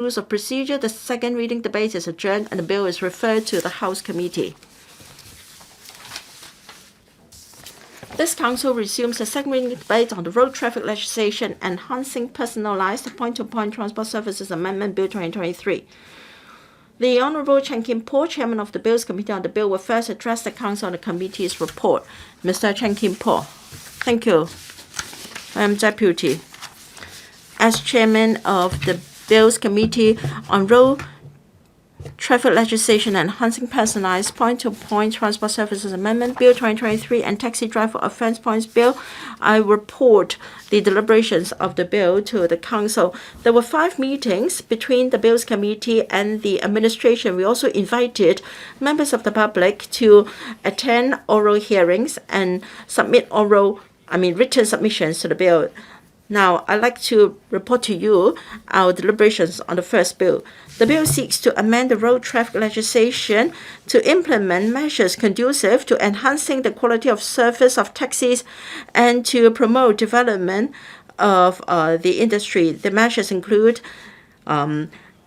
Rules of Procedure, the second reading debate is adjourned and the bill is referred to the House Committee. This Council resumes the second reading debate on the road traffic legislation enhancing personalized point-to-point transport services amendment Bill 2023. The Honourable Chen Kim-po, Chairman of the Bills Committee on the Bill, will first address the Council on the committee's report. Mr. Chen Kim-po. Thank you, Madam Deputy. As Chairman of the Bills Committee on Road Traffic Legislation Enhancing Personalized Point-to-Point Transport Services Amendment Bill 2023 and Taxi Driver Offence Points Bill, I report the deliberations of the bill to the Council. There were 5 meetings between the Bills Committee and the administration. We also invited members of the public to attend oral hearings and submit written submissions to the bill. Now, I'd like to report to you our deliberations on the first bill. The bill seeks to amend the road traffic legislation to implement measures conducive to enhancing the quality of service of taxis and to promote development of the industry. The measures include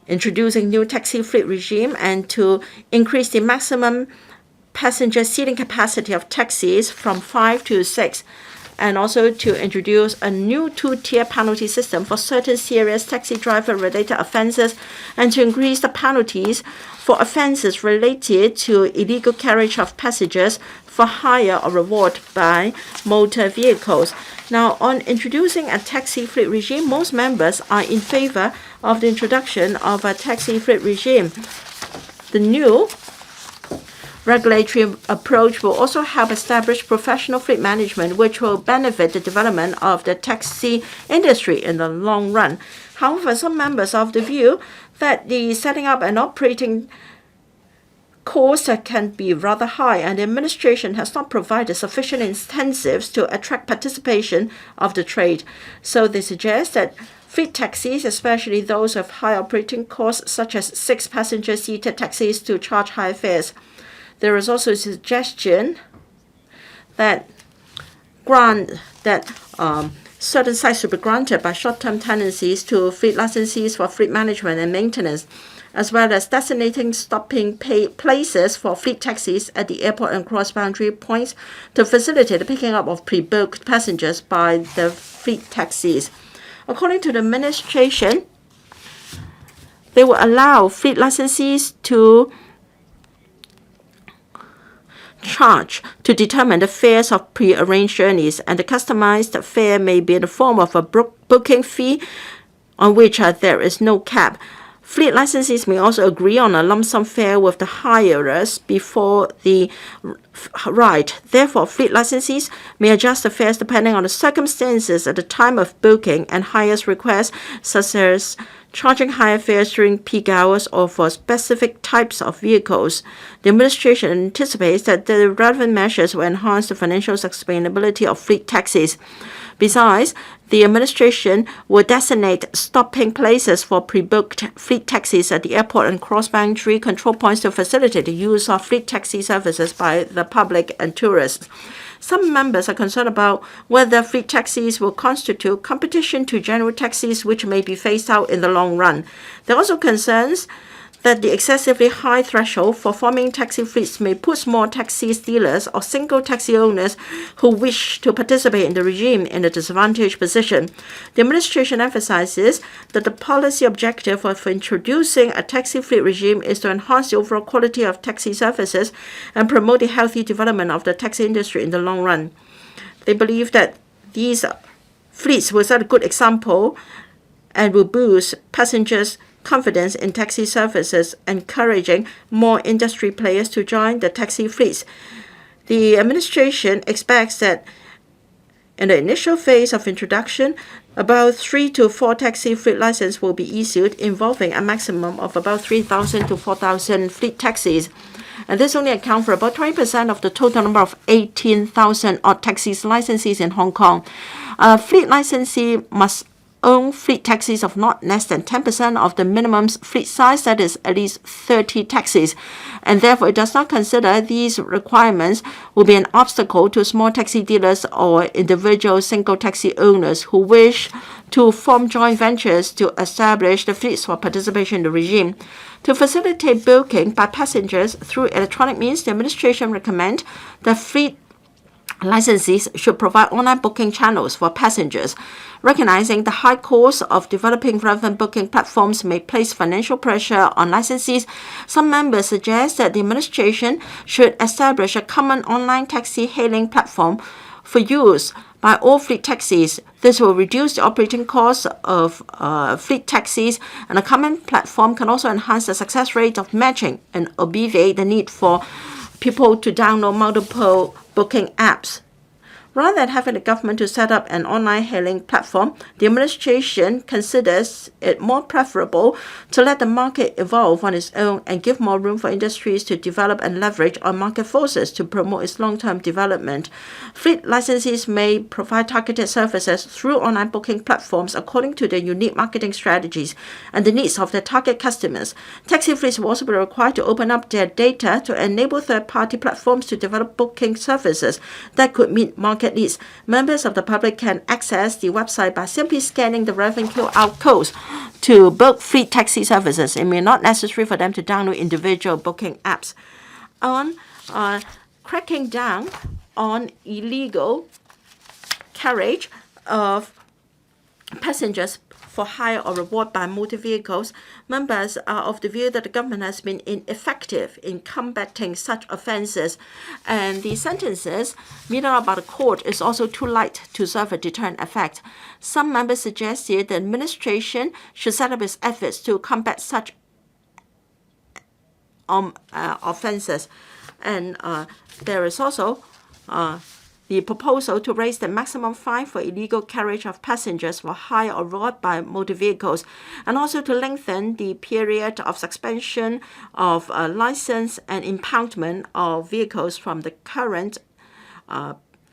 introducing new taxi fleet regime and to increase the maximum passenger seating capacity of taxis from 5 to 6. And also to introduce a new 2-tier penalty system for certain serious taxi driver-related offences and to increase the penalties for offences related to illegal carriage of passengers for hire or reward by motor vehicles. Now, on introducing a taxi fleet regime, most members are in favour of the introduction of a taxi fleet regime. The new regulatory approach will also help establish professional fleet management, which will benefit the development of the taxi industry in the long run. However, some members are of the view that the setting up and operating costs can be rather high, and the administration has not provided sufficient incentives to attract participation of the trade. So they suggest that fleet taxis, especially those with high operating costs, such as 6-passenger seated taxis, to charge high fares. There is also a suggestion that certain sites should be granted by short-term tenancies to fleet licensees for fleet management and maintenance, as well as designating stopping places for fleet taxis at the airport and cross-boundary points to facilitate the picking up of pre-booked passengers by the fleet taxis. According to the administration, they will allow fleet licensees to charge to determine the fares of pre-arranged journeys, and the customized fare may be in the form of a booking fee on which there is no cap. Fleet licensees may also agree on a lump sum fare with the hirers before the ride. Therefore, fleet licensees may adjust the fares depending on the circumstances at the time of booking and hires requests, such as charging higher fares during peak hours or for specific types of vehicles. The administration anticipates that the relevant measures will enhance the financial sustainability of fleet taxis. Besides, the administration will designate stopping places for pre-booked fleet taxis at the airport and cross-boundary control points to facilitate the use of fleet taxi services by the public and tourists. Some members are concerned about whether fleet taxis will constitute competition to general taxis, which may be phased out in the long run. There are also concerns that the excessively high threshold for forming taxi fleets may put more taxi dealers or single taxi owners who wish to participate in the regime in a disadvantaged position. The administration emphasizes that the policy objective of introducing a taxi fleet regime is to enhance the overall quality of taxi services and promote the healthy development of the taxi industry in the long run. They believe that these fleets will set a good example and will boost passengers' confidence in taxi services, encouraging more industry players to join the taxi fleets. The administration expects that in the initial phase of introduction, about 3 to 4 taxi fleet licenses will be issued, involving a maximum of about 3,000 to 4,000 fleet taxis. And this only accounts for about 20% of the total number of 18,000 odd taxi licenses in Hong Kong. A fleet licensee must own fleet taxis of not less than 10% of the minimum fleet size, that is at least 30 taxis. And therefore, it does not consider these requirements will be an obstacle to small taxi dealers or individual single taxi owners who wish to form joint ventures to establish the fleets for participation in the regime. To facilitate booking by passengers through electronic means, the administration recommends that fleet licensees should provide online booking channels for passengers. Recognizing the high cost of developing relevant booking platforms may place financial pressure on licensees, some members suggest that the administration should establish a common online taxi hailing platform for use by all fleet taxis. This will reduce the operating costs of fleet taxis, and a common platform can also enhance the success rate of matching and obviate the need for people to download multiple booking apps. Rather than having the government to set up an online hailing platform, the administration considers it more preferable to let the market evolve on its own and give more room for industries to develop and leverage on market forces to promote its long-term development. Fleet licensees may provide targeted services through online booking platforms according to their unique marketing strategies and the needs of their target customers. Taxi fleets will also be required to open up their data to enable third-party platforms to develop booking services that could meet market needs. Members of the public can access the website by simply scanning the relevant QR codes to book fleet taxi services. It may not be necessary for them to download individual booking apps. On cracking down on illegal carriage of passengers for hire or reward by motor vehicles, members are of the view that the government has been ineffective in combating such offences, and the sentences meted out by the court is also too light to serve a deterrent effect. Some members suggested the administration should set up its efforts to combat such offences, and there is also the proposal to raise the maximum fine for illegal carriage of passengers for hire or reward by motor vehicles, and also to lengthen the period of suspension of license and impoundment of vehicles from the current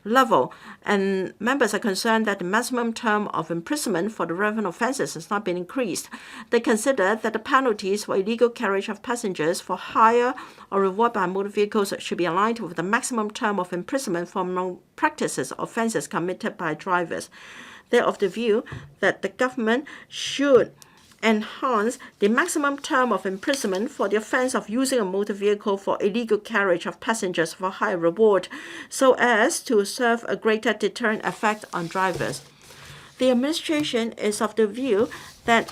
level. And members are concerned that the maximum term of imprisonment for the relevant offences has not been increased. They consider that the penalties for illegal carriage of passengers for hire or reward by motor vehicles should be aligned with the maximum term of imprisonment for malpractices or offences committed by drivers. They are of the view that the government should enhance the maximum term of imprisonment for the offence of using a motor vehicle for illegal carriage of passengers for hire reward, so as to serve a greater deterrent effect on drivers. The administration is of the view that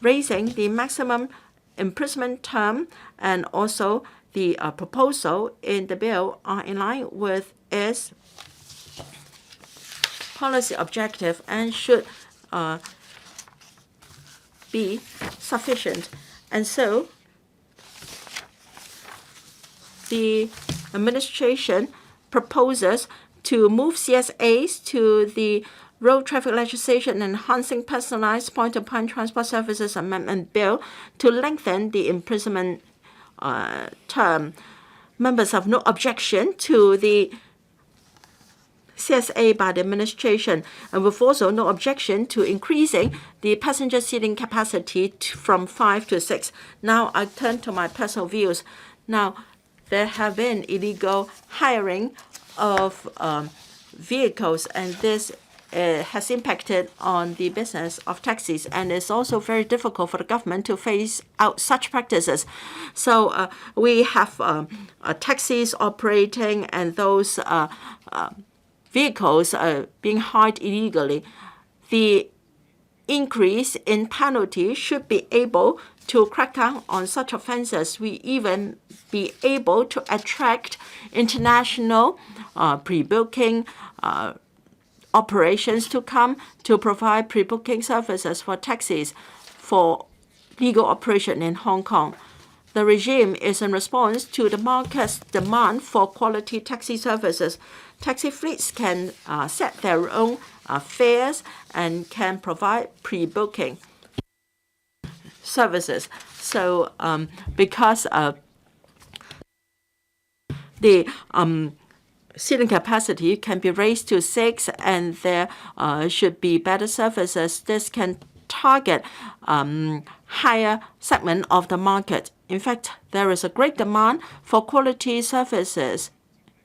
raising the maximum imprisonment term and also the proposal in the bill are in line with its policy objective and should be sufficient. And so the administration proposes to move CSAs to the Road Traffic Legislation Enhancing Personalized Point-to-Point Transport Services Amendment Bill to lengthen the imprisonment term. Members have no objection to the CSA by the administration, and with also no objection to increasing the passenger seating capacity from 5 to 6. Now I turn to my personal views. Now, there have been illegal hiring of vehicles, and this has impacted on the business of taxis, and it's also very difficult for the government to phase out such practices. So we have taxis operating and those vehicles being hired illegally. The increase in penalty should be able to crack down on such offences. We even be able to attract international pre-booking operations to come to provide pre-booking services for taxis for legal operation in Hong Kong. The regime is in response to the market's demand for quality taxi services. Taxi fleets can set their own fares and can provide pre-booking services. So because the seating capacity can be raised to 6, and there should be better services. This can target higher segment of the market. In fact, there is a great demand for quality services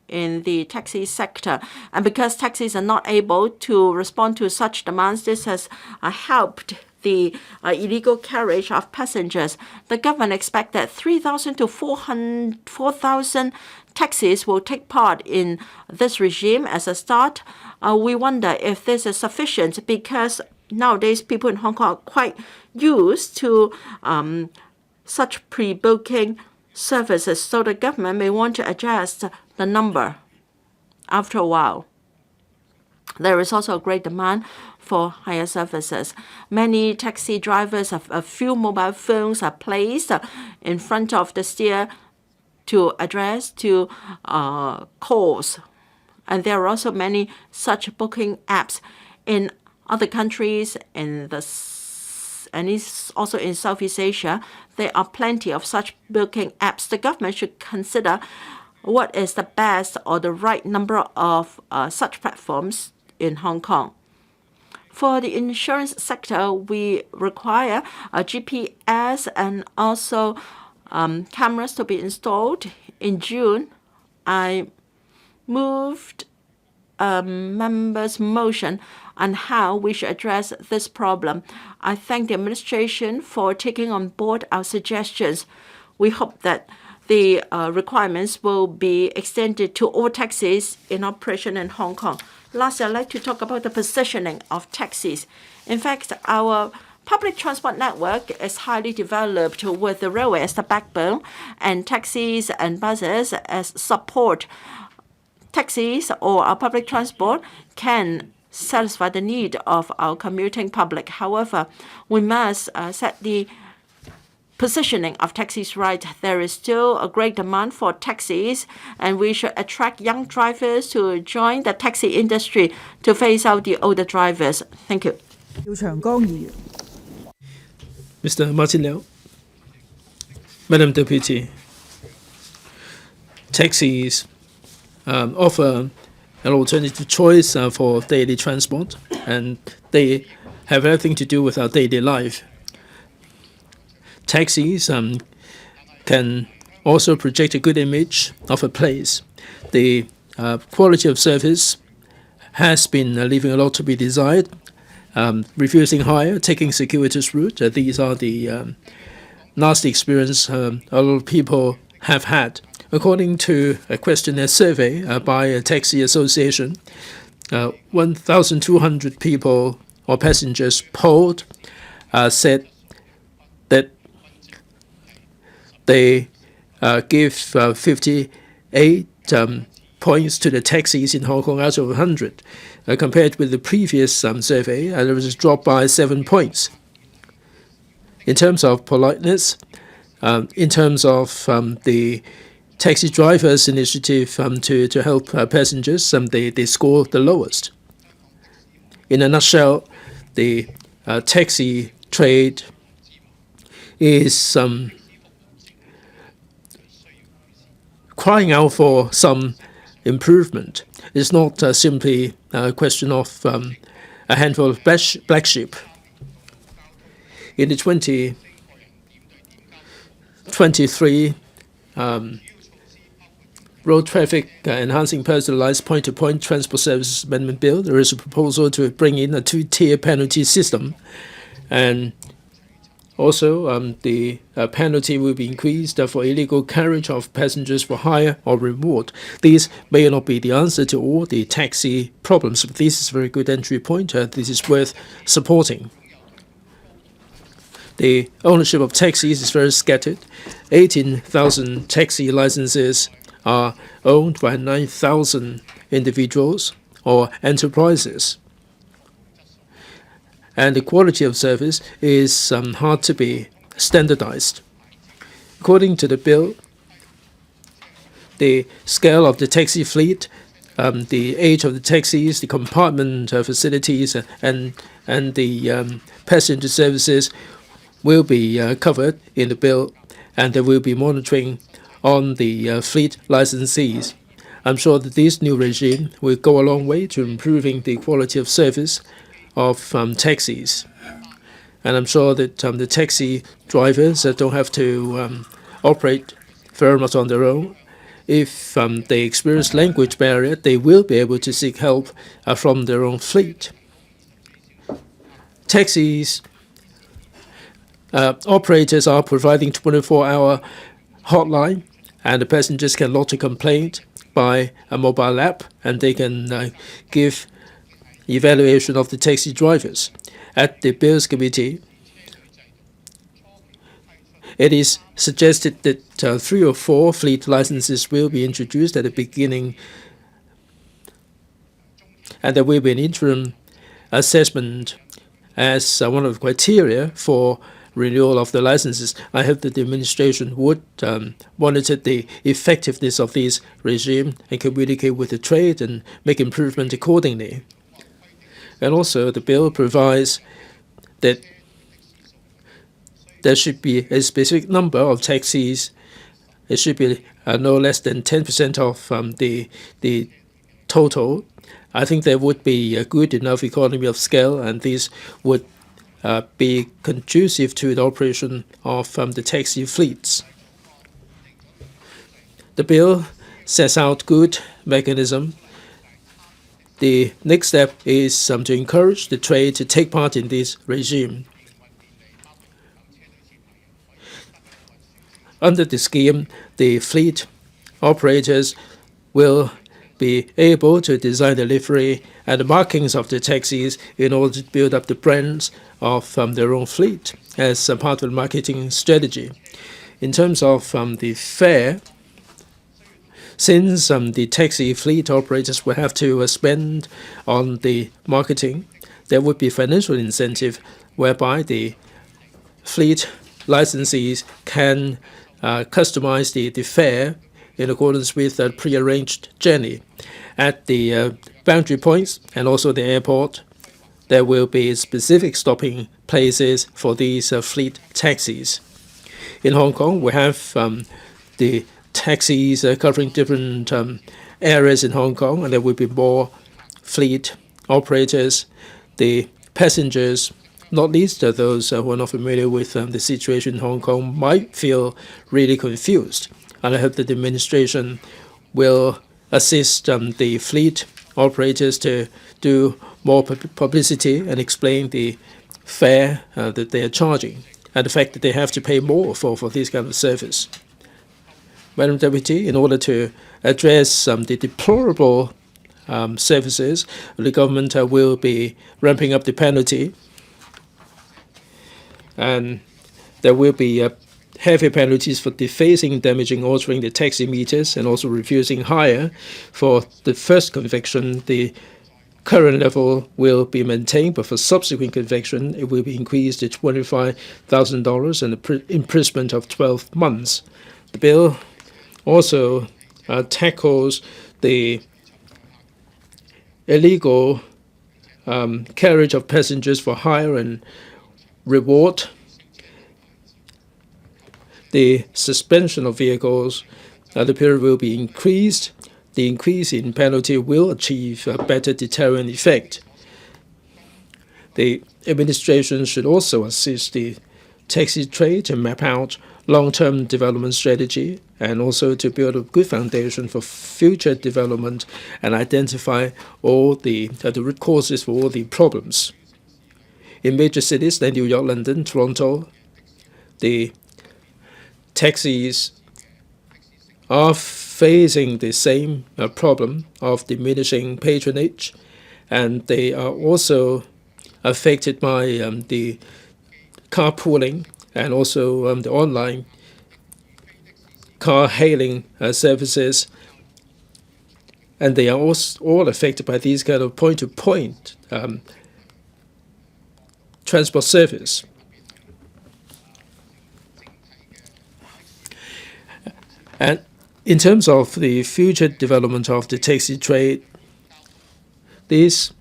in the taxi sector. And because taxis are not able to respond to such demands, this has helped the illegal carriage of passengers. The government expects that 3,000 to 4,000 taxis will take part in this regime as a start. We wonder if this is sufficient because nowadays people in Hong Kong are quite used to such pre-booking services, so the government may want to adjust the number after a while. There is also a great demand for higher services. Many taxi drivers have a few mobile phones are placed in front of the steer to address to calls. And there are also many such booking apps in other countries and it's also in Southeast Asia. There are plenty of such booking apps. The government should consider what is the best or the right number of such platforms in Hong Kong. For the insurance sector, we require a GPS and also cameras to be installed. In June, I moved a member's motion on how we should address this problem. I thank the administration for taking on board our suggestions. We hope that the requirements will be extended to all taxis in operation in Hong Kong. Lastly, I'd like to talk about the positioning of taxis. In fact, our public transport network is highly developed with the railway as the backbone and taxis and buses as support. Taxis or our public transport can satisfy the need of our commuting public. However, we must set the positioning of taxis right. There is still a great demand for taxis, and we should attract young drivers to join the taxi industry to phase out the older drivers. Thank you. Mr. Martin Liao. Madam Deputy, taxis offer an alternative choice for daily transport, and they have everything to do with our daily life. Taxis can also project a good image of a place. The quality of service has been leaving a lot to be desired. Refusing hire, taking circuitous route. These are the nasty experience a lot of people have had. According to a questionnaire survey by a taxi association, 1,200 people or passengers polled said that they give 58 points to the taxis in Hong Kong out of 100. Compared with the previous survey, there was a drop by 7 points. In terms of politeness, in terms of the taxi drivers' initiative to help passengers, they score the lowest. In a nutshell, the taxi trade is crying out for some improvement. It's not simply a question of a handful of black sheep. In the 2023 Road Traffic Enhancing Personalized Point-to-Point Transport Services Amendment Bill, there is a proposal to bring in a two-tier penalty system, and also the penalty will be increased for illegal carriage of passengers for hire or reward. These may not be the answer to all the taxi problems, but this is a very good entry point. This is worth supporting. The ownership of taxis is very scattered. 18,000 taxi licenses are owned by 9,000 individuals or enterprises. And the quality of service is hard to be standardized. According to the bill, the scale of the taxi fleet, the age of the taxis, the compartment facilities, and the passenger services will be covered in the bill, and there will be monitoring on the fleet licensees. I'm sure that this new regime will go a long way to improving the quality of service of taxis. And I'm sure that the taxi drivers don't have to operate very much on their own. If they experience language barrier, they will be able to seek help from their own fleet. Taxis operators are providing 24-hour hotline, and the passengers can lodge a complaint by a mobile app, and they can give evaluation of the taxi drivers. At the Bills Committee, it is suggested that 3 or 4 fleet licenses will be introduced at the beginning, and there will be an interim assessment as one of the criteria for renewal of the licenses. I hope that the administration would monitor the effectiveness of this regime and communicate with the trade and make improvement accordingly. And also, the bill provides that there should be a specific number of taxis. It should be no less than 10% of the total. I think there would be a good enough economy of scale, and this would be conducive to the operation of the taxi fleets. The bill sets out good mechanism. The next step is to encourage the trade to take part in this regime. Under the scheme, the fleet operators will be able to design the livery and the markings of the taxis in order to build up the brands of their own fleet as a part of the marketing strategy. In terms of the fare, since the taxi fleet operators will have to spend on the marketing, there would be financial incentive whereby the fleet licensees can customize the fare in accordance with a prearranged journey. At the boundary points and also the airport, there will be specific stopping places for these fleet taxis. In Hong Kong, we have the taxis covering different areas in Hong Kong, and there will be more fleet operators. The passengers, not least those who are not familiar with the situation in Hong Kong, might feel really confused. And I hope that the administration will assist the fleet operators to do more publicity and explain the fare that they are charging and the fact that they have to pay more for this kind of service. Madam Deputy, in order to address the deplorable services, the government will be ramping up the penalty, and there will be heavy penalties for defacing, damaging, altering the taxi meters, and also refusing hire. For the first conviction, the current level will be maintained, but for subsequent conviction, it will be increased to $25,000 and an imprisonment of 12 months. The bill also tackles the illegal carriage of passengers for hire and reward. The suspension of vehicles, the period will be increased. The increase in penalty will achieve a better deterrent effect. The administration should also assist the taxi trade to map out long-term development strategy and also to build a good foundation for future development and identify all the root causes for all the problems. In major cities like New York, London, Toronto, the taxis are facing the same problem of diminishing patronage, and they are also affected by the carpooling and also the online car hailing services, and they are all affected by these kind of point-to-point transport service. And in terms of the future development of the taxi trade, this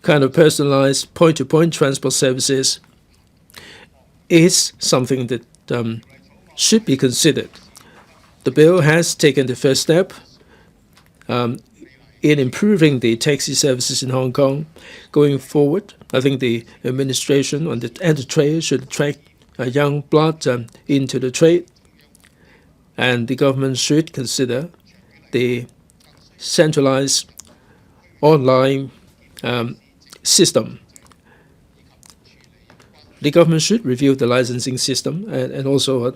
kind of personalized point-to-point transport services is something that should be considered. The bill has taken the first step in improving the taxi services in Hong Kong going forward. I think the administration and the trade should attract young blood into the trade, and the government should consider the centralized online system. The government should review the licensing system and also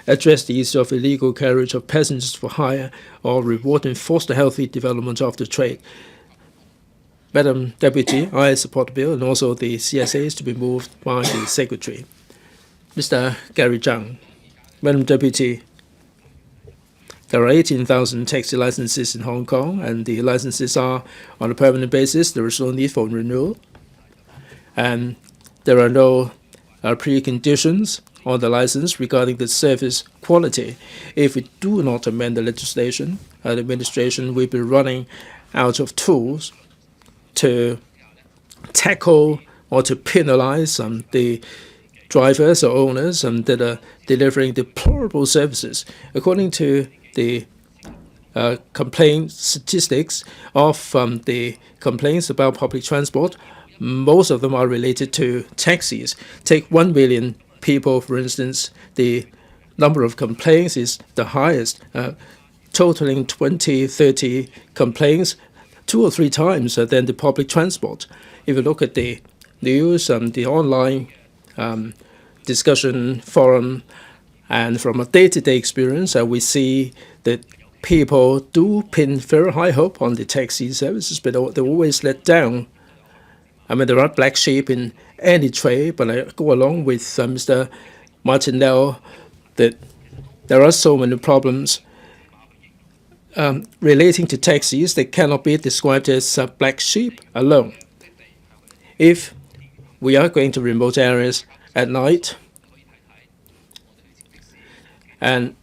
address the issue of illegal carriage of passengers for hire or reward and foster healthy development of the trade. Madam Deputy, I support the bill, and also the CSA is to be moved by the Secretary. Mr. Gary Zhang. Madam Deputy, there are 18,000 taxi licenses in Hong Kong, and the licenses are on a permanent basis. There is no need for renewal, and there are no preconditions on the license regarding the service quality. If we do not amend the legislation, the administration will be running out of tools to tackle or to penalize the drivers or owners that are delivering deplorable services. According to the complaint statistics of the complaints about public transport, most of them are related to taxis. Take 1 million people, for instance, the number of complaints is the highest, totaling 20, 30 complaints, 2 or 3 times than the public transport. If you look at the news, the online discussion forum, and from a day-to-day experience, we see that people do pin very high hope on the taxi services, but they're always let down. I mean, there are black sheep in any trade, but I go along with Mr. Martinell that there are so many problems relating to taxis that cannot be described as black sheep alone. If we are going to remote areas at night, and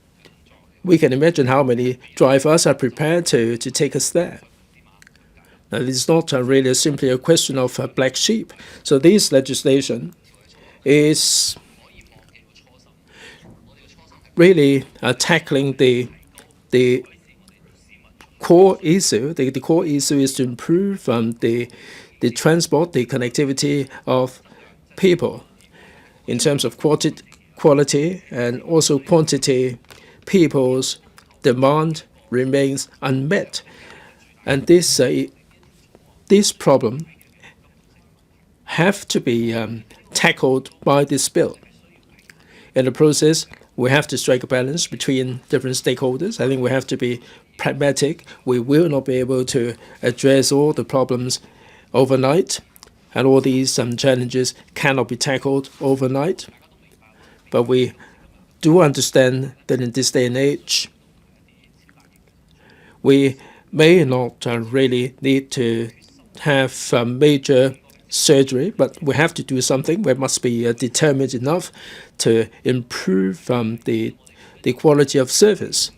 we can imagine how many drivers are prepared to take us there. Now, this is not really simply a question of black sheep. So this legislation is really tackling the core issue. The core issue is to improve the transport, the connectivity of people in terms of quality and also quantity. People's demand remains unmet, and this problem have to be tackled by this bill. In the process, we have to strike a balance between different stakeholders. I think we have to be pragmatic. We will not be able to address all the problems overnight, and all these challenges cannot be tackled overnight. But we do understand that in this day and age, we may not really need to have major surgery, but we have to do something. We must be determined enough to improve the quality of service.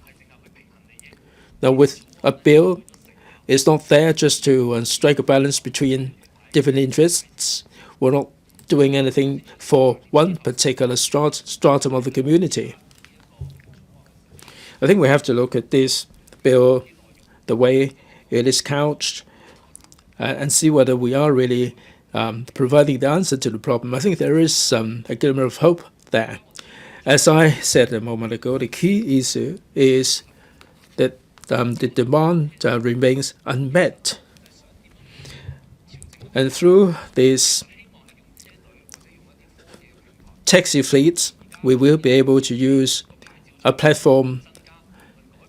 Now, with a bill, it's not there just to strike a balance between different interests. We're not doing anything for one particular stratum of the community. I think we have to look at this bill the way it is couched and see whether we are really providing the answer to the problem. I think there is a glimmer of hope there. As I said a moment ago, the key issue is that the demand remains unmet. And through these taxi fleets, we will be able to use a platform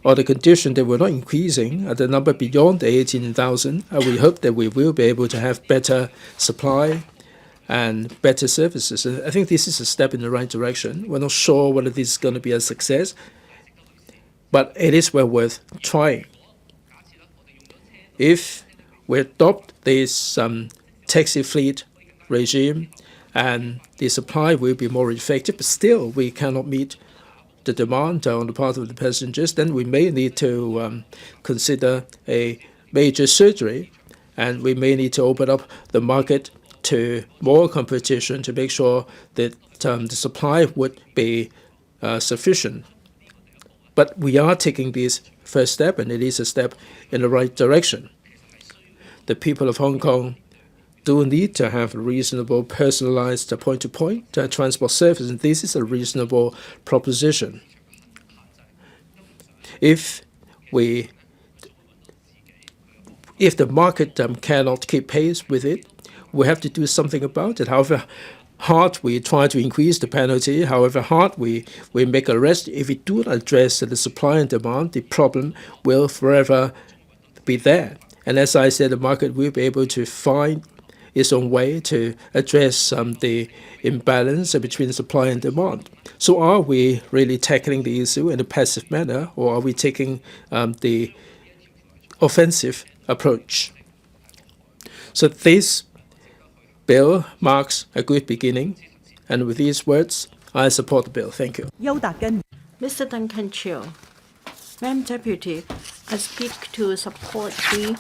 or the condition that we're not increasing the number beyond the 18,000. We hope that we will be able to have better supply and better services. I think this is a step in the right direction. We're not sure whether this is going to be a success, but it is well worth trying. If we adopt this taxi fleet regime, and the supply will be more effective, but still we cannot meet the demand on the part of the passengers, then we may need to consider a major surgery, and we may need to open up the market to more competition to make sure that the supply would be sufficient. But we are taking this first step, and it is a step in the right direction. The people of Hong Kong do need to have a reasonable, personalized point-to-point transport service, and this is a reasonable proposition. If the market cannot keep pace with it, we have to do something about it. However hard we try to increase the penalty, however hard we make arrest, if we do not address the supply and demand, the problem will forever be there. And as I said, the market will be able to find its own way to address the imbalance between supply and demand. So are we really tackling the issue in a passive manner, or are we taking the offensive approach? So this bill marks a good beginning, and with these words, I support the bill. Thank you. Mr. Duncan Chiu. Madam Deputy, I speak to support the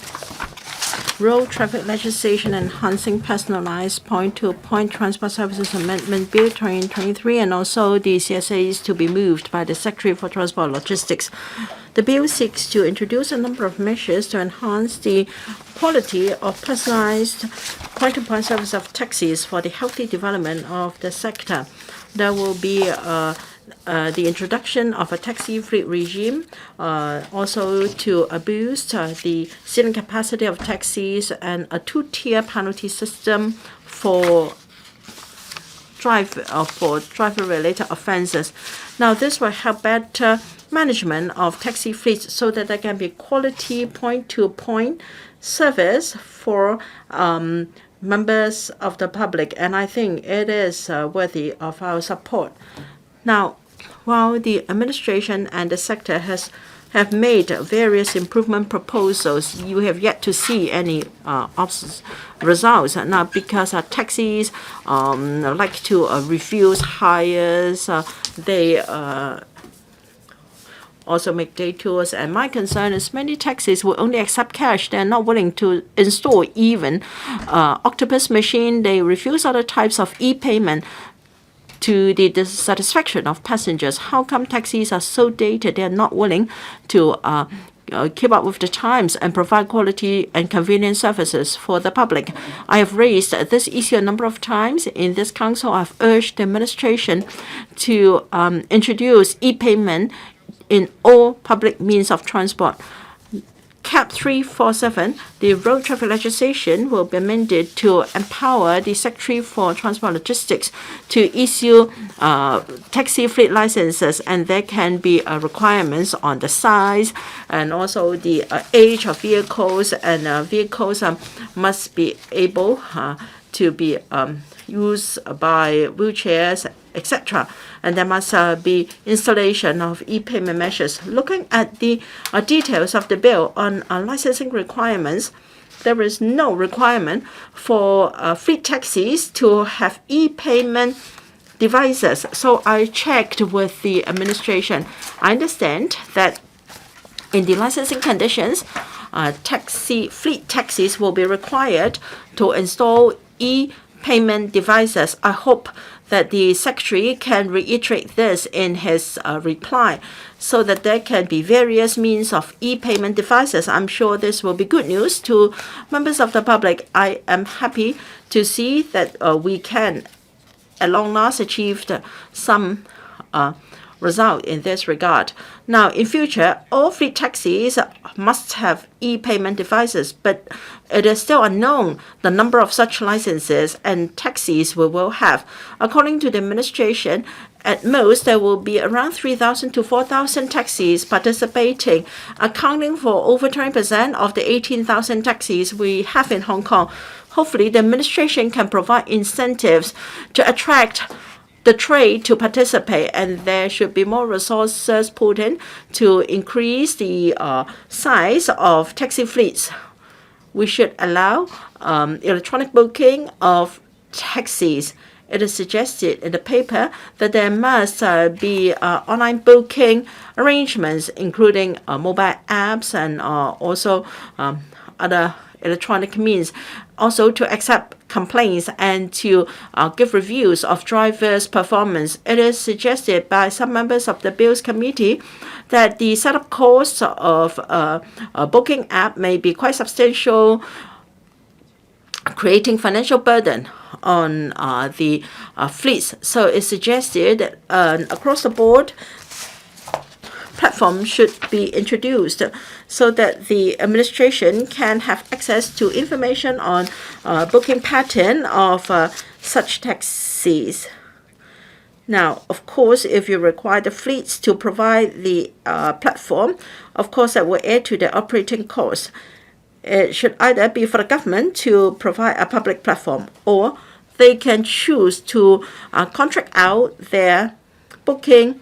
Road Traffic Legislation Enhancing Personalized Point-to-Point Transport Services Amendment Bill 2023, and also the CSAs to be moved by the Secretary for Transport and Logistics. The bill seeks to introduce a number of measures to enhance the quality of personalized point-to-point service of taxis for the healthy development of the sector. There will be the introduction of a taxi fleet regime, also to boost the seating capacity of taxis, and a two-tier penalty system for driver-related offences. Now, this will help better management of taxi fleets so that there can be quality point-to-point service for members of the public, and I think it is worthy of our support. Now, while the administration and the sector have made various improvement proposals, you have yet to see any results. Now, because taxis like to refuse hires, they also make day tours, and my concern is many taxis will only accept cash. They're not willing to install even octopus machine. They refuse other types of e-payment to the dissatisfaction of passengers. How come taxis are so dated? They're not willing to keep up with the times and provide quality and convenient services for the public. I have raised this issue a number of times in this council. I've urged the administration to introduce e-payment in all public means of transport. Cap 347, the road traffic legislation, will be amended to empower the Secretary for Transport and Logistics to issue taxi fleet licenses, and there can be requirements on the size and also the age of vehicles, and vehicles must be able to be used by wheelchairs, etc. And there must be installation of e-payment measures. Looking at the details of the bill on licensing requirements, there is no requirement for fleet taxis to have e-payment devices. So I checked with the administration. I understand that in the licensing conditions, fleet taxis will be required to install e-payment devices. I hope that the Secretary can reiterate this in his reply so that there can be various means of e-payment devices. I'm sure this will be good news to members of the public. I am happy to see that we can, at long last, achieve some result in this regard. Now, in future, all fleet taxis must have e-payment devices, but it is still unknown the number of such licenses and taxis we will have. According to the administration, at most, there will be around 3,000 to 4,000 taxis participating, accounting for over 20% of the 18,000 taxis we have in Hong Kong. Hopefully, the administration can provide incentives to attract the trade to participate, and there should be more resources put in to increase the size of taxi fleets. We should allow electronic booking of taxis. It is suggested in the paper that there must be online booking arrangements, including mobile apps and also other electronic means, also to accept complaints and to give reviews of drivers' performance. It is suggested by some members of the Bills Committee that the setup costs of a booking app may be quite substantial, creating financial burden on the fleets. So it's suggested across the board platform should be introduced so that the administration can have access to information on booking pattern of such taxis. Now, of course, if you require the fleets to provide the platform, of course, that will add to the operating costs. It should either be for the government to provide a public platform, or they can choose to contract out their booking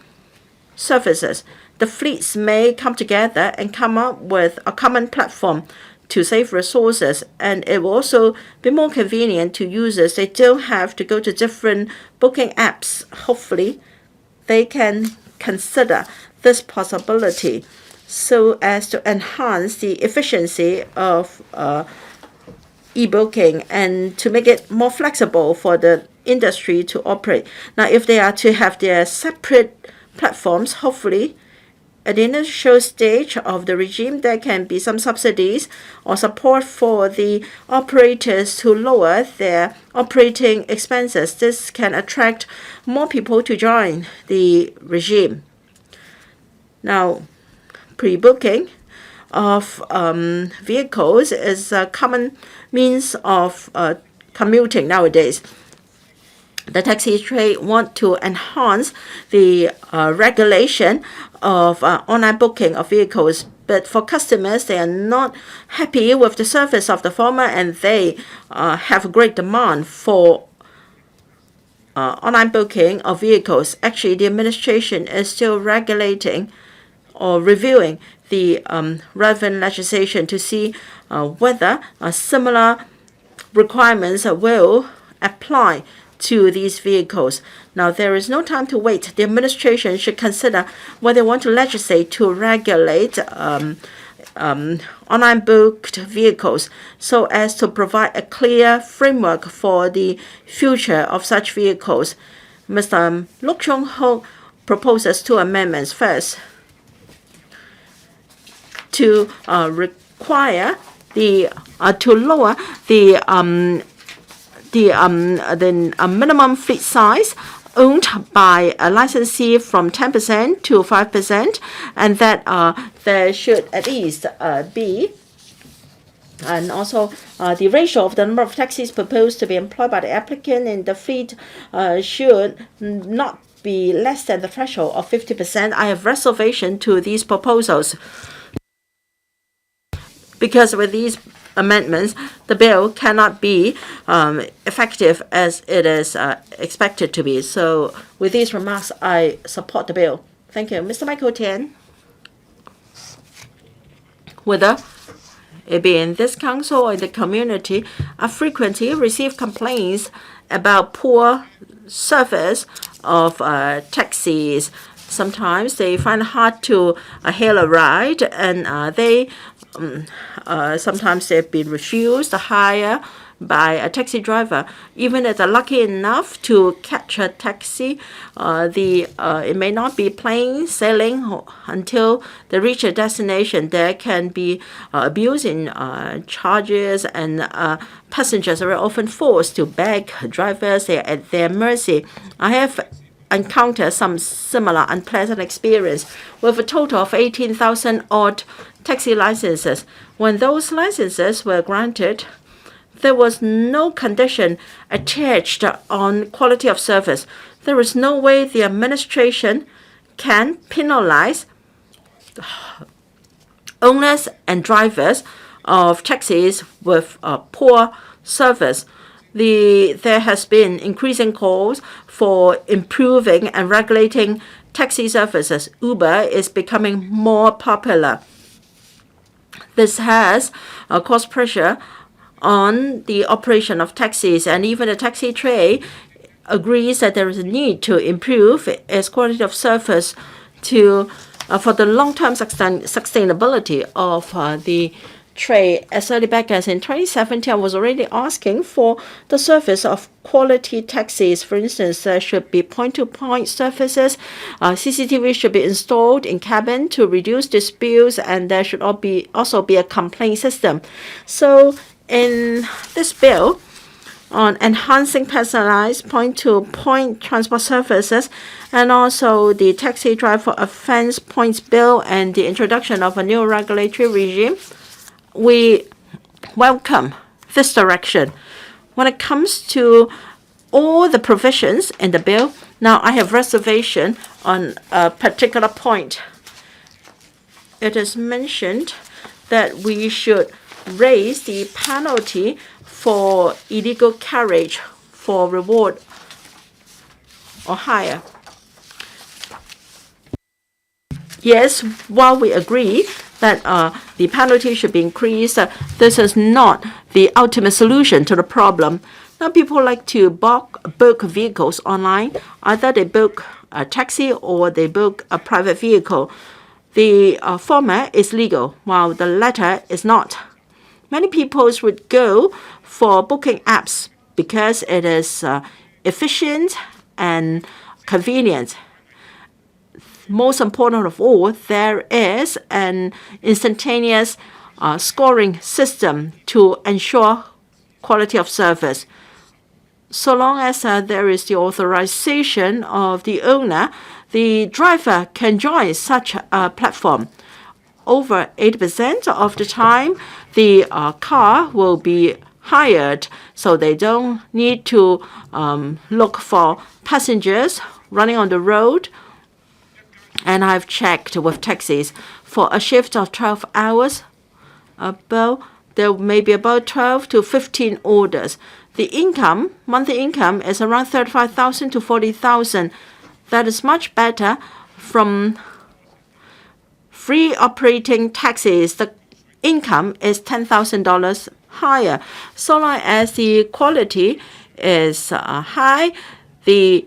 services. The fleets may come together and come up with a common platform to save resources, and it will also be more convenient to users. They don't have to go to different booking apps. Hopefully, they can consider this possibility so as to enhance the efficiency of e-booking and to make it more flexible for the industry to operate. Now, if they are to have their separate platforms, hopefully, at the initial stage of the regime, there can be some subsidies or support for the operators to lower their operating expenses. This can attract more people to join the regime. Now, pre-booking of vehicles is a common means of commuting nowadays. The taxi trade want to enhance the regulation of online booking of vehicles, but for customers, they are not happy with the service of the former, and they have great demand for online booking of vehicles. Actually, the administration is still regulating or reviewing the relevant legislation to see whether similar requirements will apply to these vehicles. Now, there is no time to wait. The administration should consider whether they want to legislate to regulate online booked vehicles so as to provide a clear framework for the future of such vehicles. Mr. Luk Chung-hung proposes 2 amendments. First, to require the to lower the minimum fleet size owned by a licensee from 10% to 5%, and that there should at least be, and also the ratio of the number of taxis proposed to be employed by the applicant in the fleet should not be less than the threshold of 50%. I have reservation to these proposals, because with these amendments, the bill cannot be effective as it is expected to be. So with these remarks, I support the bill. Thank you. Mr. Michael Tian. Whether it be in this council or in the community, I frequently receive complaints about poor service of taxis. Sometimes they find it hard to hail a ride, and sometimes they've been refused a hire by a taxi driver. Even if they're lucky enough to catch a taxi, it may not be plain sailing until they reach a destination. There can be abuse in charges, and passengers are often forced to beg drivers. They are at their mercy. I have encountered some similar unpleasant experience with a total of 18,000 odd taxi licenses. When those licenses were granted, there was no condition attached on quality of service. There is no way the administration can penalize owners and drivers of taxis with poor service. There has been increasing calls for improving and regulating taxi services. Uber is becoming more popular. This has caused pressure on the operation of taxis, and even the taxi trade agrees that there is a need to improve its quality of service for the long-term sustainability of the trade. As early back as in 2017, I was already asking for the service of quality taxis. For instance, there should be point-to-point services. CCTV should be installed in cabin to reduce disputes, and there should also be a complaint system. So in this bill, on enhancing personalized point-to-point transport services, and also the taxi driver offense points bill and the introduction of a new regulatory regime, we welcome this direction. When it comes to all the provisions in the bill, now I have reservation on a particular point. It is mentioned that we should raise the penalty for illegal carriage for reward or hire. Yes, while we agree that the penalty should be increased, this is not the ultimate solution to the problem. Now, people like to book vehicles online. Either they book a taxi or they book a private vehicle. The former is legal, while the latter is not. Many people would go for booking apps because it is efficient and convenient. Most important of all, there is an instantaneous scoring system to ensure quality of service. So long as there is the authorization of the owner, the driver can join such a platform. Over 80% of the time, the car will be hired, so they don't need to look for passengers running on the road. And I've checked with taxis for a shift of 12 hours. There may be about 12 to 15 orders. The monthly income is around 35,000 to 40,000. That is much better from free operating taxis. The income is $10,000 higher. So long as the quality is high, the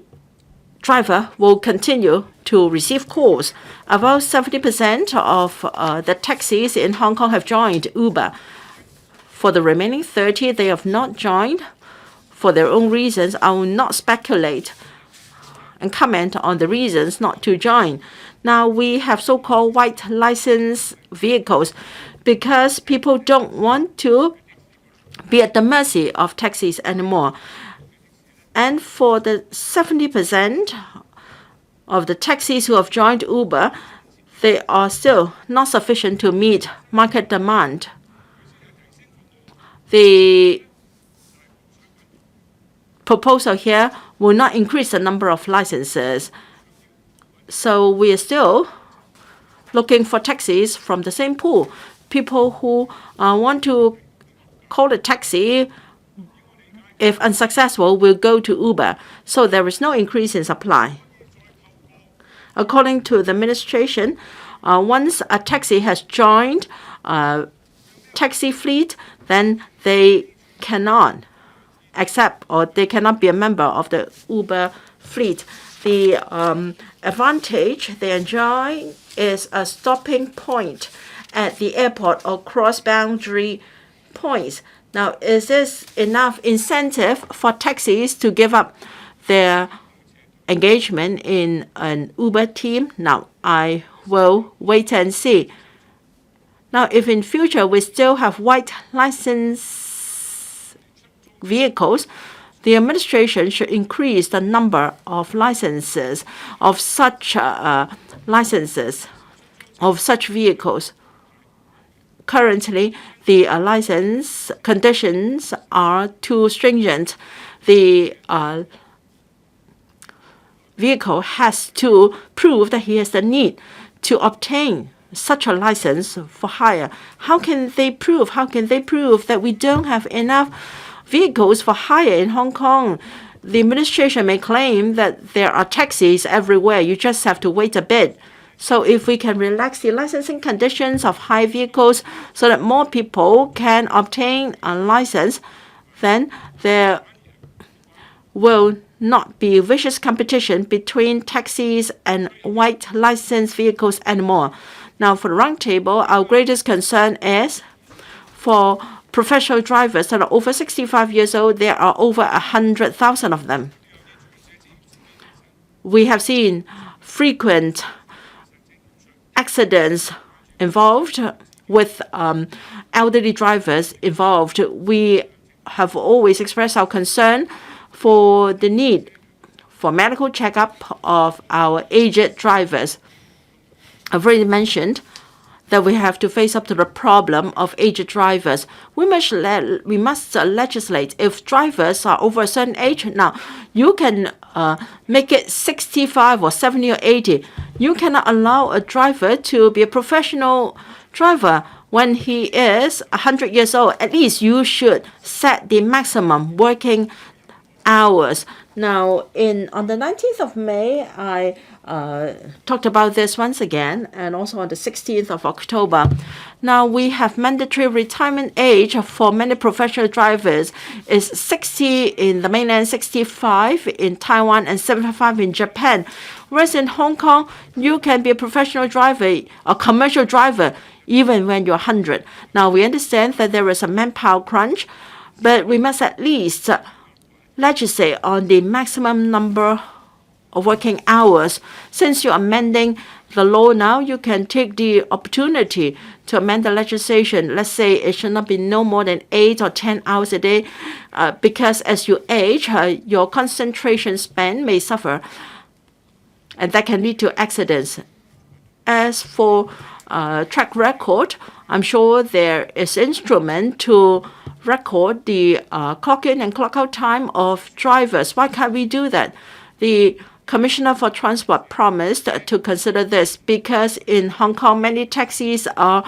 driver will continue to receive calls. About 70% of the taxis in Hong Kong have joined Uber. For the remaining 30, they have not joined for their own reasons. I will not speculate and comment on the reasons not to join. Now, we have so-called white license vehicles because people don't want to be at the mercy of taxis anymore. And for the 70% of the taxis who have joined Uber, they are still not sufficient to meet market demand. The proposal here will not increase the number of licenses. So we are still looking for taxis from the same pool. People who want to call a taxi, if unsuccessful, will go to Uber. So there is no increase in supply. According to the administration, once a taxi has joined a taxi fleet, then they cannot accept or they cannot be a member of the Uber fleet. The advantage they enjoy is a stopping point at the airport or cross-boundary points. Now, is this enough incentive for taxis to give up their engagement in an Uber team? Now, I will wait and see. Now, if in future we still have white license vehicles, the administration should increase the number of licenses of such vehicles. Currently, the license conditions are too stringent. The vehicle has to prove that he has the need to obtain such a license for hire. How can they prove that we don't have enough vehicles for hire in Hong Kong? The administration may claim that there are taxis everywhere. You just have to wait a bit. So if we can relax the licensing conditions of hire vehicles so that more people can obtain a license, then there will not be vicious competition between taxis and white license vehicles anymore. Now, for the roundtable, our greatest concern is for professional drivers that are over 65 years old, there are over 100,000 of them. We have seen frequent accidents involved with elderly drivers involved. We have always expressed our concern for the need for medical checkup of our aged drivers. I've already mentioned that we have to face up to the problem of aged drivers. We must legislate if drivers are over a certain age. Now, you can make it 65 or 70 or 80. You cannot allow a driver to be a professional driver when he is 100 years old. At least you should set the maximum working hours. Now, on the 19th of May, I talked about this once again, and also on the 16th of October. Now, we have mandatory retirement age for many professional drivers is 60 in the mainland, 65 in Taiwan, and 75 in Japan. Whereas in Hong Kong, you can be a professional driver, a commercial driver, even when you're 100. Now, we understand that there is a manpower crunch, but we must at least legislate on the maximum number of working hours. Since you're amending the law now, you can take the opportunity to amend the legislation. Let's say it should not be no more than 8 or 10 hours a day, because as you age, your concentration span may suffer, and that can lead to accidents. As for track record, I'm sure there is instrument to record the clock in and clock out time of drivers. Why can't we do that? The Commissioner for Transport promised to consider this because in Hong Kong, many taxis are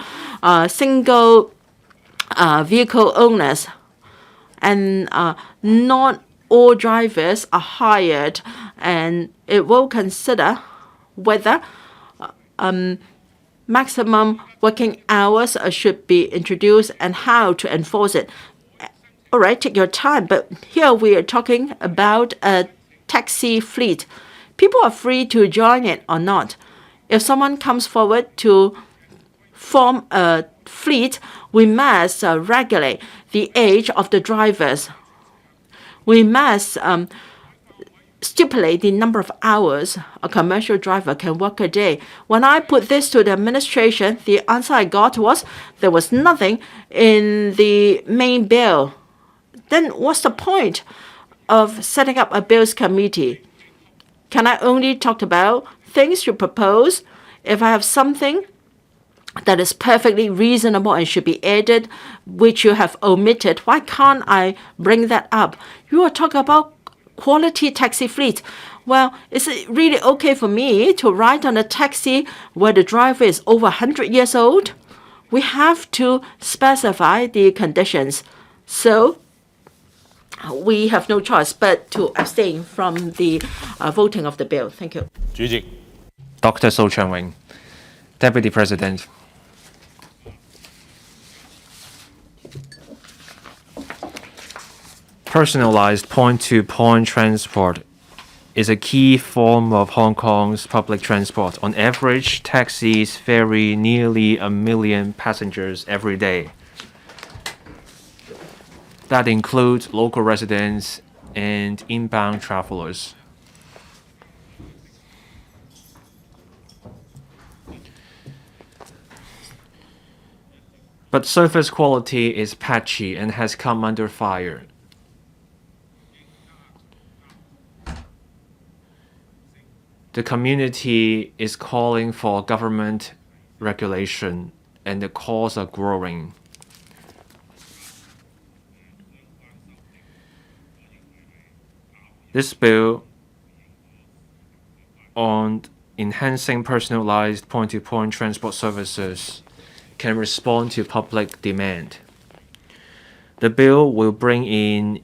single vehicle owners, and not all drivers are hired, and it will consider whether maximum working hours should be introduced and how to enforce it. All right, take your time, but here we are talking about a taxi fleet. People are free to join it or not. If someone comes forward to form a fleet, we must regulate the age of the drivers. We must stipulate the number of hours a commercial driver can work a day. When I put this to the administration, the answer I got was there was nothing in the main bill. Then what's the point of setting up a bills committee? Can I only talk about things you propose? If I have something that is perfectly reasonable and should be added, which you have omitted, why can't I bring that up? You are talking about quality taxi fleet. Well, is it really okay for me to ride on a taxi where the driver is over 100 years old? We have to specify the conditions. So we have no choice but to abstain from the voting of the bill. Thank you. 主席， Dr. So Chung-hung, Deputy President. Personalized point-to-point transport is a key form of Hong Kong's public transport. On average, taxis ferry nearly 1 million passengers every day. That includes local residents and inbound travelers. But service quality is patchy and has come under fire. The community is calling for government regulation, and the calls are growing. This bill on enhancing personalized point-to-point transport services can respond to public demand. The bill will bring in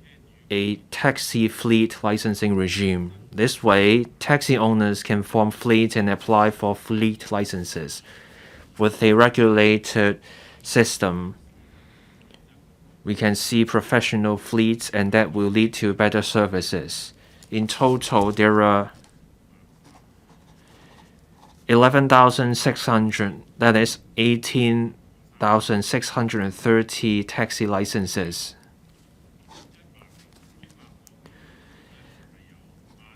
a taxi fleet licensing regime. This way, taxi owners can form fleets and apply for fleet licenses. With a regulated system, we can see professional fleets, and that will lead to better services. In total, there are 11,600, that is 18 1,630 taxi licenses.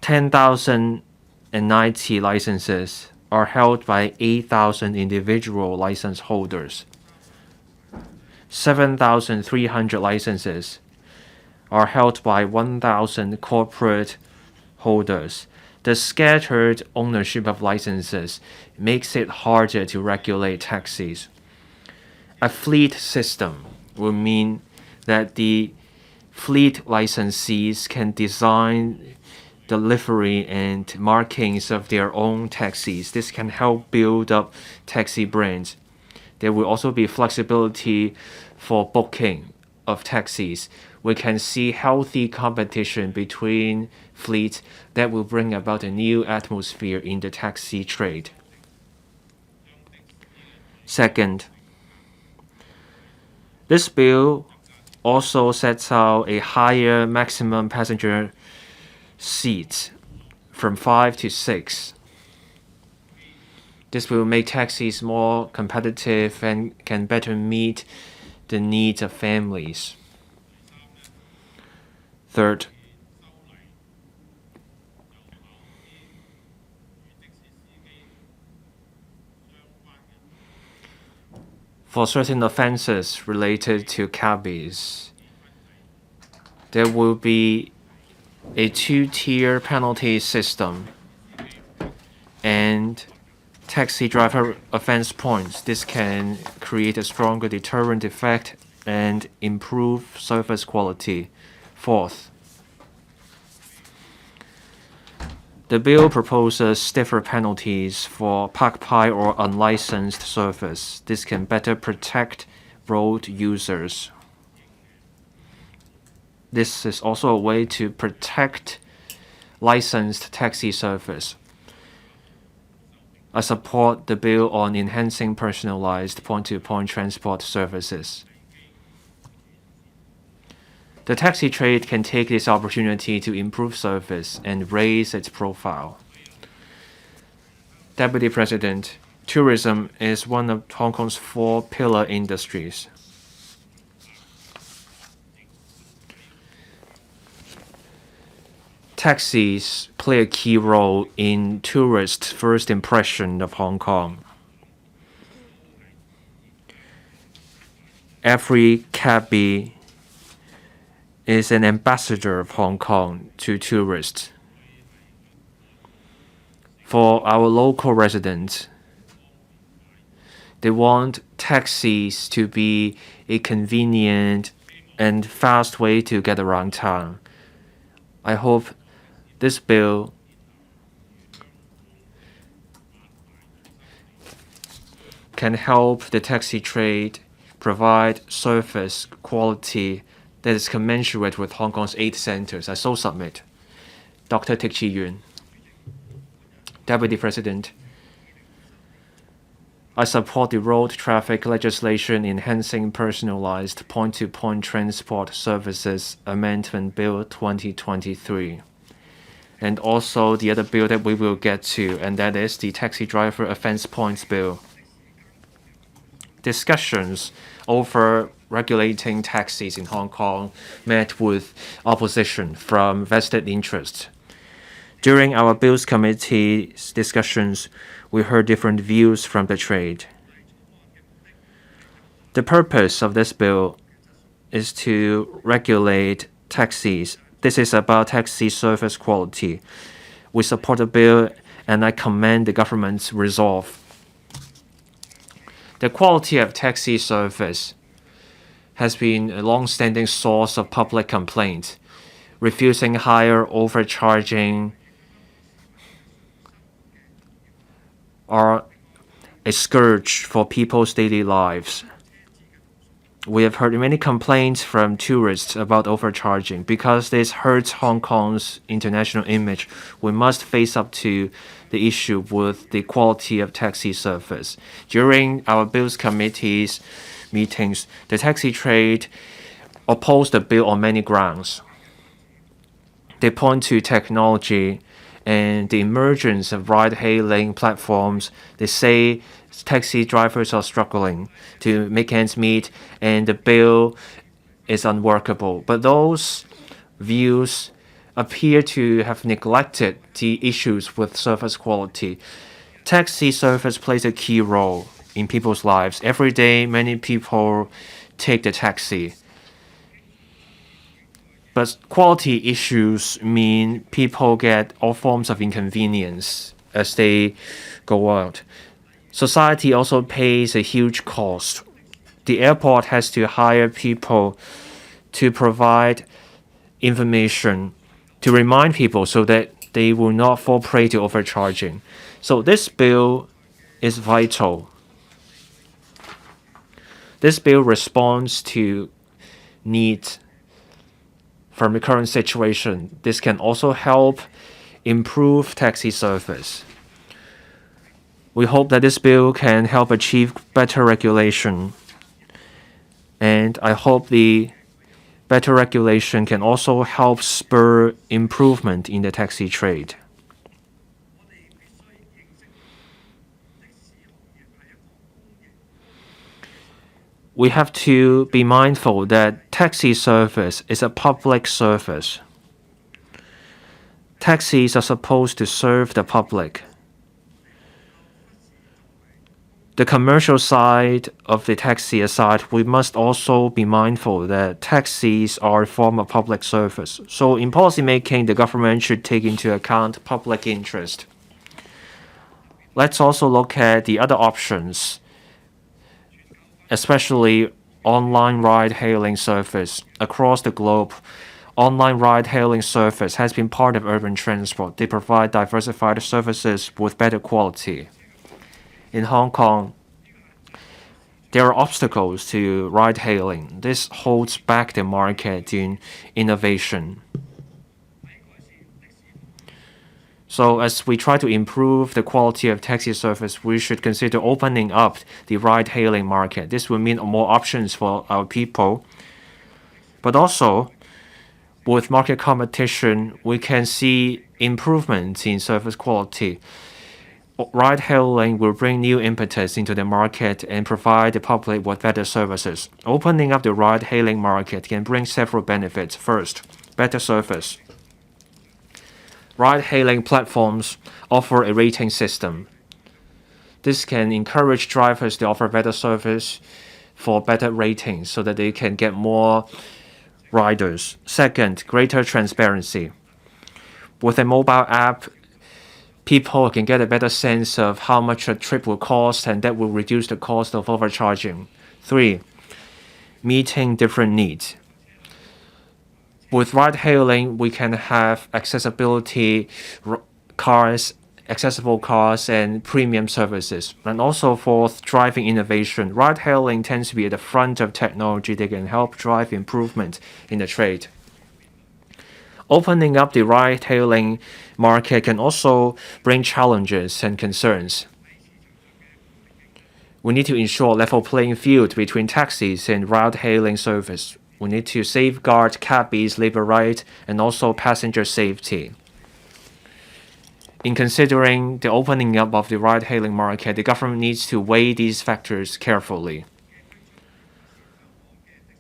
10,090 licenses are held by 8,000 individual license holders. 7,300 licenses are held by 1,000 corporate holders. The scattered ownership of licenses makes it harder to regulate taxis. A fleet system will mean that the fleet licensees can design the livery and markings of their own taxis. This can help build up taxi brands. There will also be flexibility for booking of taxis. We can see healthy competition between fleets that will bring about a new atmosphere in the taxi trade. Second, this bill also sets out a higher maximum passenger seats from 5 to 6. This will make taxis more competitive and can better meet the needs of families. Third, for certain offenses related to cabbies, there will be a two-tier penalty system and taxi driver offense points. This can create a stronger deterrent effect and improve service quality. Fourth, the bill proposes stiffer penalties for park pie or unlicensed service. This can better protect road users. This is also a way to protect licensed taxi service. I support the bill on enhancing personalized point-to-point transport services. The taxi trade can take this opportunity to improve service and raise its profile. Deputy President, tourism is one of Hong Kong's 4 pillar industries. Taxis play a key role in tourists' first impression of Hong Kong. Every cabbie is an ambassador of Hong Kong to tourists. For our local residents, they want taxis to be a convenient and fast way to get around town. I hope this bill can help the taxi trade provide service quality that is commensurate with Hong Kong's 8 centers. I so submit. Dr. Tik Chi Yuen. Deputy President, I support the road traffic legislation enhancing personalized point-to-point transport services Amendment Bill 2023. And also the other bill that we will get to, and that is the Taxi Driver Offense Points Bill. Discussions over regulating taxis in Hong Kong met with opposition from vested interests. During our Bills Committee's discussions, we heard different views from the trade. The purpose of this bill is to regulate taxis. This is about taxi service quality. We support the bill, and I commend the government's resolve. The quality of taxi service has been a long-standing source of public complaint. Refusing higher overcharging are a scourge for people's daily lives. We have heard many complaints from tourists about overcharging. Because this hurts Hong Kong's international image, we must face up to the issue with the quality of taxi service. During our Bills Committee's meetings, the taxi trade opposed the bill on many grounds. They point to technology and the emergence of ride-hailing platforms, they say taxi drivers are struggling to make ends meet and the bill is unworkable. But those views appear to have neglected the issues with service quality. Taxi service plays a key role in people's lives. Every day, many people take the taxi. But quality issues mean people get all forms of inconvenience as they go out. Society also pays a huge cost. The airport has to hire people to provide information to remind people so that they will not fall prey to overcharging. So this bill is vital. This bill responds to needs from the current situation. This can also help improve taxi service. We hope that this bill can help achieve better regulation. And I hope the better regulation can also help spur improvement in the taxi trade. We have to be mindful that taxi service is a public service. Taxis are supposed to serve the public. The commercial side of the taxi aside, we must also be mindful that taxis are a form of public service. So in policy making, the government should take into account public interest. Let's also look at the other options, especially online ride-hailing service. Across the globe, online ride-hailing service has been part of urban transport. They provide diversified services with better quality. In Hong Kong, there are obstacles to ride-hailing. This holds back the market in innovation. So as we try to improve the quality of taxi service, we should consider opening up the ride-hailing market. This will mean more options for our people. But also, with market competition, we can see improvements in service quality. Ride-hailing will bring new impetus into the market and provide the public with better services. Opening up the ride-hailing market can bring several benefits. First, better service. Ride-hailing platforms offer a rating system. This can encourage drivers to offer better service for better ratings so that they can get more riders. Second, greater transparency. With a mobile app, people can get a better sense of how much a trip will cost, and that will reduce the cost of overcharging. 3, meeting different needs. With ride-hailing, we can have accessibility cars, accessible cars, and premium services. And also fourth, driving innovation. Ride-hailing tends to be at the front of technology that can help drive improvement in the trade. Opening up the ride-hailing market can also bring challenges and concerns. We need to ensure a level playing field between taxis and ride-hailing service. We need to safeguard cabbies' labor rights and also passenger safety. In considering the opening up of the ride-hailing market, the government needs to weigh these factors carefully.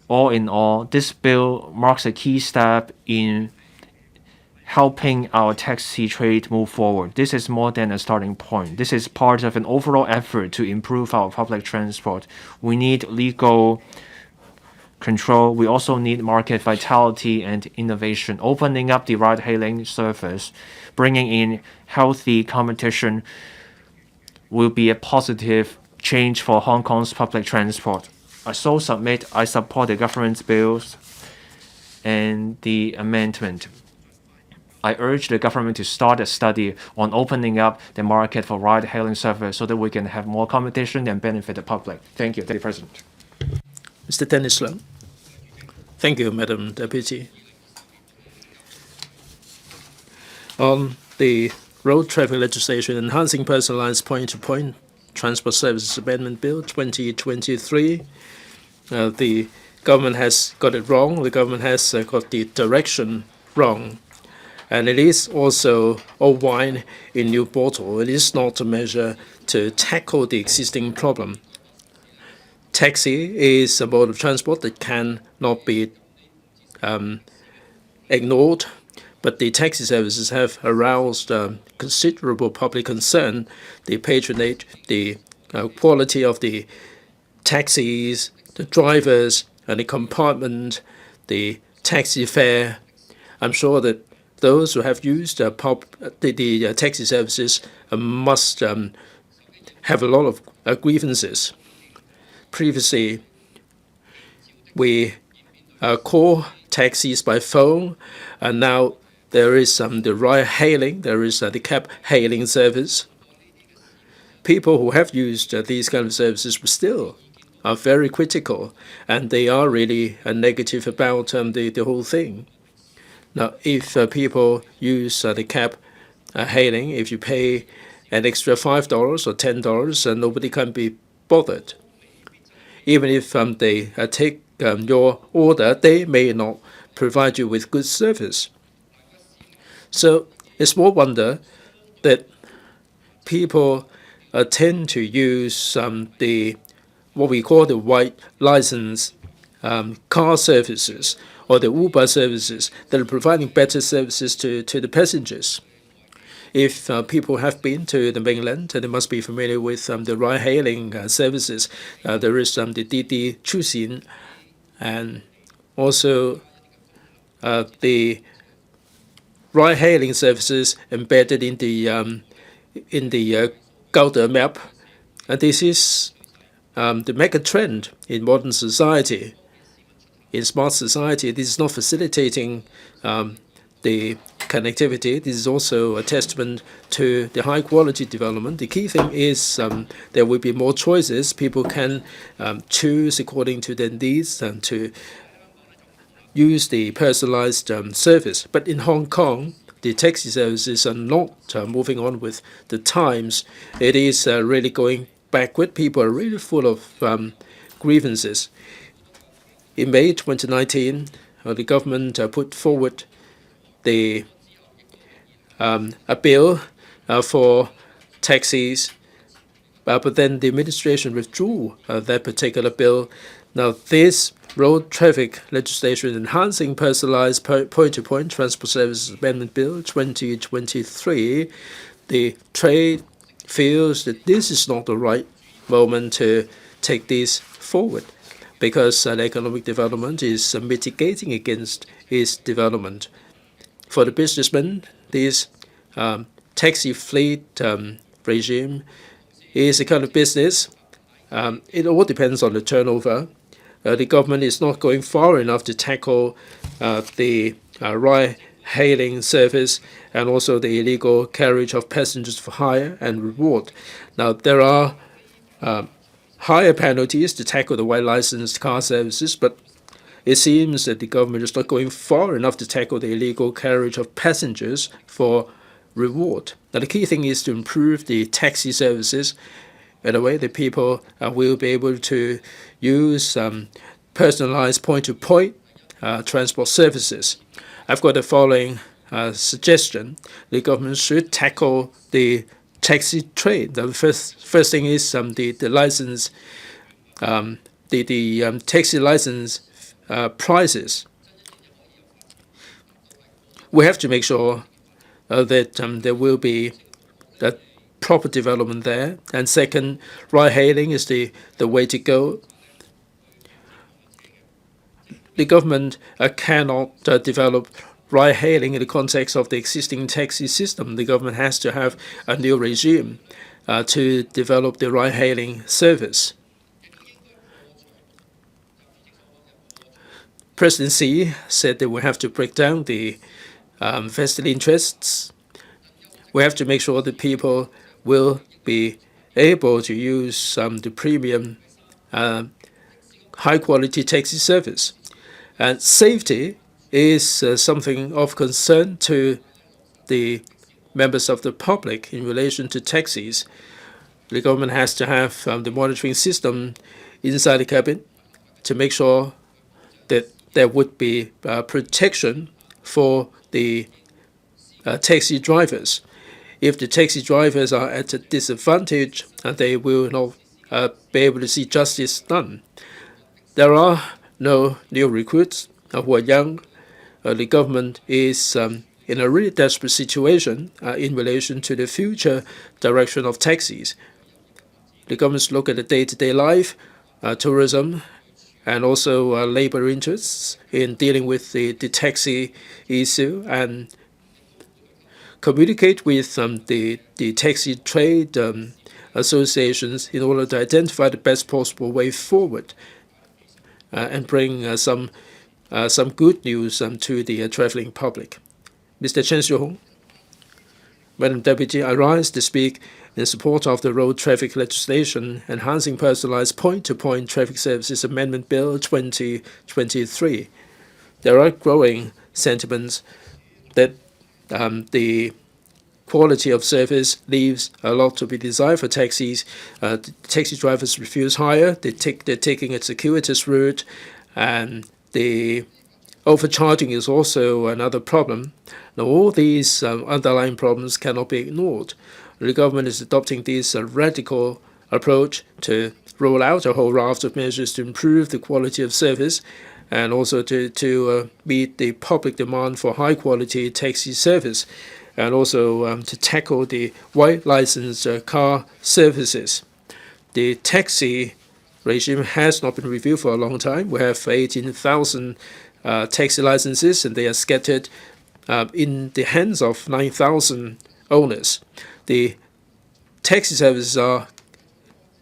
All in all, this bill marks a key step in helping our taxi trade move forward. This is more than a starting point. This is part of an overall effort to improve our public transport. We need legal control. We also need market vitality and innovation. Opening up the ride-hailing service, bringing in healthy competition will be a positive change for Hong Kong's public transport. I support the government's bills and the amendment. I urge the government to start a study on opening up the market for ride-hailing service so that we can have more competition and benefit the public. Thank you, President. Mr. Dennis Leung. Thank you, Madam Deputy. On the Road Traffic Legislation Enhancing Personalized Point-to-Point Transport Services Amendment Bill 2023, the government has got it wrong. The government has got the direction wrong. And it is also old wine in new bottle. It is not a measure to tackle the existing problem. Taxi is a mode of transport that cannot be ignored, but the taxi services have aroused considerable public concern. The patronage, the quality of the taxis, the drivers, and the compartment, the taxi fare. I'm sure that those who have used the taxi services must have a lot of grievances. Previously, we call taxis by phone, and now there is the ride hailing, there is the cab hailing service. People who have used these kind of services still are very critical, and they are really negative about the whole thing. Now, if people use the cab hailing, if you pay an extra $5 or $10, nobody can be bothered. Even if they take your order, they may not provide you with good service. So it's more wonder that people tend to use the what we call the white license car services or the Uber services that are providing better services to the passengers. If people have been to the mainland, they must be familiar with the ride-hailing services. There is the Didi Chuxin, and also the ride-hailing services embedded in the Gaode map. And this is the mega trend in modern society. In smart society, this is not facilitating the connectivity. This is also a testament to the high quality development. The key thing is there will be more choices. People can choose according to their needs and to use the personalized service. But in Hong Kong, the taxi services are not moving on with the times. It is really going backward. People are really full of grievances. In May 2019, the government put forward a bill for taxis, but then the administration withdrew that particular bill. Now, this road traffic legislation enhancing personalized point-to-point transport services amendment bill 2023, the trade feels that this is not the right moment to take this forward, because economic development is mitigating against its development. For the businessmen, this taxi fleet regime is a kind of business. It all depends on the turnover. The government is not going far enough to tackle the ride-hailing service and also the illegal carriage of passengers for hire and reward. Now, there are higher penalties to tackle the white licensed car services, but it seems that the government is not going far enough to tackle the illegal carriage of passengers for reward. Now, the key thing is to improve the taxi services in a way that people will be able to use personalized point-to-point transport services. I've got the following suggestion. The government should tackle the taxi trade. The first thing is the license, the taxi license prices. We have to make sure that there will be that proper development there. And second, ride-hailing is the way to go. The government cannot develop ride-hailing in the context of the existing taxi system. The government has to have a new regime to develop the ride-hailing service. President Xi said that we have to break down the vested interests. We have to make sure that people will be able to use the premium high-quality taxi service. And safety is something of concern to the members of the public in relation to taxis. The government has to have the monitoring system inside the cabin to make sure that there would be protection for the taxi drivers. If the taxi drivers are at a disadvantage, they will not be able to see justice done. There are no new recruits who are young. The government is in a really desperate situation in relation to the future direction of taxis. The governments look at the day-to-day life, tourism, and also labor interests in dealing with the taxi issue and communicate with the taxi trade associations in order to identify the best possible way forward and bring some good news to the traveling public. Mr. Chen Xiuhong. Madam Deputy, I rise to speak in support of the road traffic legislation enhancing personalized point-to-point traffic services Amendment Bill 2023. There are growing sentiments that the quality of service leaves a lot to be desired for taxis. Taxi drivers refuse hire. They're taking a circuitous route, and the overcharging is also another problem. Now, all these underlying problems cannot be ignored. The government is adopting this radical approach to roll out a whole raft of measures to improve the quality of service and also to meet the public demand for high-quality taxi service, and also to tackle the white licensed car services. The taxi regime has not been reviewed for a long time. We have 18,000 taxi licenses, and they are scattered in the hands of 9,000 owners. The taxi services are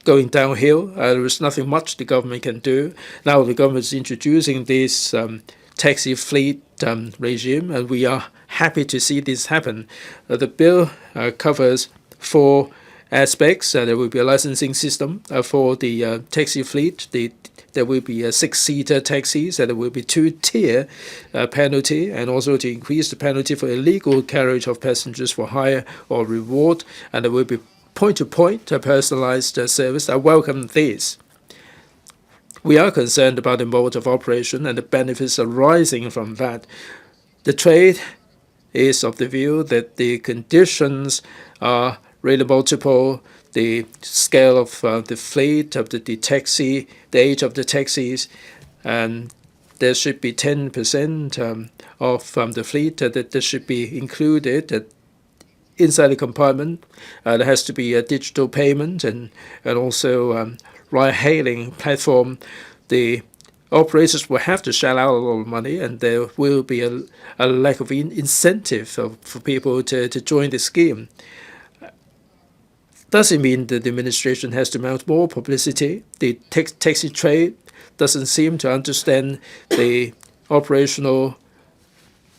going downhill. There is nothing much the government can do. Now the government is introducing this taxi fleet regime, and we are happy to see this happen. The bill covers 4 aspects. There will be a licensing system for the taxi fleet. There will be 6-seater taxis, and there will be 2-tier penalty, and also to increase the penalty for illegal carriage of passengers for hire or reward, and there will be point-to-point personalized service. I welcome this. We are concerned about the mode of operation and the benefits arising from that. The trade is of the view that the conditions are really multiple. The scale of the fleet of the taxi, the age of the taxis, and there should be 10% of the fleet that should be included inside the compartment. There has to be a digital payment and also ride-hailing platform. The operators will have to shell out a lot of money, and there will be a lack of incentive for people to join the scheme. Does it mean that the administration has to mount more publicity? The taxi trade doesn't seem to understand the operational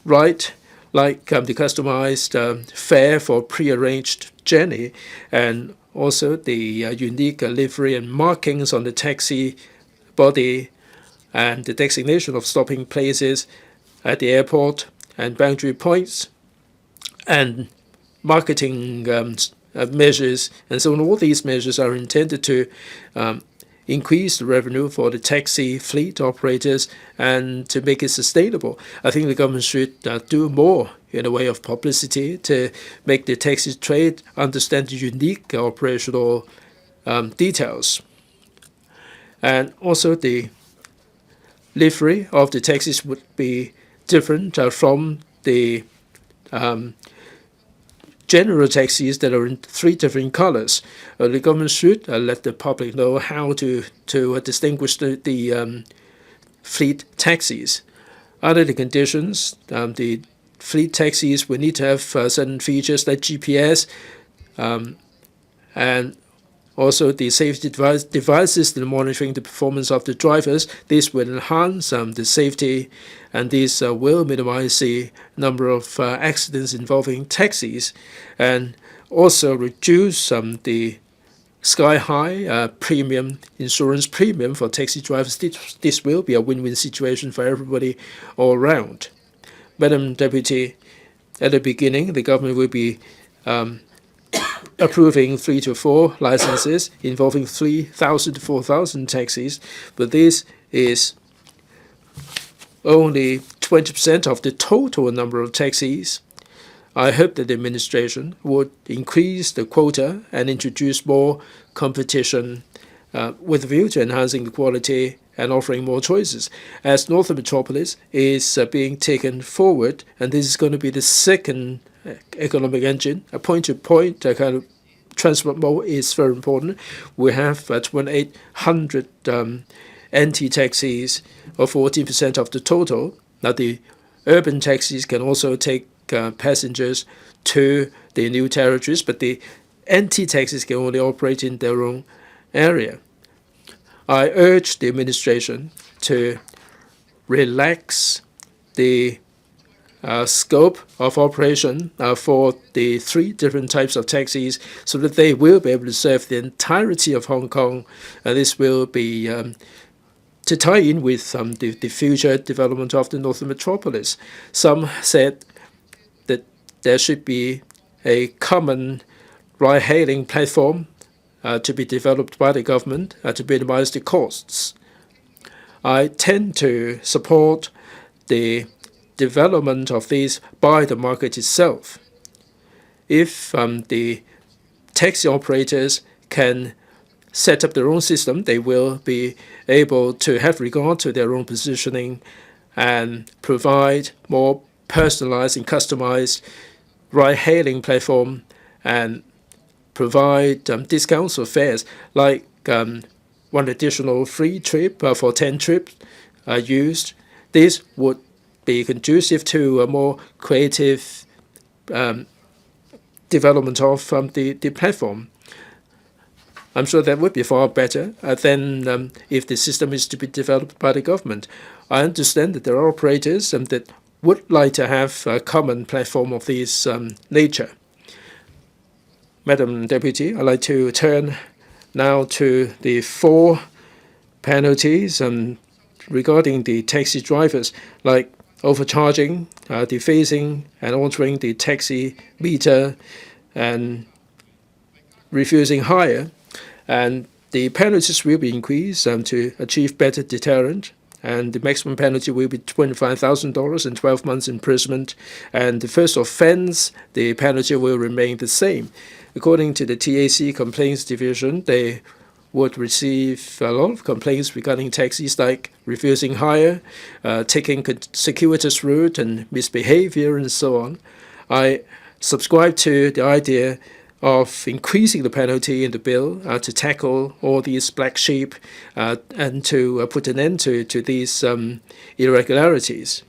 right, like the customized fare for prearranged journey, and also the unique livery and markings on the taxi body, and the designation of stopping places at the airport and boundary points, and marketing measures, and so on. All these measures are intended to increase the revenue for the taxi fleet operators and to make it sustainable. I think the government should do more in the way of publicity to make the taxi trade understand the unique operational details. And also the livery of the taxis would be different from the general taxis that are in 3 different colors. The government should let the public know how to distinguish the fleet taxis. Under the conditions, the fleet taxis will need to have certain features like GPS and also the safety devices that are monitoring the performance of the drivers. This will enhance the safety, and this will minimize the number of accidents involving taxis, and also reduce the sky-high insurance premium for taxi drivers. This will be a win-win situation for everybody all around. Madam Deputy, at the beginning, the government will be approving 3 to 4 licenses involving 3,000 to 4,000 taxis, but this is only 20% of the total number of taxis. I hope that the administration would increase the quota and introduce more competition with a view to enhancing the quality and offering more choices. As Northern Metropolis is being taken forward, and this is going to be the second economic engine, a point-to-point kind of transport mode is very important. We have 2,800 NT taxis, or 14% of the total. Now, the urban taxis can also take passengers to the new territories, but the NT taxis can only operate in their own area. I urge the administration to relax the scope of operation for the 3 different types of taxis so that they will be able to serve the entirety of Hong Kong. This will be to tie in with the future development of the Northern Metropolis. Some said that there should be a common ride-hailing platform to be developed by the government to minimize the costs. I tend to support the development of these by the market itself. If the taxi operators can set up their own system, they will be able to have regard to their own positioning and provide more personalized and customized ride-hailing platform and provide discounts for fares, like one additional free trip for 10 trips used. This would be conducive to a more creative development of the platform. I'm sure that would be far better than if the system is to be developed by the government. I understand that there are operators that would like to have a common platform of this nature. Madam Deputy, I'd like to turn now to the 4 penalties regarding the taxi drivers, like overcharging, defacing and altering the taxi meter, and refusing hire. And the penalties will be increased to achieve better deterrent. And the maximum penalty will be $25,000 and 12 months imprisonment. And the first offense, the penalty will remain the same. According to the TAC Complaints Division, they would receive a lot of complaints regarding taxis, like refusing hire, taking circuitous route, and misbehavior, and so on. I subscribe to the idea of increasing the penalty in the bill to tackle all these black sheep and to put an end to these irregularities.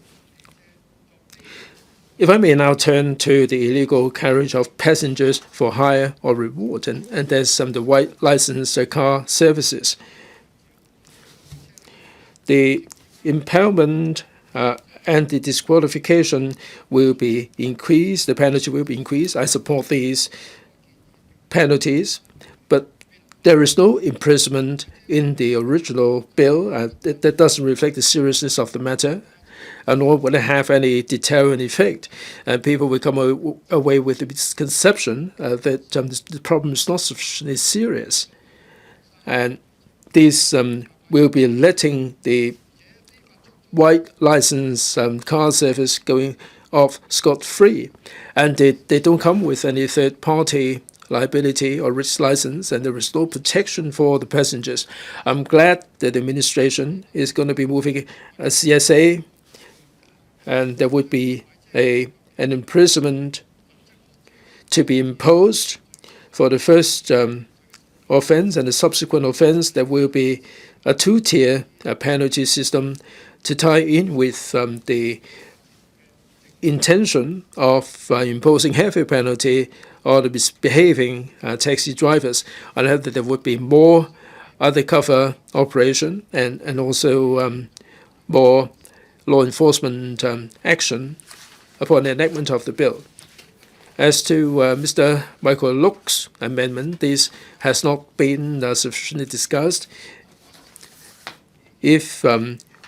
If I may now turn to the illegal carriage of passengers for hire or reward, and there's the white licensed car services. The impoundment and the disqualification will be increased, the penalty will be increased. I support these penalties, but there is no imprisonment in the original bill. That doesn't reflect the seriousness of the matter, nor will it have any deterrent effect. And people will come away with the misconception that the problem is not sufficiently serious. And this will be letting the white license car service going off scot-free. And they don't come with any third-party liability or risk license, and there is no protection for the passengers. I'm glad that the administration is going to be moving a CSA, and there would be an imprisonment to be imposed for the first offense, and the subsequent offense there will be a 2-tier penalty system to tie in with the intention of imposing heavy penalty on the misbehaving taxi drivers. I hope that there would be more undercover operation and also more law enforcement action upon the enactment of the bill. As to Mr. Michael Luk's amendment, this has not been sufficiently discussed. If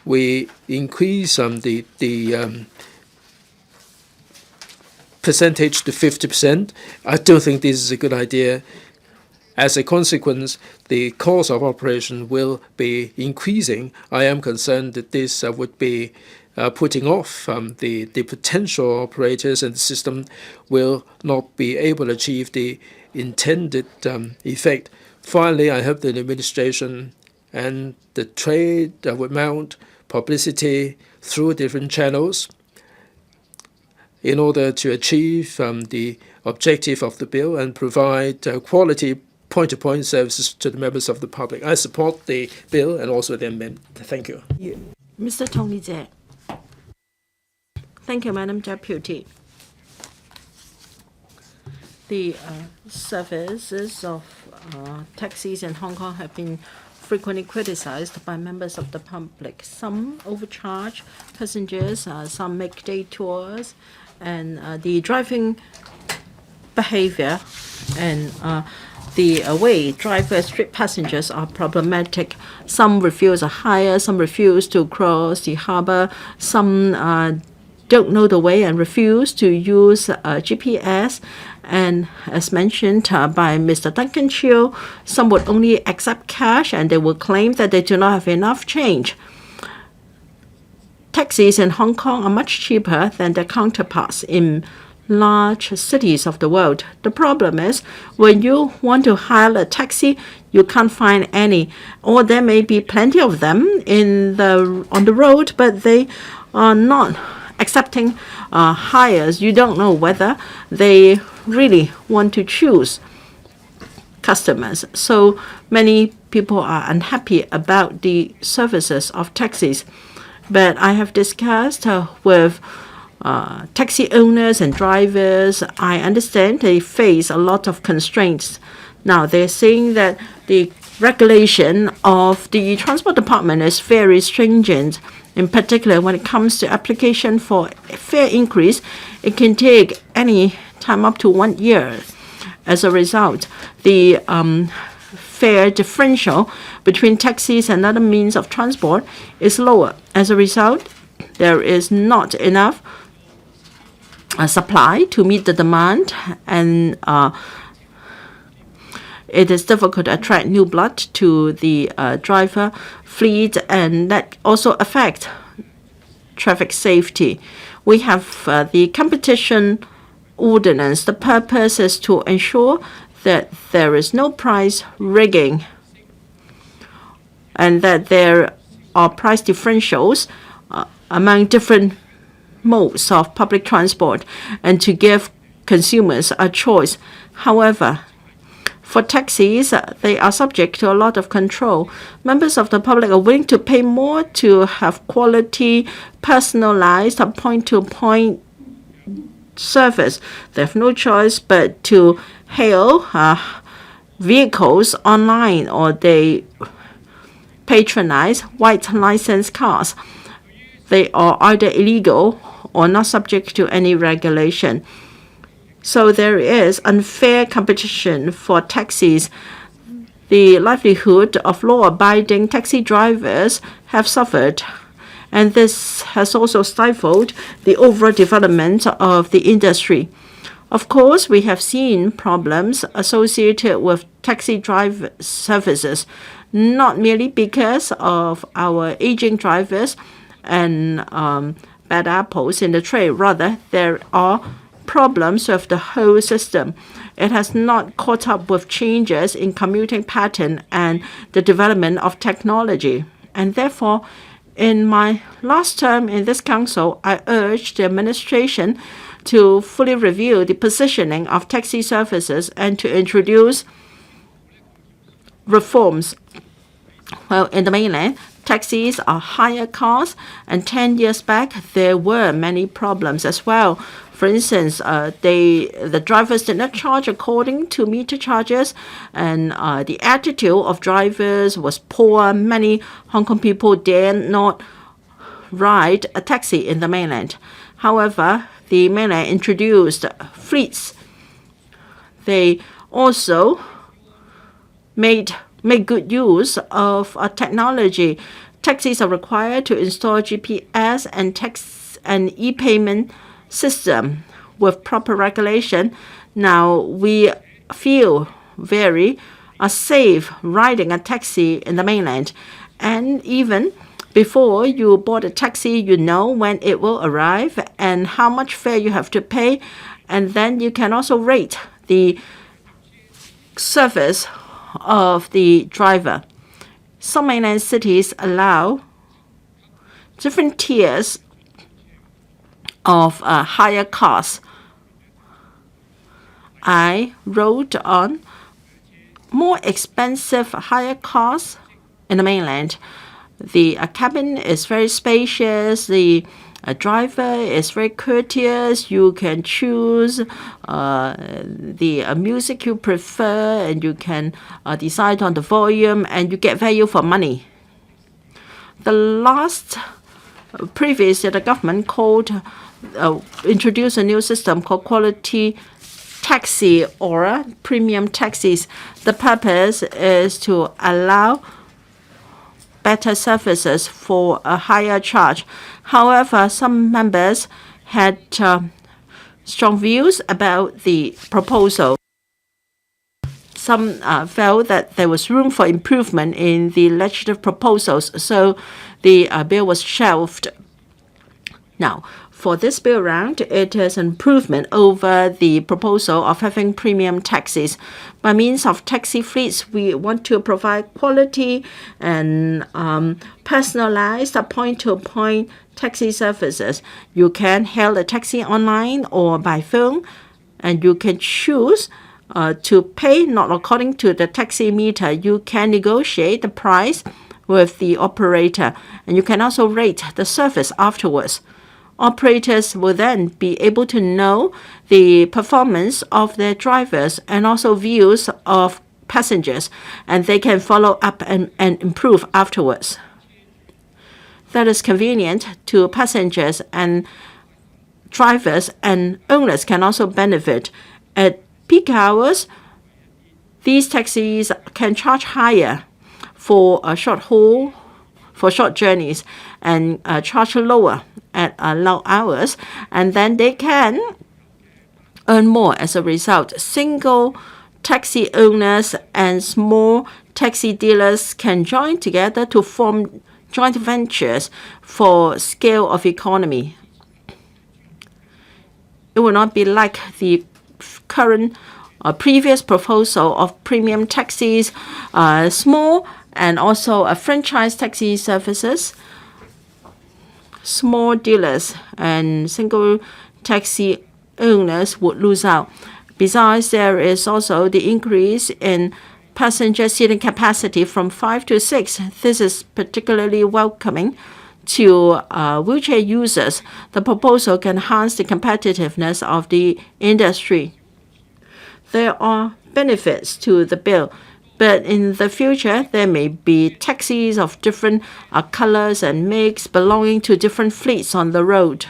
we increase the percentage to 50%, I don't think this is a good idea. As a consequence, the cost of operation will be increasing. I am concerned that this would be putting off the potential operators, and the system will not be able to achieve the intended effect. Finally, I hope the administration and the trade would mount publicity through different channels in order to achieve the objective of the bill and provide quality point-to-point services to the members of the public. I support the bill and also the amendment. Thank you. Mr. Tony Jie. Thank you, Madam Deputy. The services of taxis in Hong Kong have been frequently criticized by members of the public. Some overcharge passengers, some make day tours, and the driving behavior and the way drivers treat passengers are problematic. Some refuse a hire, some refuse to cross the harbor, some don't know the way and refuse to use GPS. And as mentioned by Mr. Duncan Chiu, some would only accept cash and they will claim that they do not have enough change. Taxis in Hong Kong are much cheaper than their counterparts in large cities of the world. The problem is when you want to hire a taxi, you can't find any, or there may be plenty of them on the road, but they are not accepting hires. You don't know whether they really want to choose customers. So many people are unhappy about the services of taxis. But I have discussed with taxi owners and drivers. I understand they face a lot of constraints. Now they're saying that the regulation of the transport department is very stringent. In particular, when it comes to application for a fare increase, it can take any time up to 1 year. As a result, the fare differential between taxis and other means of transport is lower. As a result, there is not enough supply to meet the demand, and it is difficult to attract new blood to the driver fleet, and that also affects traffic safety. We have the competition ordinance. The purpose is to ensure that there is no price rigging and that there are price differentials among different modes of public transport, and to give consumers a choice. However, for taxis, they are subject to a lot of control. Members of the public are willing to pay more to have quality, personalized, point-to-point service. They have no choice but to hail vehicles online, or they patronize white license cars. They are either illegal or not subject to any regulation. So there is unfair competition for taxis. The livelihood of law-abiding taxi drivers have suffered, and this has also stifled the overall development of the industry. Of course, we have seen problems associated with taxi driver services, not merely because of our aging drivers and bad apples in the trade. Rather, there are problems with the whole system. It has not caught up with changes in commuting pattern and the development of technology. And therefore, in my last term in this council, I urged the administration to fully review the positioning of taxi services and to introduce reforms. Well, in the mainland, taxis are hire cars, and 10 years back, there were many problems as well. For instance, the drivers did not charge according to meter charges, and the attitude of drivers was poor. Many Hong Kong people dare not ride a taxi in the mainland. However, the mainland introduced fleets. They also made good use of technology. Taxis are required to install GPS and e-payment system with proper regulation. Now we feel very safe riding a taxi in the mainland, and even Before you board a taxi, you know when it will arrive and how much fare you have to pay, and then you can also rate the service of the driver. Some mainland cities allow different tiers of higher costs. I rode on more expensive, higher costs in the mainland. The cabin is very spacious. The driver is very courteous. You can choose the music you prefer, and you can decide on the volume, and you get value for money. Previously, the government introduced a new system called quality taxi or premium taxis. The purpose is to allow better services for a higher charge. However, some members had strong views about the proposal. Some felt that there was room for improvement in the legislative proposals, so the bill was shelved. Now, for this bill round, it is an improvement over the proposal of having premium taxis. By means of taxi fleets, we want to provide quality and personalized point-to-point taxi services. You can hail a taxi online or by phone, and you can choose to pay not according to the taxi meter. You can negotiate the price with the operator, and you can also rate the service afterwards. Operators will then be able to know the performance of their drivers and also views of passengers, and they can follow up and improve afterwards. That is convenient to passengers, and drivers and owners can also benefit. At peak hours, these taxis can charge higher for a short journeys, and charge lower at low hours, and then they can earn more as a result. Single taxi owners and small taxi dealers can join together to form joint ventures for scale of economy. It will not be like the current previous proposal of premium taxis, small and also franchise taxi services. Small dealers and single taxi owners would lose out. Besides, there is also the increase in passenger seating capacity from 5 to 6. This is particularly welcoming to wheelchair users. The proposal can enhance the competitiveness of the industry. There are benefits to the bill, but in the future, there may be taxis of different colors and makes belonging to different fleets on the road.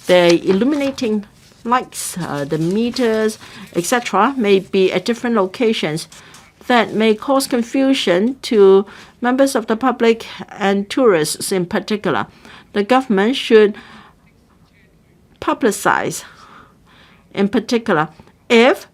The illuminating lights, the meters, etc., may be at different locations. That may cause confusion to members of the public and tourists in particular. The government should publicize, in particular, if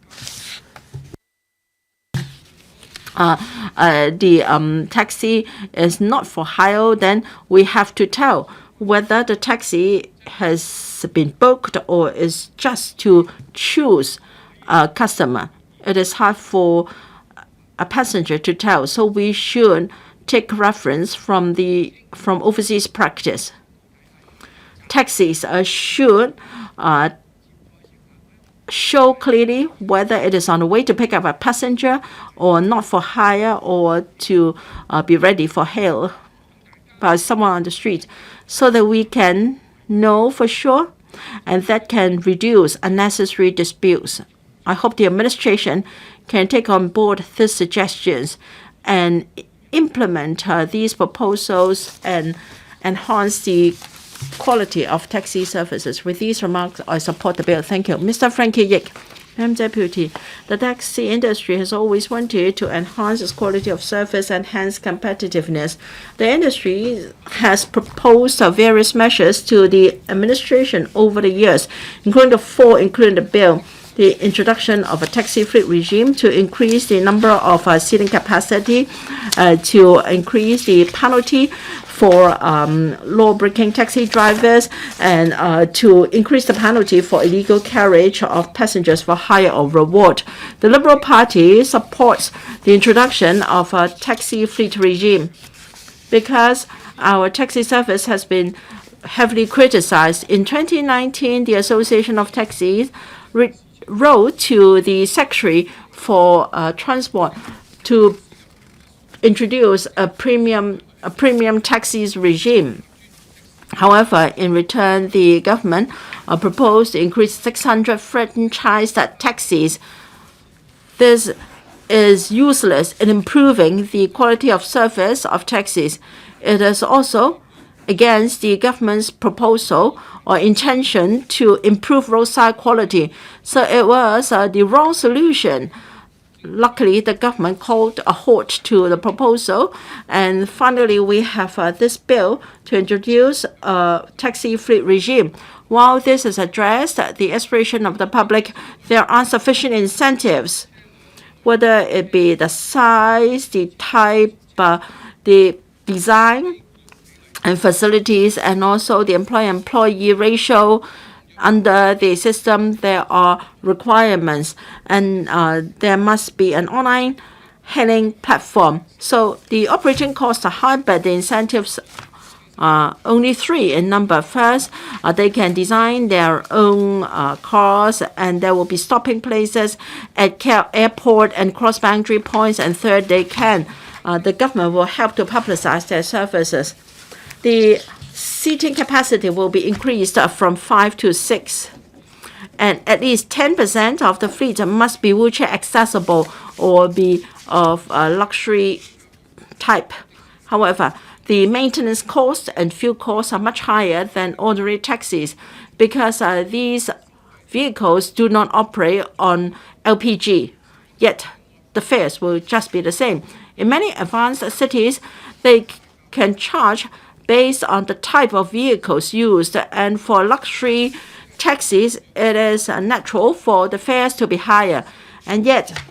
the taxi is not for hire, then we have to tell whether the taxi has been booked or is just to choose a customer. It is hard for a passenger to tell, so we should take reference from overseas practice. Taxis should show clearly whether it is on the way to pick up a passenger or not for hire or to be ready for hail by someone on the street, so that we can know for sure, and that can reduce unnecessary disputes. I hope the administration can take on board these suggestions and implement these proposals and enhance the quality of taxi services. With these remarks, I support the bill. Thank you. Mr. Frankie Yik, Madam Deputy, the taxi industry has always wanted to enhance its quality of service and hence competitiveness. The industry has proposed various measures to the administration over the years, including the bill. the introduction of a taxi fleet regime to increase the number of seating capacity, to increase the penalty for law-breaking taxi drivers, and to increase the penalty for illegal carriage of passengers for hire or reward. The Liberal Party supports the introduction of a taxi fleet regime because our taxi service has been heavily criticized. In 2019, the Association of Taxis wrote to the Secretary for Transport to introduce a premium taxis regime. However, in return, the government proposed to increase 600 franchised taxis. This is useless in improving the quality of service of taxis. It is also against the government's proposal or intention to improve roadside quality. So it was the wrong solution. Luckily, the government called a halt to the proposal, and finally we have this bill to introduce a taxi fleet regime. While this is addressed the aspiration of the public, there are sufficient incentives, whether it be the size, the type, the design and facilities, and also the employer-employee ratio. Under the system, there are requirements, and there must be an online hailing platform. So the operating costs are high, but the incentives are only three in number. First, they can design their own cars, and there will be stopping places at airport and cross-boundary points. And third, the government will help to publicize their services. The seating capacity will be increased from 5 to 6, and at least 10% of the fleet must be wheelchair accessible or be of a luxury type. However, the maintenance costs and fuel costs are much higher than ordinary taxis because these vehicles do not operate on LPG, yet the fares will just be the same. In many advanced cities, they can charge based on the type of vehicles used, and for luxury taxis, it is natural for the fares to be higher. And yet,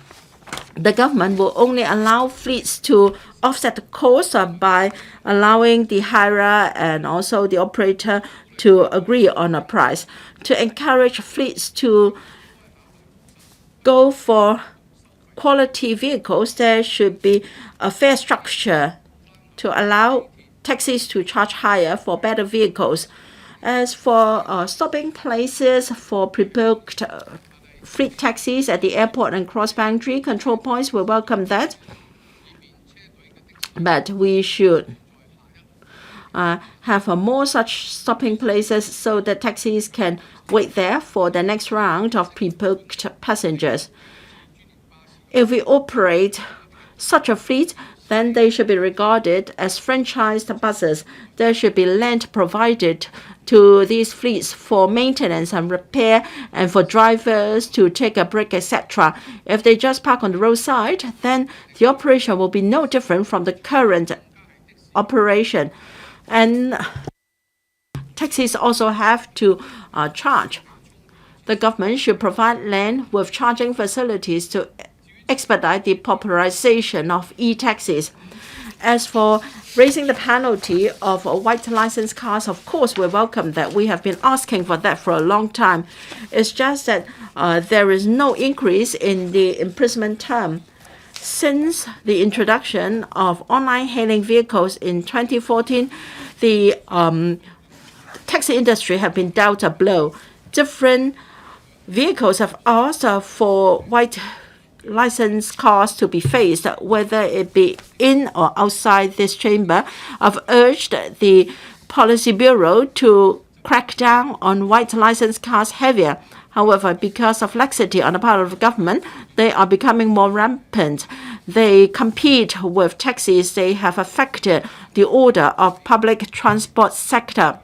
the government will only allow fleets to offset the cost by allowing the hirer and also the operator to agree on a price. To encourage fleets to go for quality vehicles, there should be a fare structure to allow taxis to charge higher for better vehicles. As for stopping places for pre-booked fleet taxis at the airport and cross-boundary control points, we welcome that. But we should have more such stopping places so that taxis can wait there for the next round of pre-booked passengers. If we operate such a fleet, then they should be regarded as franchised buses. There should be land provided to these fleets for maintenance and repair, and for drivers to take a break, etc. If they just park on the roadside, then the operation will be no different from the current operation. And taxis also have to charge. The government should provide land with charging facilities to expedite the popularization of e-taxis. As for raising the penalty of white license cars, of course, we welcome that. We have been asking for that for a long time. It's just that there is no increase in the imprisonment term. Since the introduction of online hailing vehicles in 2014, the taxi industry have been dealt a blow. Different vehicles have asked for white license cars to be phased, whether it be in or outside this chamber. I've urged the Policy Bureau to crack down on white license cars heavier. However, because of laxity on the part of the government, they are becoming more rampant. They compete with taxis. They have affected the order of public transport sector.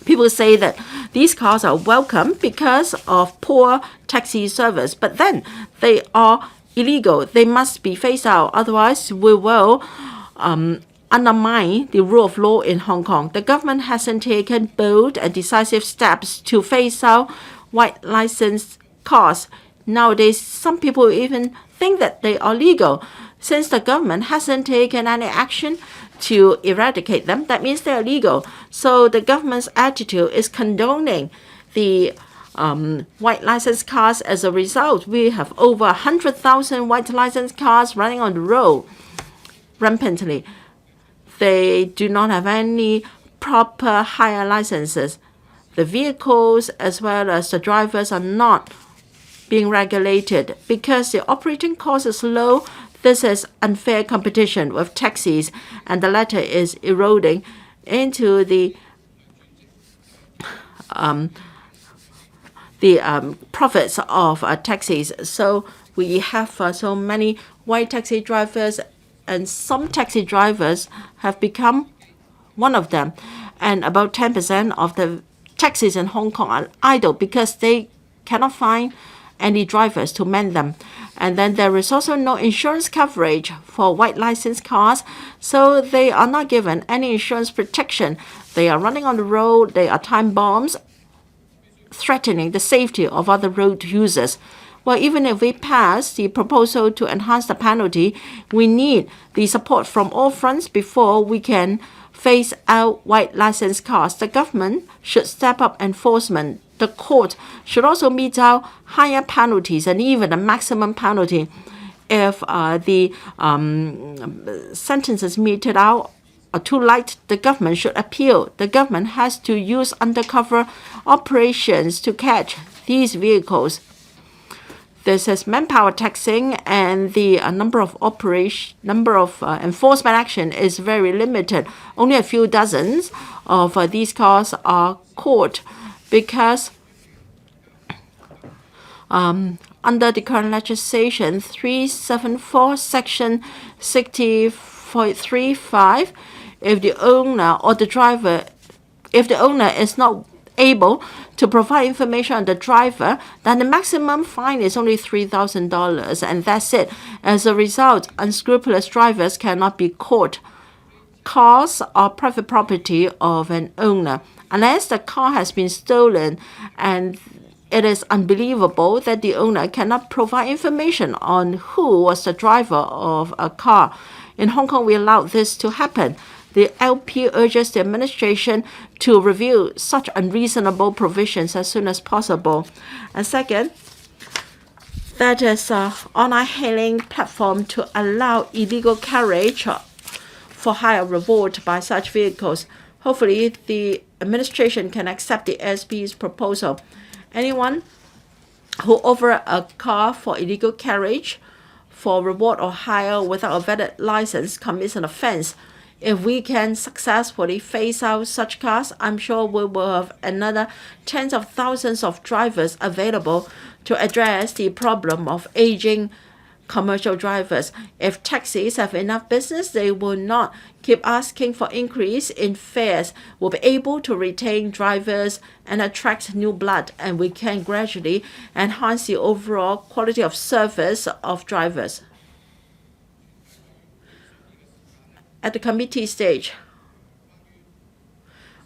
People say that these cars are welcome because of poor taxi service, but then they are illegal. They must be phased out. Otherwise, we will undermine the rule of law in Hong Kong. The government hasn't taken bold and decisive steps to phase out white license cars. Nowadays, some people even think that they are legal. Since the government hasn't taken any action to eradicate them, that means they are legal. So the government's attitude is condoning the white license cars. As a result, we have over 100,000 white license cars running on the road rampantly. They do not have any proper hire licenses. The vehicles as well as the drivers are not being regulated because the operating cost is low. This is unfair competition with taxis, and the latter is eroding into the profits of taxis. So we have so many white taxi drivers, and some taxi drivers have become one of them. And about 10% of the taxis in Hong Kong are idle because they cannot find any drivers to man them. And then there is also no insurance coverage for white license cars, so they are not given any insurance protection. They are running on the road, they are time bombs, threatening the safety of other road users. Well, even if we pass the proposal to enhance the penalty, we need the support from all fronts before we can phase out white license cars. The government should step up enforcement. The court should also mete out higher penalties and even a maximum penalty. If the sentences meted out are too light, the government should appeal. The government has to use undercover operations to catch these vehicles. This is manpower taxing, and the number of enforcement action is very limited. Only a few dozens of these cars are caught because under the current legislation 374 section 60.35, if the owner is not able to provide information on the driver, then the maximum fine is only $3,000, and that's it. As a result, unscrupulous drivers cannot be caught. Cars are private property of an owner. Unless the car has been stolen, and it is unbelievable that the owner cannot provide information on who was the driver of a car. In Hong Kong, we allow this to happen. The LP urges the administration to review such unreasonable provisions as soon as possible. And second, that is online hailing platform to allow illegal carriage for higher reward by such vehicles. Hopefully, the administration can accept the SP's proposal. Anyone who offer a car for illegal carriage for reward or hire without a valid license commits an offense. If we can successfully phase out such cars, I'm sure we will have another tens of thousands of drivers available to address the problem of aging commercial drivers. If taxis have enough business, they will not keep asking for increase in fares. We'll be able to retain drivers and attract new blood, and we can gradually enhance the overall quality of service of drivers. At the committee stage,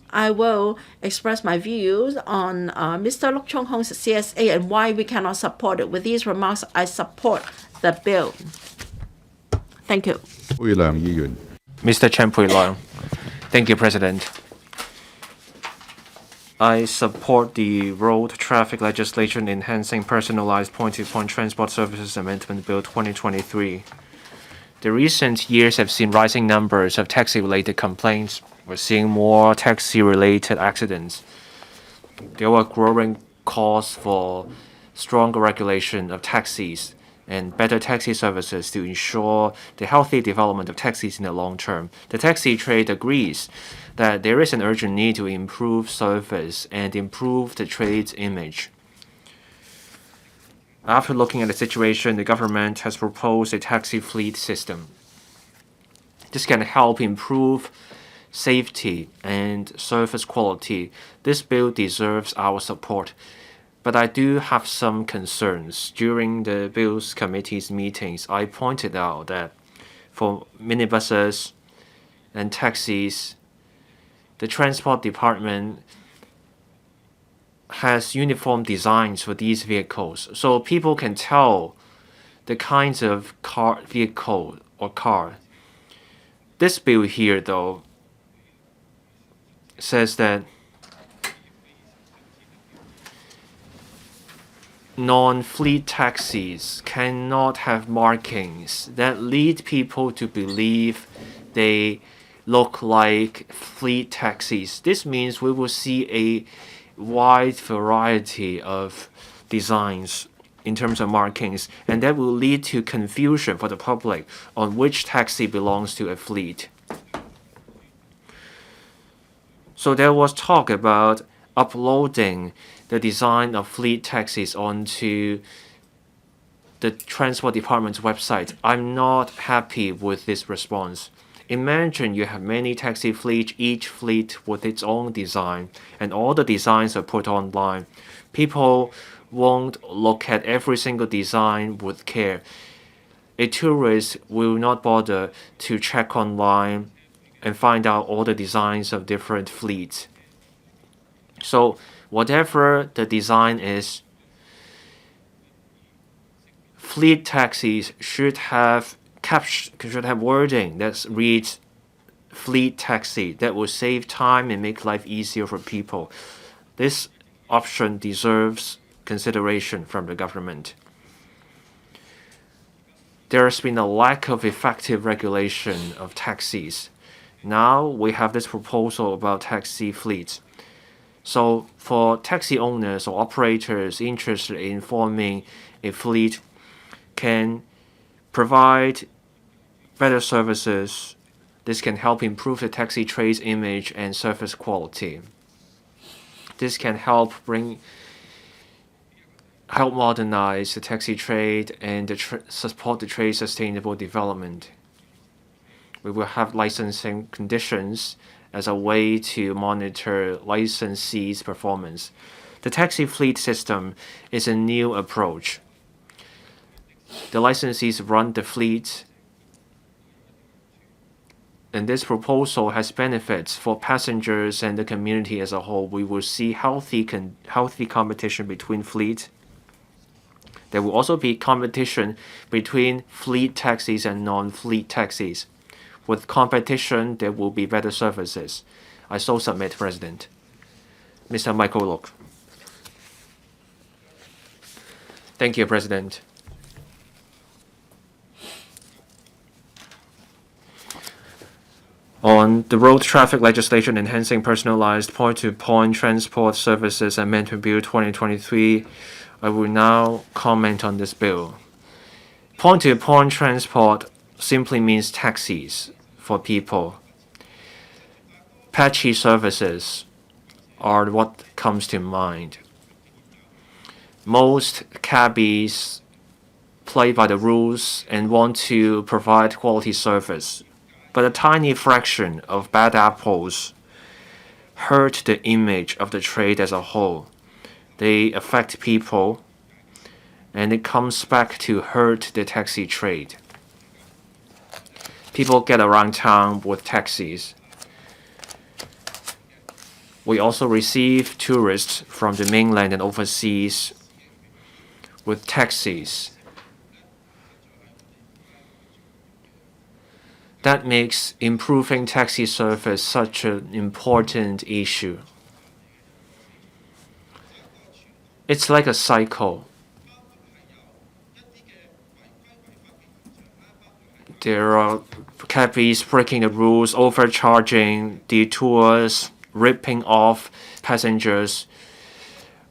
I will express my views on Mr. LUK Chung-hung's CSA and why we cannot support it. With these remarks, I support the bill. Thank you. Mr. Chen Pui-leung. Thank you, President. I support the road traffic legislation enhancing personalized point-to-point transport services amendment bill 2023. The recent years have seen rising numbers of taxi-related complaints. We're seeing more taxi-related accidents. There are growing calls for stronger regulation of taxis and better taxi services to ensure the healthy development of taxis in the long term. The taxi trade agrees that there is an urgent need to improve service and improve the trade's image. After looking at the situation, the government has proposed a taxi fleet system. This can help improve safety and service quality. This bill deserves our support. But I do have some concerns. During the Bills Committee's meetings, I pointed out that for minibuses and taxis, the Transport Department has uniform designs for these vehicles, so people can tell the kinds of vehicle or car. This bill here, though, says that non-fleet taxis cannot have markings that lead people to believe they look like fleet taxis. This means we will see a wide variety of designs in terms of markings, and that will lead to confusion for the public on which taxi belongs to a fleet. So there was talk about uploading the design of fleet taxis onto the Transport Department's website. I'm not happy with this response. Imagine you have many taxi fleets, each fleet with its own design, and all the designs are put online. People won't look at every single design with care. A tourist will not bother to check online and find out all the designs of different fleets. So whatever the design is, fleet taxis should have wording that reads fleet taxi. That will save time and make life easier for people. This option deserves consideration from the government. There has been a lack of effective regulation of taxis. Now we have this proposal about taxi fleets. So for taxi owners or operators interested in forming a fleet can provide better services. This can help improve the taxi trade's image and service quality. This can help modernize the taxi trade and support the trade's sustainable development. We will have licensing conditions as a way to monitor licensees' performance. The taxi fleet system is a new approach. The licensees run the fleet, and this proposal has benefits for passengers and the community as a whole. We will see healthy competition between fleets. There will also be competition between fleet taxis and non-fleet taxis. With competition, there will be better services. I so submit, President. Mr. Michael Luk. Thank you, President. On the road traffic legislation enhancing personalized point-to-point transport services Amendment Bill 2023, I will now comment on this bill. Point-to-point transport simply means taxis for people. Patchy services are what comes to mind. Most cabbies play by the rules and want to provide quality service, but a tiny fraction of bad apples hurt the image of the trade as a whole. They affect people, and it comes back to hurt the taxi trade. People get around town with taxis. We also receive tourists from the mainland and overseas with taxis. That makes improving taxi service such an important issue. It's like a cycle. There are cabbies breaking the rules, overcharging, detours, ripping off passengers.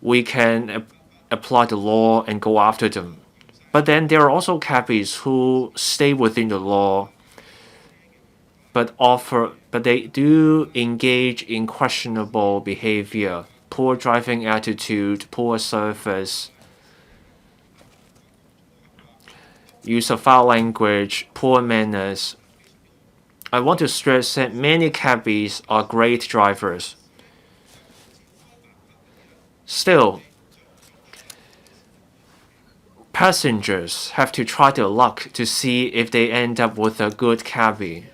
We can apply the law and go after them. But then there are also cabbies who stay within the law, but they do engage in questionable behavior, poor driving attitude, poor service, use of foul language, poor manners. I want to stress that many cabbies are great drivers. Still, passengers have to try their luck to see if they end up with a good cabbie,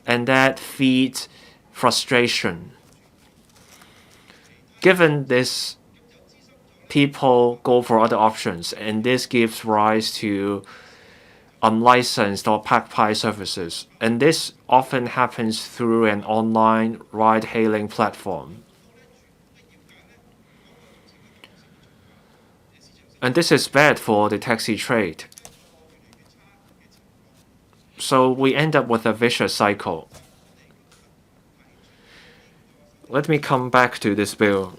and that feeds frustration. Given this people go for other options, and this gives rise to unlicensed or pack pie services. And this often happens through an online ride-hailing platform. And this is bad for the taxi trade. So we end up with a vicious cycle. Let me come back to this bill.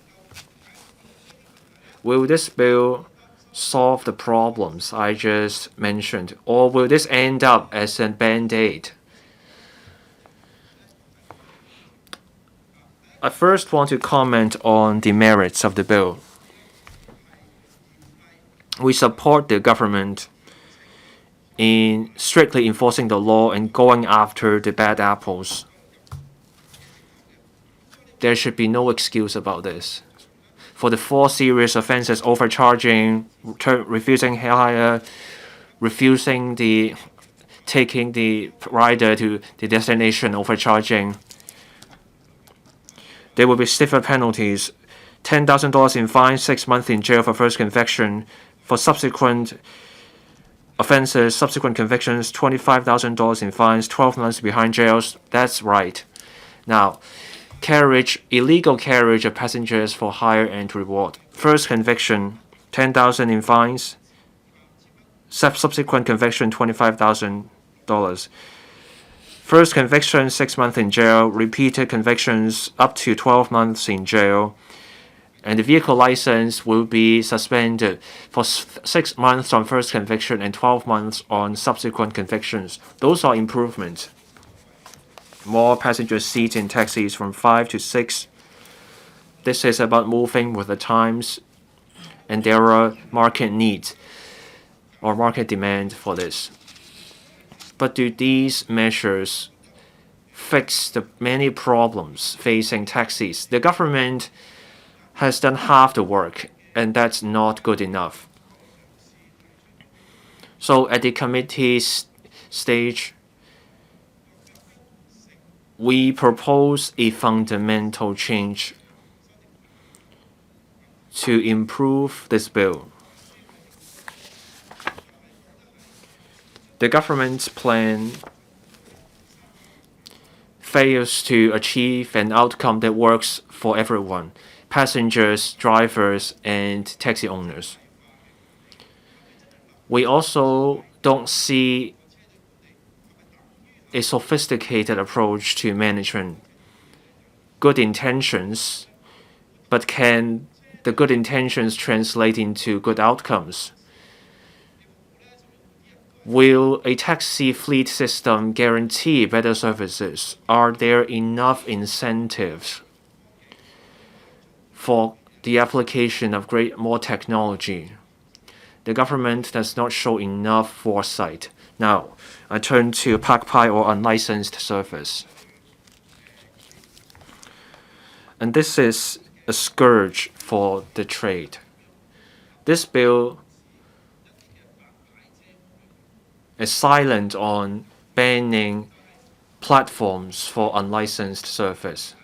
Will this bill solve the problems I just mentioned, or will this end up as a band-aid? I first want to comment on the merits of the bill. We support the government in strictly enforcing the law and going after the bad apples. There should be no excuse about this. For the 4 serious offenses: overcharging, refusing hire, taking the rider to the destination, overcharging, there will be stiffer penalties: $10,000 in fine, 6 months in jail for first conviction. For subsequent offenses, subsequent convictions, $25,000 in fines, 12 months behind jails. That's right. Now, illegal carriage of passengers for hire and reward. First conviction, $10,000 in fines. Subsequent conviction, $25,000. First conviction, 6 months in jail. Repeated convictions, up to 12 months in jail. And the vehicle license will be suspended for 6 months on first conviction and 12 months on subsequent convictions. Those are improvements. More passenger seats in taxis from 5 to 6. This is about moving with the times, and there are market needs or market demand for this. But do these measures fix the many problems facing taxis? The government has done half the work, and that's not good enough. So at the committee stage, we propose a fundamental change to improve this bill. The government's plan fails to achieve an outcome that works for everyone: passengers, drivers, and taxi owners. We also don't see a sophisticated approach to management. Good intentions, but can the good intentions translate into good outcomes? Will a taxi fleet system guarantee better services? Are there enough incentives for the application of more technology? The government does not show enough foresight. Now, I turn to pack pie or unlicensed service. And this is a scourge for the trade. This bill is silent on banning platforms for unlicensed service.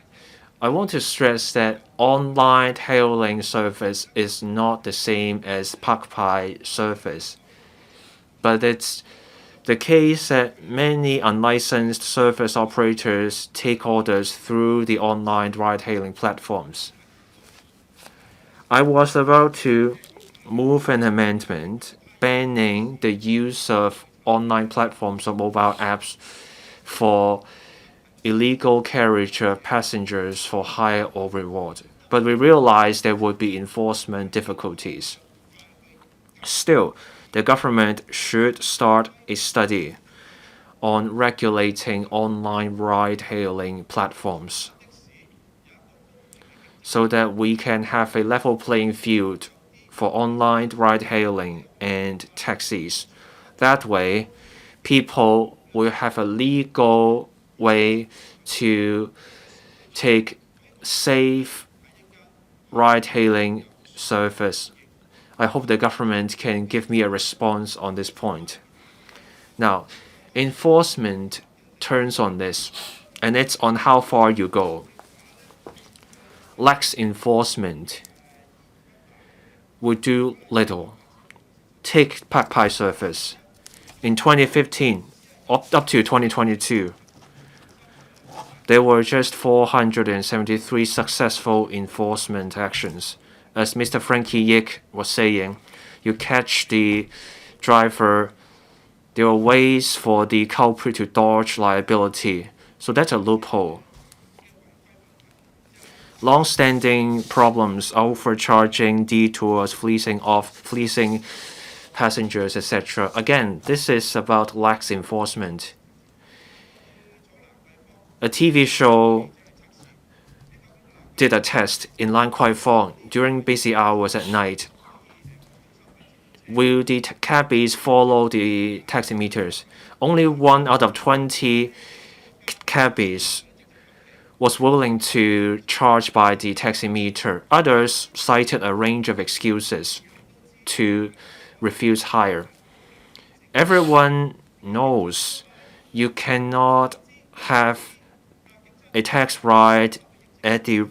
I want to stress that online hailing service is not the same as pack pie service, but it's the case that many unlicensed service operators take orders through the online ride-hailing platforms. I was about to move an amendment banning the use of online platforms or mobile apps for illegal carriage of passengers for hire or reward, but we realized there would be enforcement difficulties. Still, the government should start a study on regulating online ride-hailing platforms so that we can have a level playing field for online ride-hailing and taxis. That way, people will have a legal way to take safe ride-hailing service. I hope the government can give me a response on this point. Now, enforcement turns on this, and it's on how far you go. Lax enforcement will do little. Take Pai service. In 2015, up to 2022, there were just 473 successful enforcement actions. As Mr. Frankie Yik was saying, you catch the driver, there are ways for the culprit to dodge liability. So that's a loophole. Long-standing problems, overcharging, detours, fleecing passengers, etc. Again, this is about lax enforcement. A TV show did a test in Lan Kwai Fong during busy hours at night. Will the cabbies follow the taximeters? Only 1 out of 20 cabbies was willing to charge by the taximeter. Others cited a range of excuses to refuse hire. Everyone knows you cannot have a tax ride at the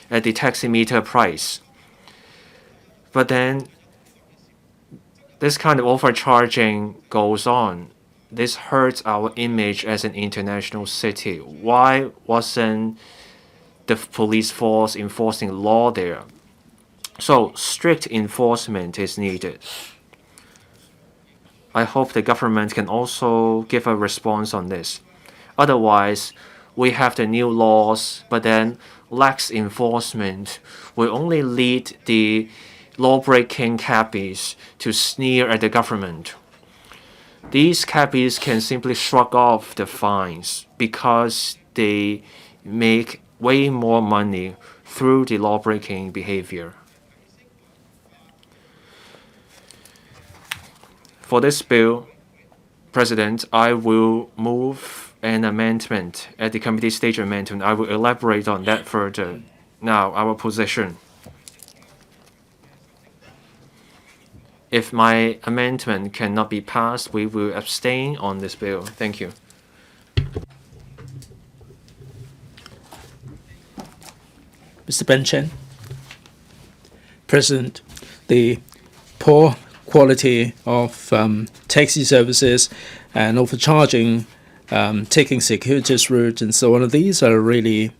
taximeter price. But then this kind of overcharging goes on. This hurts our image as an international city. Why wasn't the police force enforcing law there? So strict enforcement is needed. I hope the government can also give a response on this. Otherwise, we have the new laws, but then lax enforcement will only lead the law-breaking cabbies to sneer at the government. These cabbies can simply shrug off the fines because they make way more money through the law-breaking behavior. For this bill, President, I will move an amendment at the committee stage amendment. I will elaborate on that further. Now, our position. If my amendment cannot be passed, we will abstain on this bill. Thank you. Mr. Ben Chen. President, the poor quality of taxi services and overcharging, taking circuitous routes and so on, these are really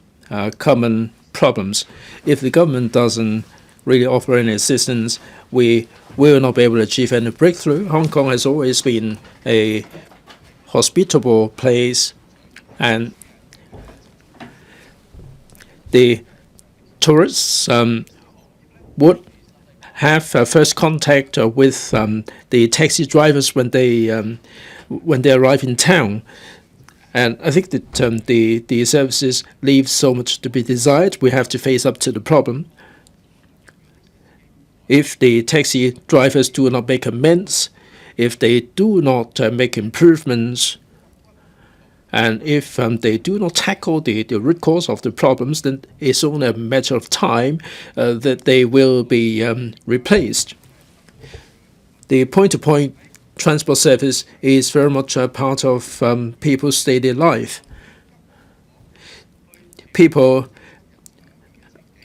common problems. If the government doesn't really offer any assistance, we will not be able to achieve any breakthrough. Hong Kong has always been a hospitable place, and the tourists would have first contact with the taxi drivers when they arrive in town. And I think that the services leave so much to be desired. We have to face up to the problem. If the taxi drivers do not make amends, if they do not make improvements, and if they do not tackle the root cause of the problems, then it's only a matter of time that they will be replaced. The point-to-point transport service is very much a part of people's daily life. People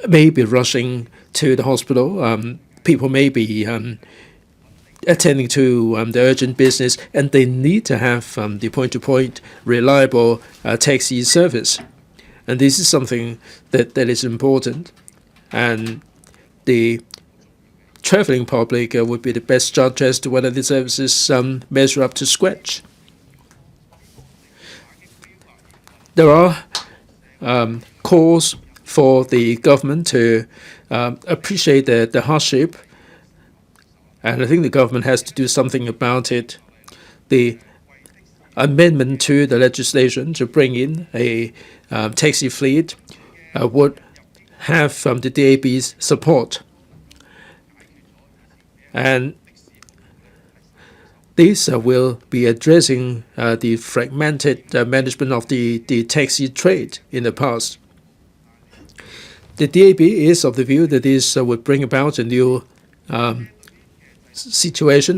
may be rushing to the hospital. People may be attending to the urgent business, and they need to have the point-to-point reliable taxi service. And this is something that is important. And the traveling public would be the best judge as to whether the services measure up to scratch. There are calls for the government to appreciate the hardship, and I think the government has to do something about it. The amendment to the legislation to bring in a taxi fleet would have the DAB's support. And this will be addressing the fragmented management of the taxi trade in the past. The DAB is of the view that this would bring about a new situation,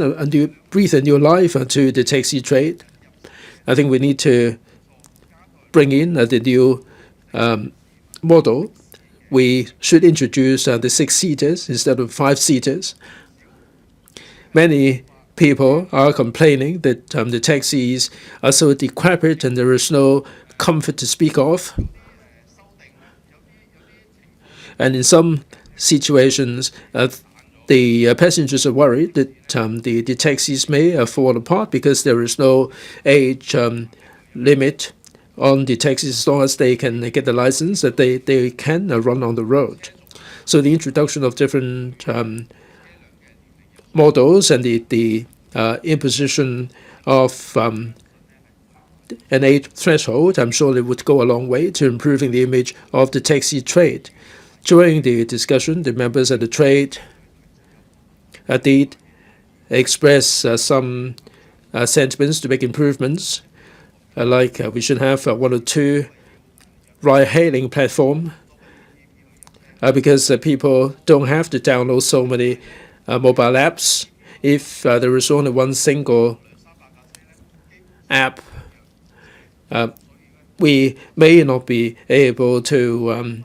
breathe a new life to the taxi trade. I think we need to bring in the new model we should introduce the 6-seaters instead of 5-seaters. Many people are complaining that the taxis are so decrepit and there is no comfort to speak of. And in some situations, the passengers are worried that the taxis may fall apart because there is no age limit on the taxis as long as they can get the license that they can run on the road. So the introduction of different models and the imposition of an age threshold, I'm sure it would go a long way to improving the image of the taxi trade. During the discussion, the members of the trade did express some sentiments to make improvements, like we should have 1 or 2 ride-hailing platform because people don't have to download so many mobile apps. If there is only one single app, we may not be able to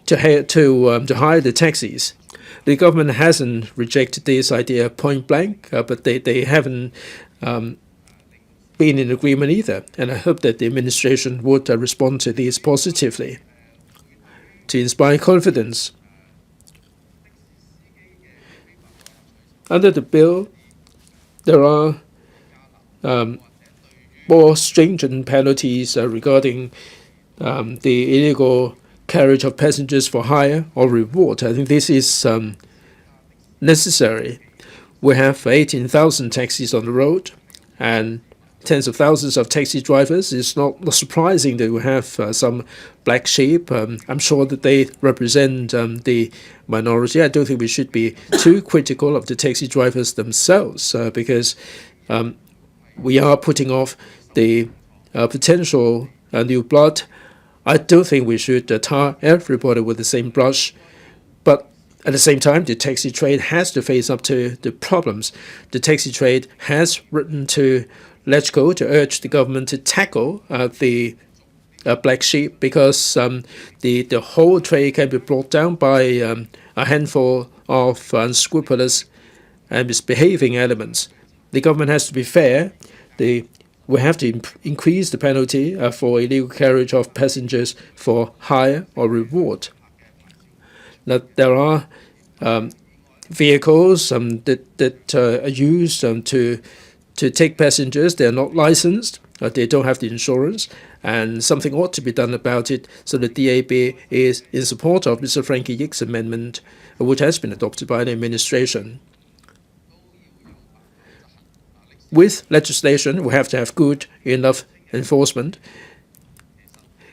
hire the taxis. The government hasn't rejected this idea point blank, but they haven't been in agreement either. And I hope that the administration would respond to this positively to inspire confidence. Under the bill, there are more stringent penalties regarding the illegal carriage of passengers for hire or reward. I think this is necessary. We have 18,000 taxis on the road and tens of thousands of taxi drivers. It's not surprising that we have some black sheep. I'm sure that they represent the minority. I don't think we should be too critical of the taxi drivers themselves because we are putting off the potential new blood. I don't think we should tar everybody with the same brush, but at the same time, the taxi trade has to face up to the problems. The taxi trade has written to Legisl to urge the government to tackle the black sheep because the whole trade can be brought down by a handful of unscrupulous and misbehaving elements. The government has to be fair. We have to increase the penalty for illegal carriage of passengers for hire or reward. Now, there are vehicles that are used to take passengers. They are not licensed. They don't have the insurance. And something ought to be done about it. So the DAB is in support of Mr. Frankie Yick's amendment, which has been adopted by the administration. With legislation, we have to have good enough enforcement.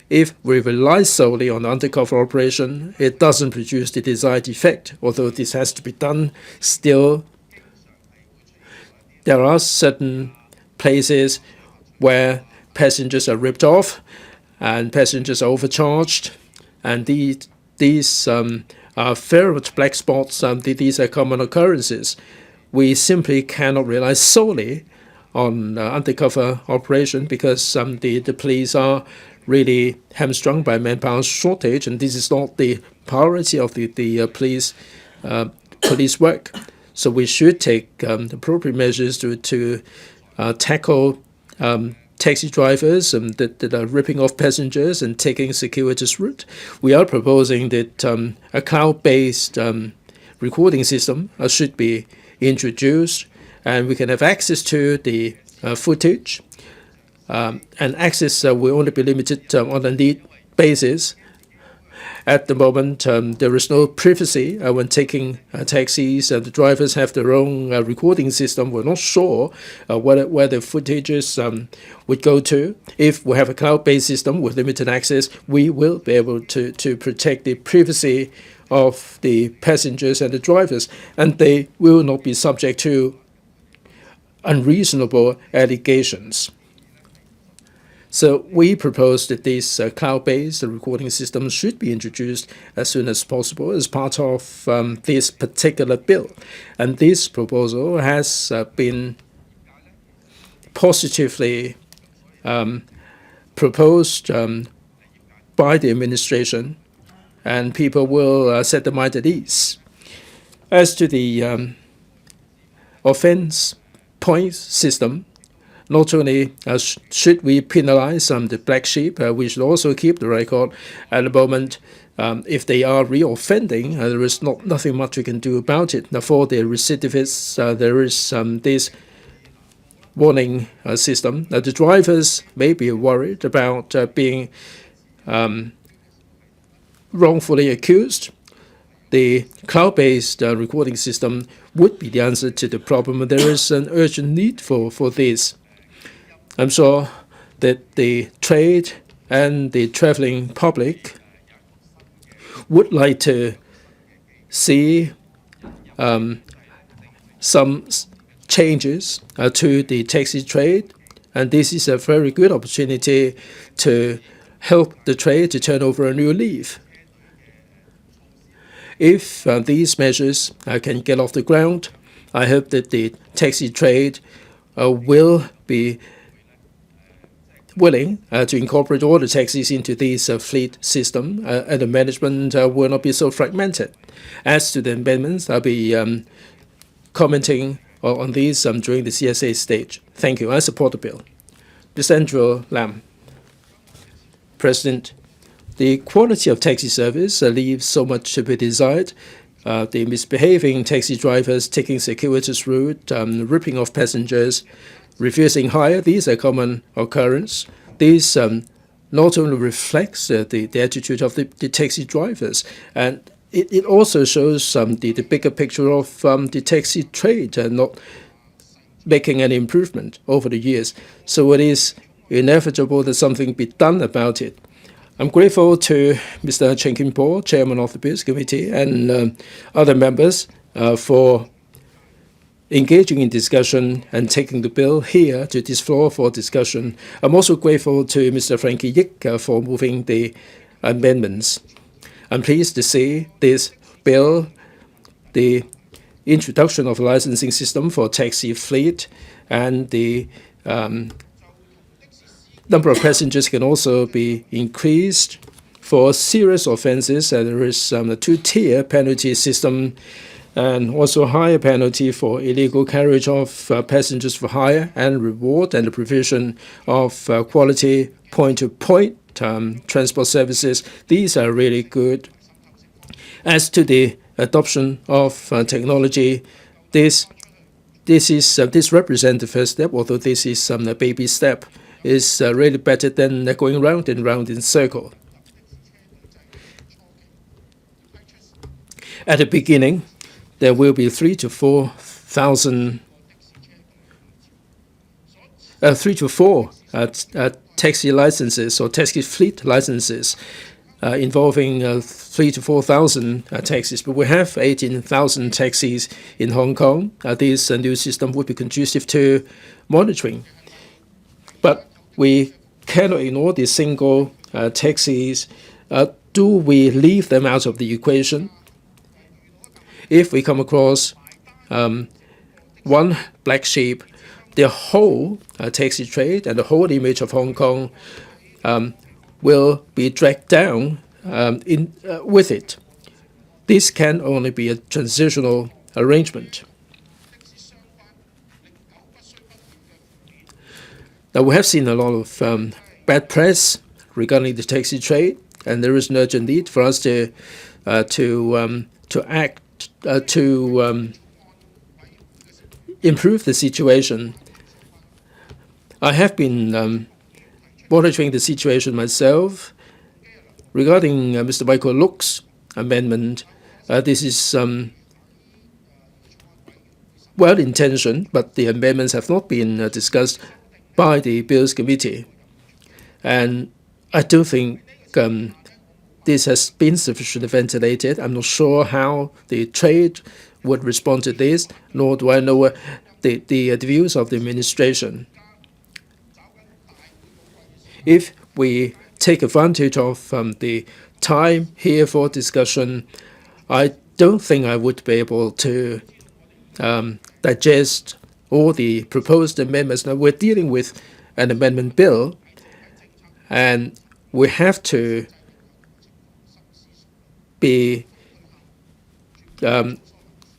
If we rely solely on undercover operation, it doesn't produce the desired effect. Although this has to be done, still there are certain places where passengers are ripped off and passengers are overcharged, and these are ferret black spots. These are common occurrences. We simply cannot rely solely on undercover operation because the police are really hamstrung by manpower shortage, and this is not the priority of the police work. So we should take appropriate measures to tackle taxi drivers that are ripping off passengers and taking circuitous route. We are proposing that a cloud-based recording system should be introduced, and we can have access to the footage. And access will only be limited on a need basis. At the moment, there is no privacy when taking taxis. The drivers have their own recording system. We're not sure where the footages would go to. If we have a cloud-based system with limited access, we will be able to protect the privacy of the passengers and the drivers, and they will not be subject to unreasonable allegations. So we propose that these cloud-based recording systems should be introduced as soon as possible as part of this particular bill. And this proposal has been positively proposed by the administration. and people will set their mind at ease. As to the offense points system, not only should we penalize the black sheep, we should also keep the record. At the moment, if they are reoffending, there is nothing much we can do about it. Now, for the recidivists, there is this warning system. The drivers may be worried about being wrongfully accused. The cloud-based recording system would be the answer to the problem. There is an urgent need for this. I'm sure that the trade and the traveling public would like to see some changes to the taxi trade, and this is a very good opportunity to help the trade to turn over a new leaf. If these measures can get off the ground, I hope that the taxi trade will be willing to incorporate all the taxis into this fleet system, and the management will not be so fragmented. As to the amendments, I'll be commenting on these during the CSA stage. Thank you. I support the bill. Mr. Andrew Lam. President, the quality of taxi service leaves so much to be desired. The misbehaving taxi drivers taking circuitous route, ripping off passengers, refusing hire, these are common occurrence. These not only reflects the attitude of the taxi drivers, and it also shows the bigger picture of the taxi trade not making any improvement over the years. So it is inevitable that something be done about it. I'm grateful to Mr. Chen Kin-po, Chairman of the Bills Committee, and other members for engaging in discussion and taking the bill here to this floor for discussion. I'm also grateful to Mr. Frankie Yik for moving the amendments. I'm pleased to see this bill, the introduction of a licensing system for taxi fleet, and the number of passengers can also be increased. For serious offenses, there is a two-tier penalty system, and also higher penalty for illegal carriage of passengers for hire, and reward and the provision of quality point-to-point transport services. These are really good. As to the adoption of technology, this represents the first step, although this is a baby step. Is really better than going round and round in circle. At the beginning, there will be 3,000 to 4,000 taxi licenses or taxi fleet licenses involving 3,000 to 4,000 taxis. But we have 18,000 taxis in Hong Kong. This new system would be conducive to monitoring. But we cannot ignore the single taxis. Do we leave them out of the equation? If we come across one black sheep, the whole taxi trade and the whole image of Hong Kong will be dragged down with it. This can only be a transitional arrangement. Now, we have seen a lot of bad press regarding the taxi trade, and there is an urgent need for us to act to improve the situation. I have been monitoring the situation myself. Regarding Mr. Michael Luk's amendment, this is well-intentioned, but the amendments have not been discussed by the Bills Committee. And I don't think this has been sufficiently ventilated. I'm not sure how the trade would respond to this, nor do I know the views of the administration. If we take advantage of the time here for discussion, I don't think I would be able to digest all the proposed amendments. Now, we're dealing with an amendment bill, and we have to be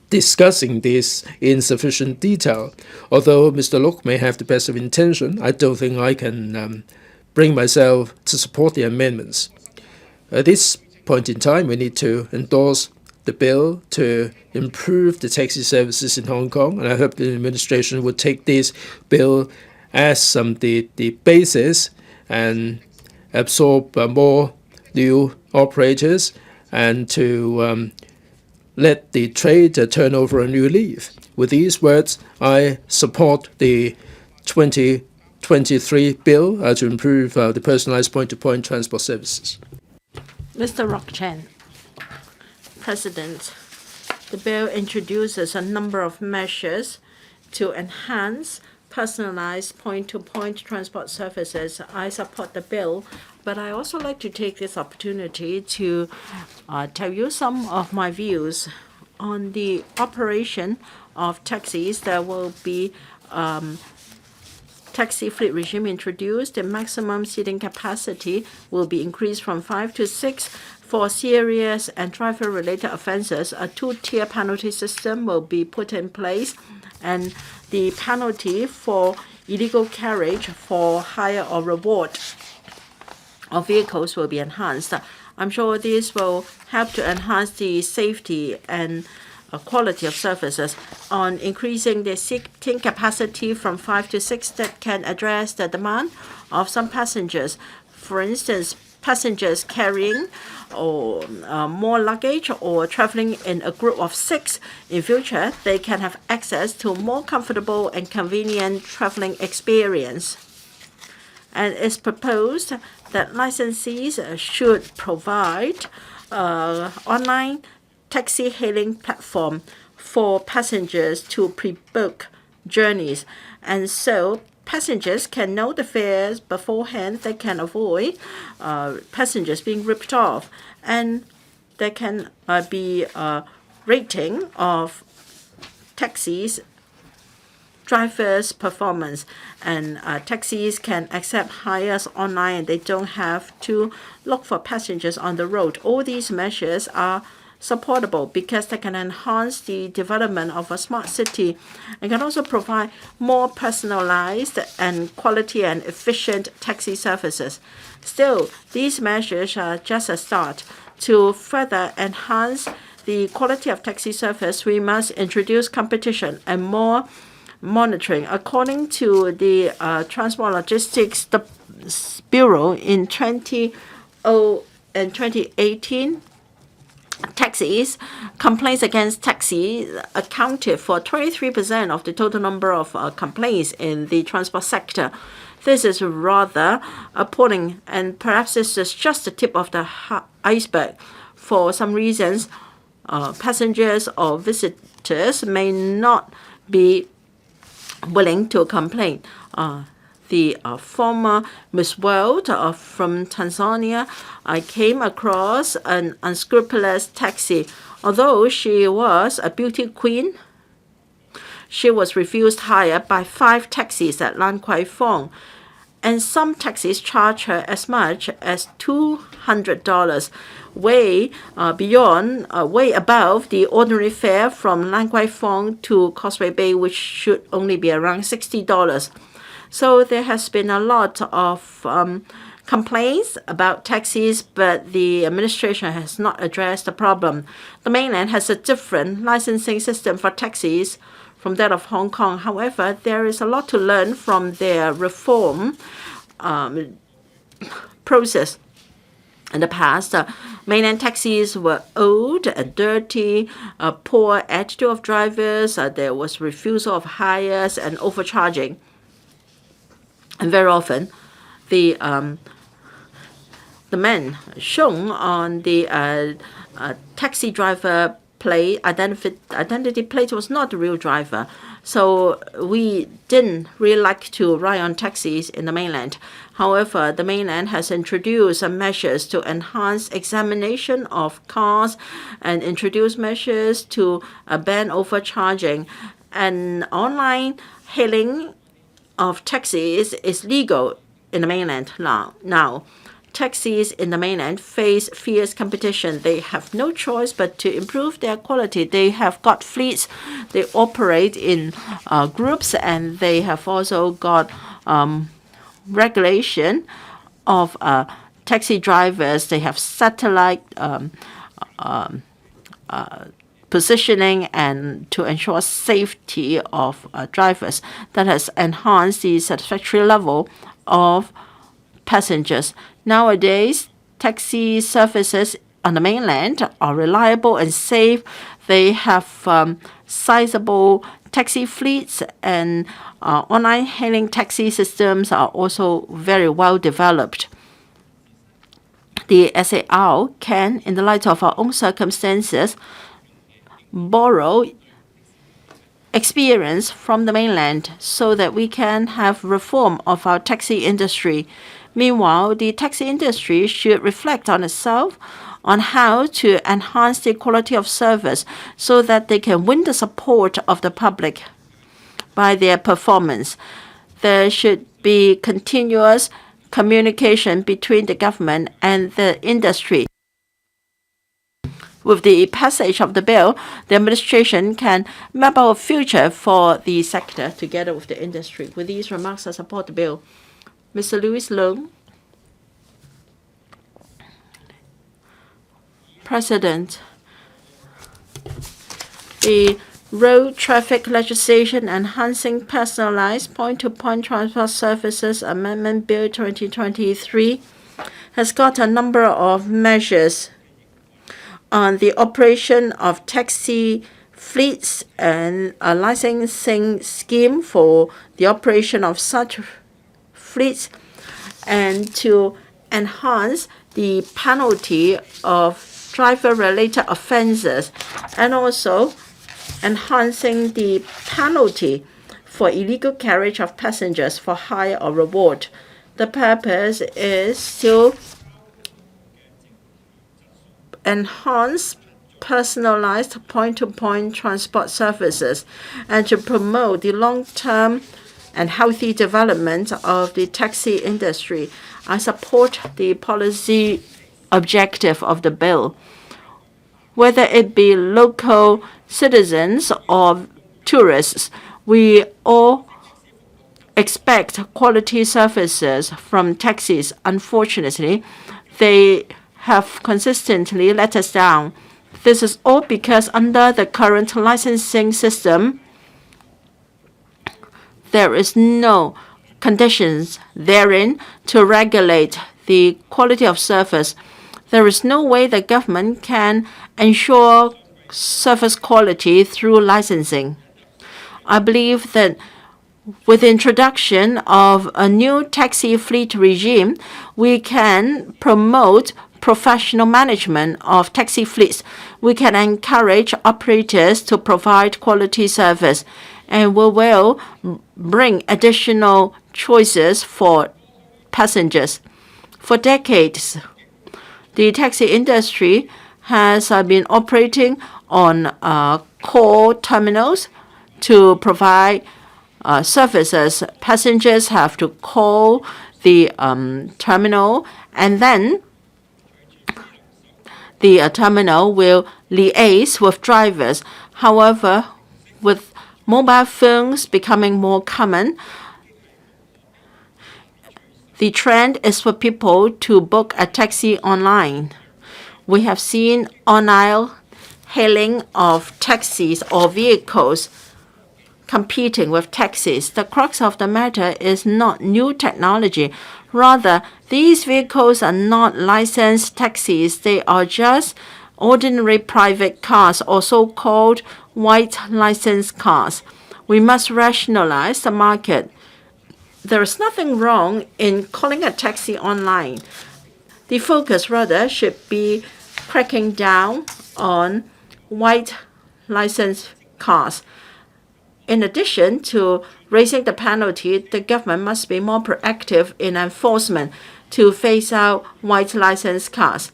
discussing this in sufficient detail. Although Mr. Luk may have the best of intention, I don't think I can bring myself to support the amendments. At this point in time, we need to endorse the bill to improve the taxi services in Hong Kong, and I hope the administration would take this bill as the basis and absorb more new operators and to let the trade turn over a new leaf. With these words, I support the 2023 bill to improve the personalized point-to-point transport services. Mr. Rock Chen. President, the bill introduces a number of measures to enhance personalized point-to-point transport services. I support the bill, but I also like to take this opportunity to tell you some of my views on the operation of taxis. There will be taxi fleet regime introduced. The maximum seating capacity will be increased from 5 to 6. For serious and driver-related offenses, a two-tier penalty system will be put in place, and the penalty for illegal carriage for hire or reward of vehicles will be enhanced. I'm sure this will help to enhance the safety and quality of services. On increasing the seating capacity from 5 to 6, that can address the demand of some passengers. For instance, passengers carrying or more luggage or traveling in a group of 6. In future, they can have access to more comfortable and convenient traveling experience. And it's proposed that licensees should provide online taxi hailing platform for passengers to pre-book journeys, and so passengers can know the fares beforehand. They can avoid passengers being ripped off, and there can be a rating of taxis drivers' performance, and taxis can accept hires online, and they don't have to look for passengers on the road. All these measures are supportable because they can enhance the development of a smart city and can also provide more personalized and quality and efficient taxi services. Still, these measures are just a start. To further enhance the quality of taxi service, we must introduce competition and more monitoring. According to the Transport Logistics Bureau, in 2018, taxis, complaints against taxis accounted for 23% of the total number of complaints in the transport sector. This is rather appalling, and perhaps this is just the tip of the iceberg. For some reasons, passengers or visitors may not be willing to complain. The former Miss World from Tanzania, I came across an unscrupulous taxi. Although she was a beauty queen, she was refused hire by 5 taxis at Lan Kwai Fong, and some taxis charge her as much as $200, way above the ordinary fare from Lan Kwai Fong to Causeway Bay, which should only be around $60. So there has been a lot of complaints about taxis, but the administration has not addressed the problem. The mainland has a different licensing system for taxis from that of Hong Kong. However, there is a lot to learn from their reform process. In the past, mainland taxis were old and dirty, poor attitude of drivers, there was refusal of hires and overcharging. And very often, the man shown on the taxi driver plate, identity plate, was not the real driver. So we didn't really like to ride on taxis in the mainland. However, the mainland has introduced measures to enhance examination of cars and introduce measures to ban overcharging. And online hailing of taxis is legal in the mainland now. taxis in the mainland face fierce competition. They have no choice but to improve their quality. They have got fleets. They operate in groups, and they have also got regulation of taxi drivers. They have satellite positioning and to ensure safety of drivers. That has enhanced the satisfactory level of passengers. Nowadays, taxi services on the mainland are reliable and safe. They have sizable taxi fleets, and online hailing taxi systems are also very well developed. The SAR can, in the light of our own circumstances, borrow experience from the mainland so that we can have reform of our taxi industry. Meanwhile, the taxi industry should reflect on itself on how to enhance the quality of service so that they can win the support of the public by their performance. There should be continuous communication between the government and the industry. With the passage of the bill, the administration can map out a future for the sector together with the industry. With these remarks, I support the bill. Mr. Legisl. President, the Road Traffic Legislation Enhancing Personalized Point-to-Point Transport Services Amendment Bill 2023 has got a number of measures on the operation of taxi fleets and a licensing scheme for the operation of such fleets, and to enhance the penalty of driver-related offenses, and also enhancing the penalty for illegal carriage of passengers for hire or reward. The purpose is to enhance personalized point-to-point transport services and to promote the long-term and healthy development of the taxi industry. I support the policy objective of the bill. Whether it be local citizens or tourists, we all expect quality services from taxis. Unfortunately, they have consistently let us down. This is all because under the current licensing system, there is no conditions therein to regulate the quality of service. There is no way the government can ensure service quality through licensing. I believe that with the introduction of a new taxi fleet regime, we can promote professional management of taxi fleets. We can encourage operators to provide quality service, and we will bring additional choices for passengers. For decades, the taxi industry has been operating on core terminals to provide services. Passengers have to call the terminal, and then the terminal will liaise with drivers. However, with mobile phones becoming more common, the trend is for people to book a taxi online. We have seen online hailing of taxis or vehicles competing with taxis. The crux of the matter is not new technology. Rather, these vehicles are not licensed taxis. They are just ordinary private cars, or so-called white licensed cars. We must rationalize the market. There is nothing wrong in calling a taxi online. The focus rather should be cracking down on white licensed cars. In addition to raising the penalty, the government must be more proactive in enforcement to phase out white licensed cars.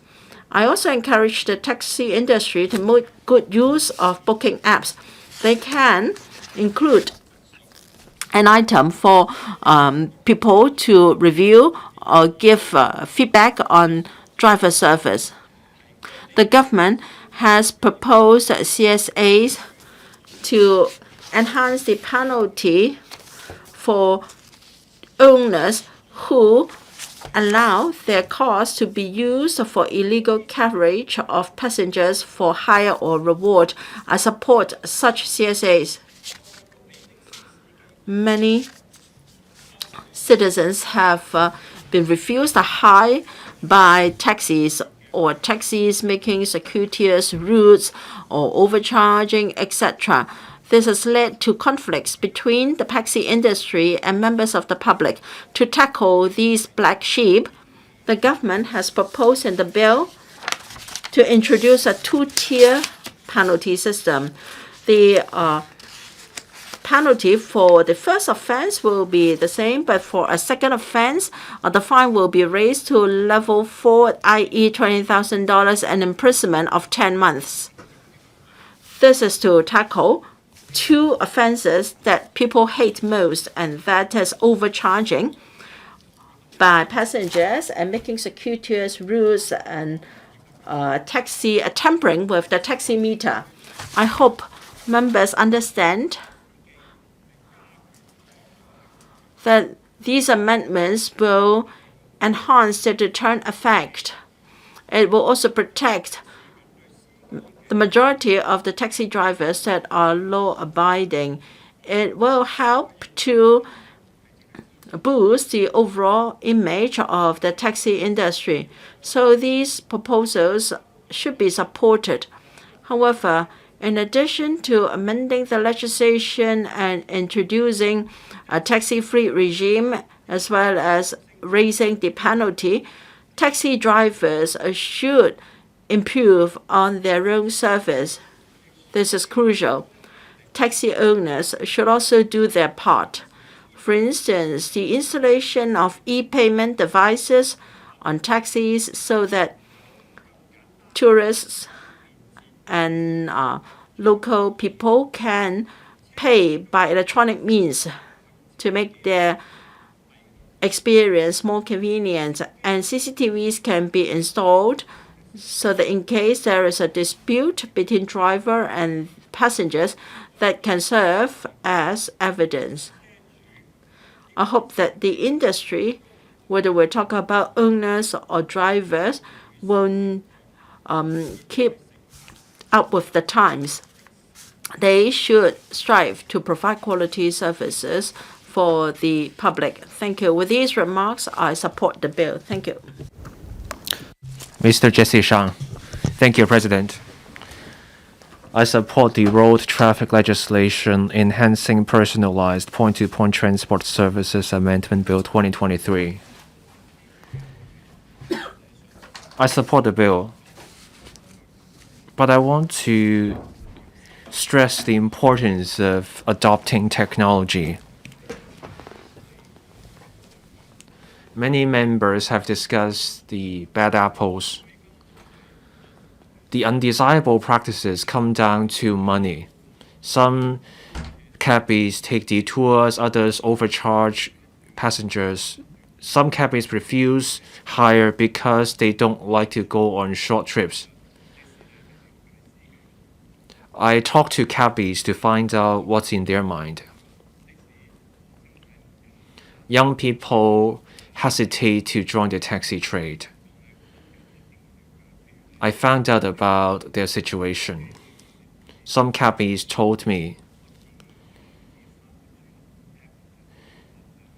I also encourage the taxi industry to make good use of booking apps. They can include an item for people to review or give feedback on driver service. The government has proposed CSAs to enhance the penalty for owners who allow their cars to be used for illegal carriage of passengers for hire or reward. I support such CSAs. Many citizens have been refused a hire by taxis, or taxis making circuitous routes or overcharging, etc. This has led to conflicts between the taxi industry and members of the public. To tackle these black sheep, the government has proposed in the bill to introduce a two-tier penalty system. The penalty for the first offense will be the same, but for a second offense, the fine will be raised to level 4, i.e. $20,000 and imprisonment of 10 months. This is to tackle two offenses that people hate most, and that is overcharging by passengers and making circuitous routes and tampering with the taxi meter. I hope members understand that these amendments will enhance the deterrent effect. It will also protect the majority of the taxi drivers that are law-abiding. It will help to boost the overall image of the taxi industry. So these proposals should be supported. However, in addition to amending the legislation and introducing a taxi-free regime, as well as raising the penalty, taxi drivers should improve on their own service. This is crucial. Taxi owners should also do their part. For instance, the installation of e-payment devices on taxis so that tourists and local people can pay by electronic means to make their experience more convenient. And CCTVs can be installed so that in case there is a dispute between driver and passengers, that can serve as evidence. I hope that the industry, whether we're talking about owners or drivers, will keep up with the times. They should strive to provide quality services for the public. Thank you. With these remarks, I support the bill. Thank you. Mr. Jesse Shang. Thank you, President. I support the road traffic legislation enhancing personalized point-to-point transport services amendment bill 2023. I support the bill, but I want to stress the importance of adopting technology. Many members have discussed the bad apples. The undesirable practices come down to money. Some cabbies take detours, others overcharge passengers. Some cabbies refuse hire because they don't like to go on short trips. I talk to cabbies to find out what's in their mind. Young people hesitate to join the taxi trade. I found out about their situation. Some cabbies told me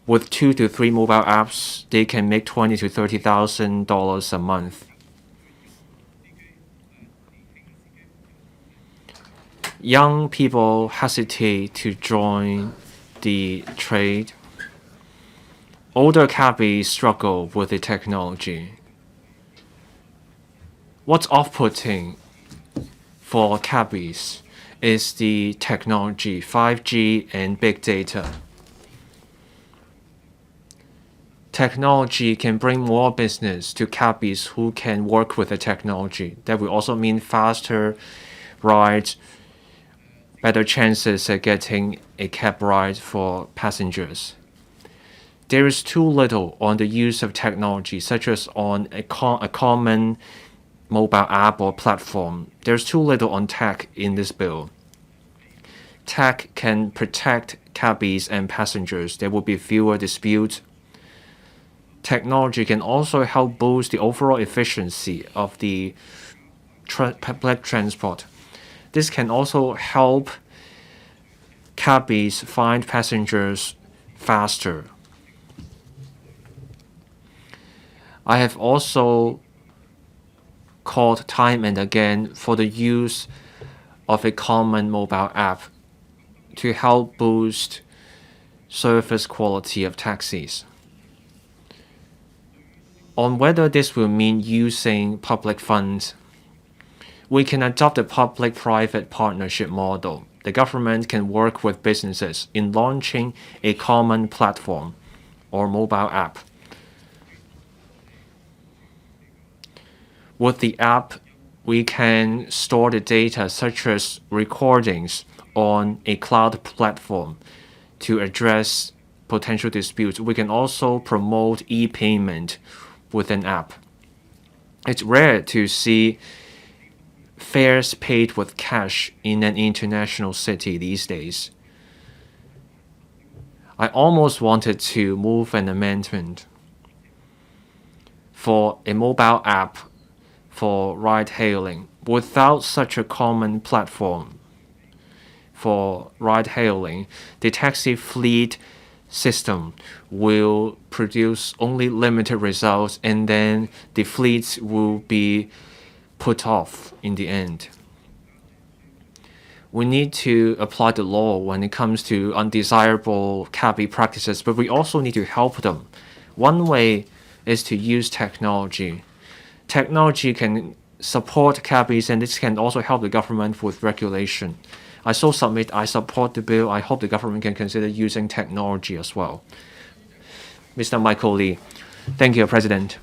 with 2 to 3 mobile apps, they can make $20,000 to $30,000 a month. Young people hesitate to join the trade. Older cabbies struggle with the technology. What's off-putting for cabbies is the technology, 5G and big data. Technology can bring more business to cabbies who can work with the technology. That will also mean faster rides, better chances at getting a cab ride for passengers. there is too little on the use of technology, such as on a common mobile app or platform. There's too little on tech in this bill. Tech can protect cabbies and passengers. There will be fewer disputes. Technology can also help boost the overall efficiency of the public transport. This can also help cabbies find passengers faster. I have also called time and again for the use of a common mobile app to help boost service quality of taxis. On whether this will mean using public funds, we can adopt a public-private partnership model. The government can work with businesses in launching a common platform or mobile app. With the app, we can store the data such as recordings on a cloud platform to address potential disputes. We can also promote e-payment with an app. It's rare to see fares paid with cash in an international city these days. I almost wanted to move an amendment for a mobile app for ride-hailing. Without such a common platform for ride-hailing, the taxi fleet system will produce only limited results, and then the fleets will be put off in the end. We need to apply the law when it comes to undesirable cabbie practices, but we also need to help them. One way is to use technology. Technology can support cabbies, and this can also help the government with regulation. I support the bill. I hope the government can consider using technology as well. Mr. Michael Lee. Thank you, President.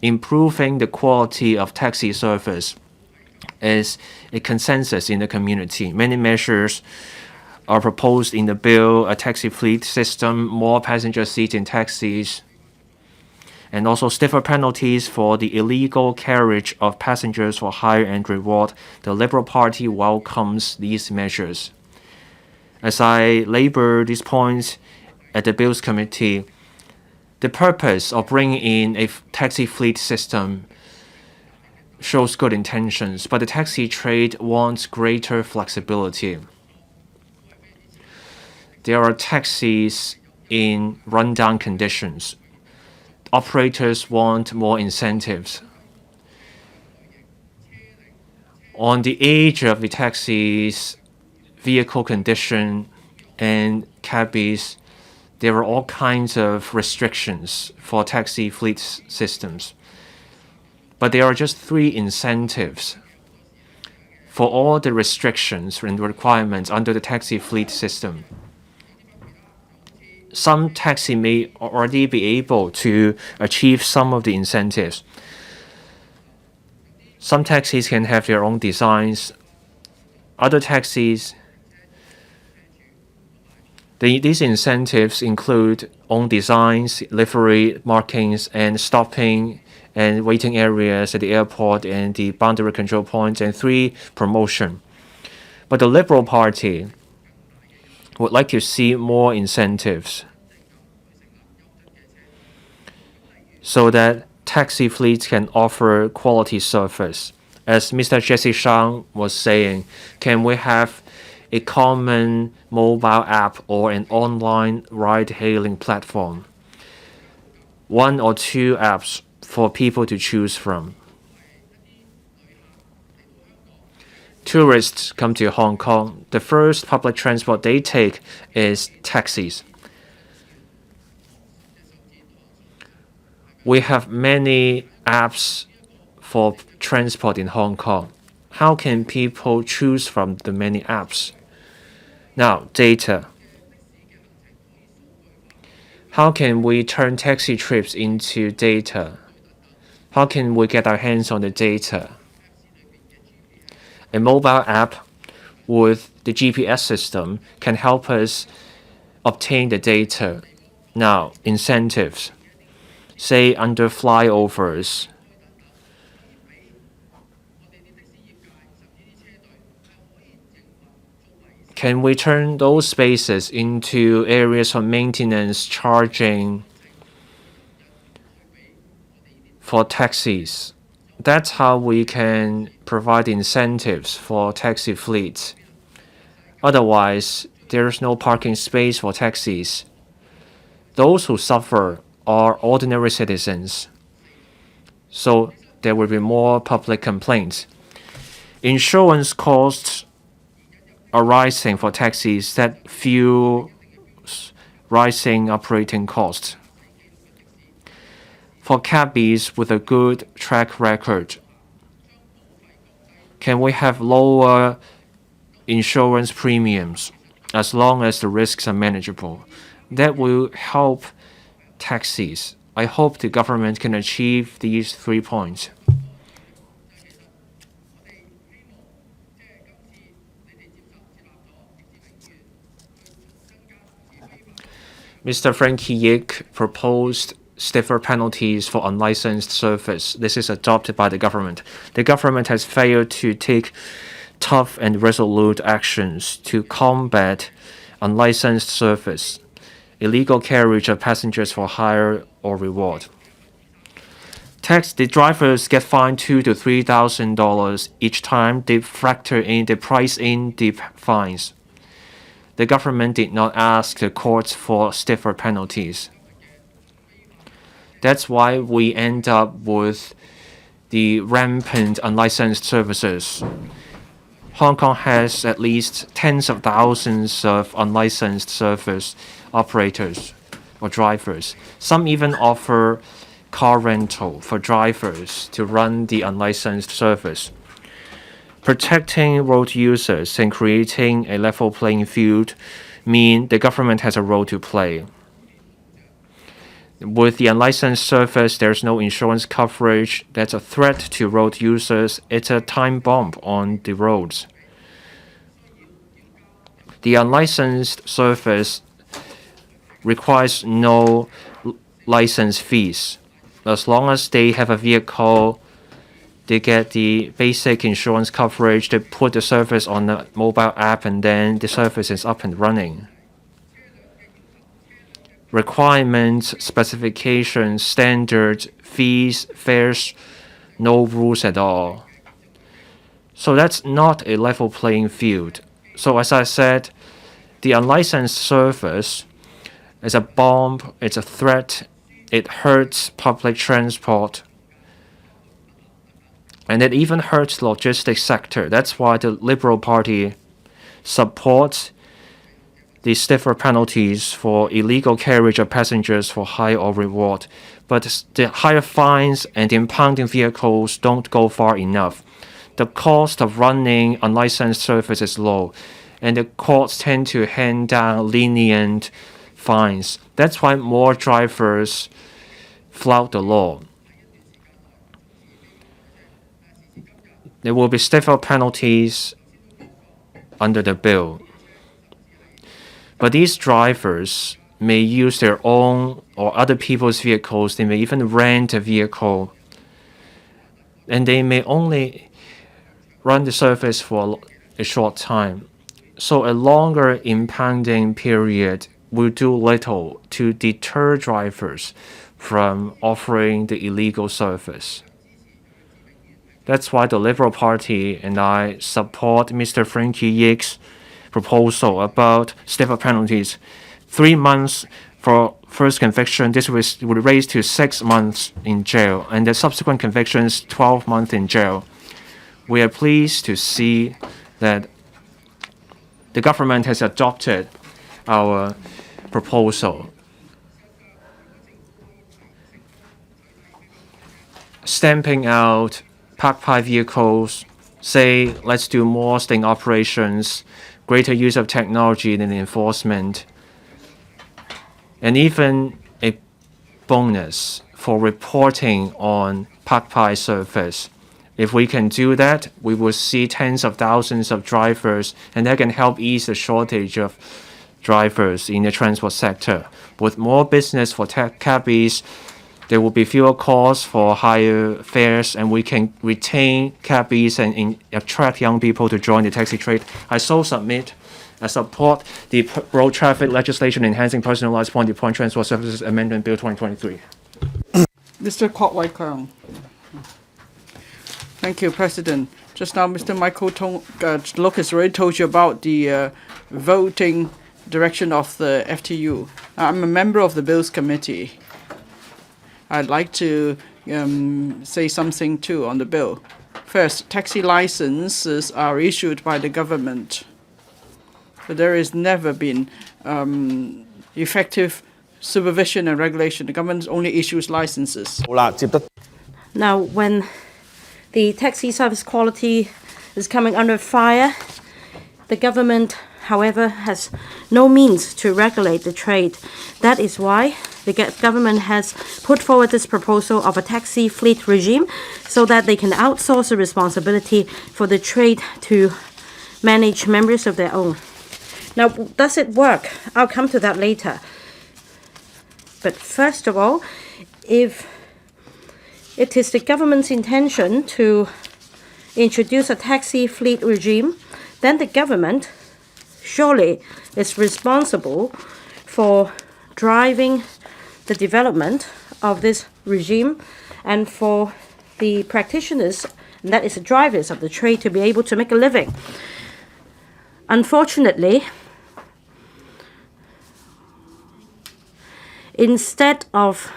Improving the quality of taxi service is a consensus in the community. Many measures are proposed in the bill: a taxi fleet system, more passenger seats in taxis, and also stiffer penalties for the illegal carriage of passengers for hire and reward. The Liberal Party welcomes these measures. As I labor these points at the Bills Committee, the purpose of bringing in a taxi fleet system shows good intentions, but the taxi trade wants greater flexibility. There are taxis in rundown conditions. Operators want more incentives. On the age of the taxis, vehicle condition, and cabbies, there are all kinds of restrictions for taxi fleet systems. But there are just 3 incentives for all the restrictions and requirements under the taxi fleet system. Some taxi may already be able to achieve some of the incentives. Some taxis can have their own designs. Other taxis, these incentives include own designs, livery markings, and stopping and waiting areas at the airport and the boundary control points, and 3, promotion. But the Liberal Party would like to see more incentives so that taxi fleets can offer quality service. As Mr. Jesse Shang was saying, can we have a common mobile app or an online ride-hailing platform? 1 or 2 apps for people to choose from. Tourists come to Hong Kong. The first public transport they take is taxis. We have many apps for transport in Hong Kong. How can people choose from the many apps? Now, data. How can we turn taxi trips into data? How can we get our hands on the data? A mobile app with the GPS system can help us obtain the data Now, incentives, say under flyovers. Can we turn those spaces into areas for maintenance charging for taxis? That's how we can provide incentives for taxi fleets. Otherwise, there's no parking space for taxis. Those who suffer are ordinary citizens. So there will be more public complaints. Insurance costs are rising for taxis that fuel rising operating costs. For cabbies with a good track record, can we have lower insurance premiums as long as the risks are manageable? That will help taxis. I hope the government can achieve these 3 points. Mr. Frankie Yik proposed stiffer penalties for unlicensed service. This is adopted by the government. The government has failed to take tough and resolute actions to combat unlicensed service, illegal carriage of passengers for hire or reward. The drivers get fined $2,000 to $3,000 each time they price in the fines. The government did not ask the courts for stiffer penalties. That's why we end up with the rampant unlicensed services. Hong Kong has at least tens of thousands of unlicensed service operators or drivers. Some even offer car rental for drivers to run the unlicensed service. Protecting road users and creating a level playing field mean the government has a role to play. With the unlicensed service, there's no insurance coverage. That's a threat to road users. It's a time bomb on the roads. The unlicensed service requires no license fees. As long as they have a vehicle, they get the basic insurance coverage. They put the service on the mobile app and then the service is up and running. Requirements, specifications, standards, fees, fares, no rules at all. So that's not a level playing field. So as I said, the unlicensed service is a bomb, it's a threat, it hurts public transport, and it even hurts the logistics sector. That's why the Liberal Party supports the stiffer penalties for illegal carriage of passengers for hire or reward. But the higher fines and the impounding vehicles don't go far enough. The cost of running unlicensed service is low, and the courts tend to hand down lenient fines. That's why more drivers flout the law. There will be stiffer penalties under the bill. But these drivers may use their own or other people's vehicles. They may even rent a vehicle. And they may only run the service for a short time. So a longer impounding period will do little to deter drivers from offering the illegal service. That's why the Liberal Party and I support Mr. Frankie Yik's proposal about stiffer penalties. 3 months for first conviction, this would raise to 6 months in jail, and the subsequent convictions 12 months in jail. We are pleased to see that the government has adopted our proposal. Stamping out park pie vehicles, say let's do more sting operations, greater use of technology in enforcement, and even a bonus for reporting on park pie service. If we can do that, we will see tens of thousands of drivers, and that can help ease the shortage of drivers in the transport sector. With more business for cabbies, there will be fewer calls for higher fares, and we can retain cabbies and attract young people to join the taxi trade. I support the road traffic legislation enhancing personalized point-to-point transport services amendment bill 2023. Mr. Kwok Wai Keung. Thank you, President. Just now, Mr. Michael Luk has already told you about the voting direction of the FTU. I'm a member of the Bills Committee. I'd like to say something too on the bill. First, taxi licenses are issued by the government, but there has never been effective supervision and regulation. The government only issues licenses. Now, when the taxi service quality is coming under fire, the government, however, has no means to regulate the trade. That is why the government has put forward this proposal of a taxi fleet regime so that they can outsource the responsibility for the trade to manage members of their own. Now, does it work? I'll come to that later. But first of all, if it is the government's intention to introduce a taxi fleet regime, then the government surely is responsible for driving the development of this regime and for the practitioners, and that is the drivers of the trade, to be able to make a living. Unfortunately, instead of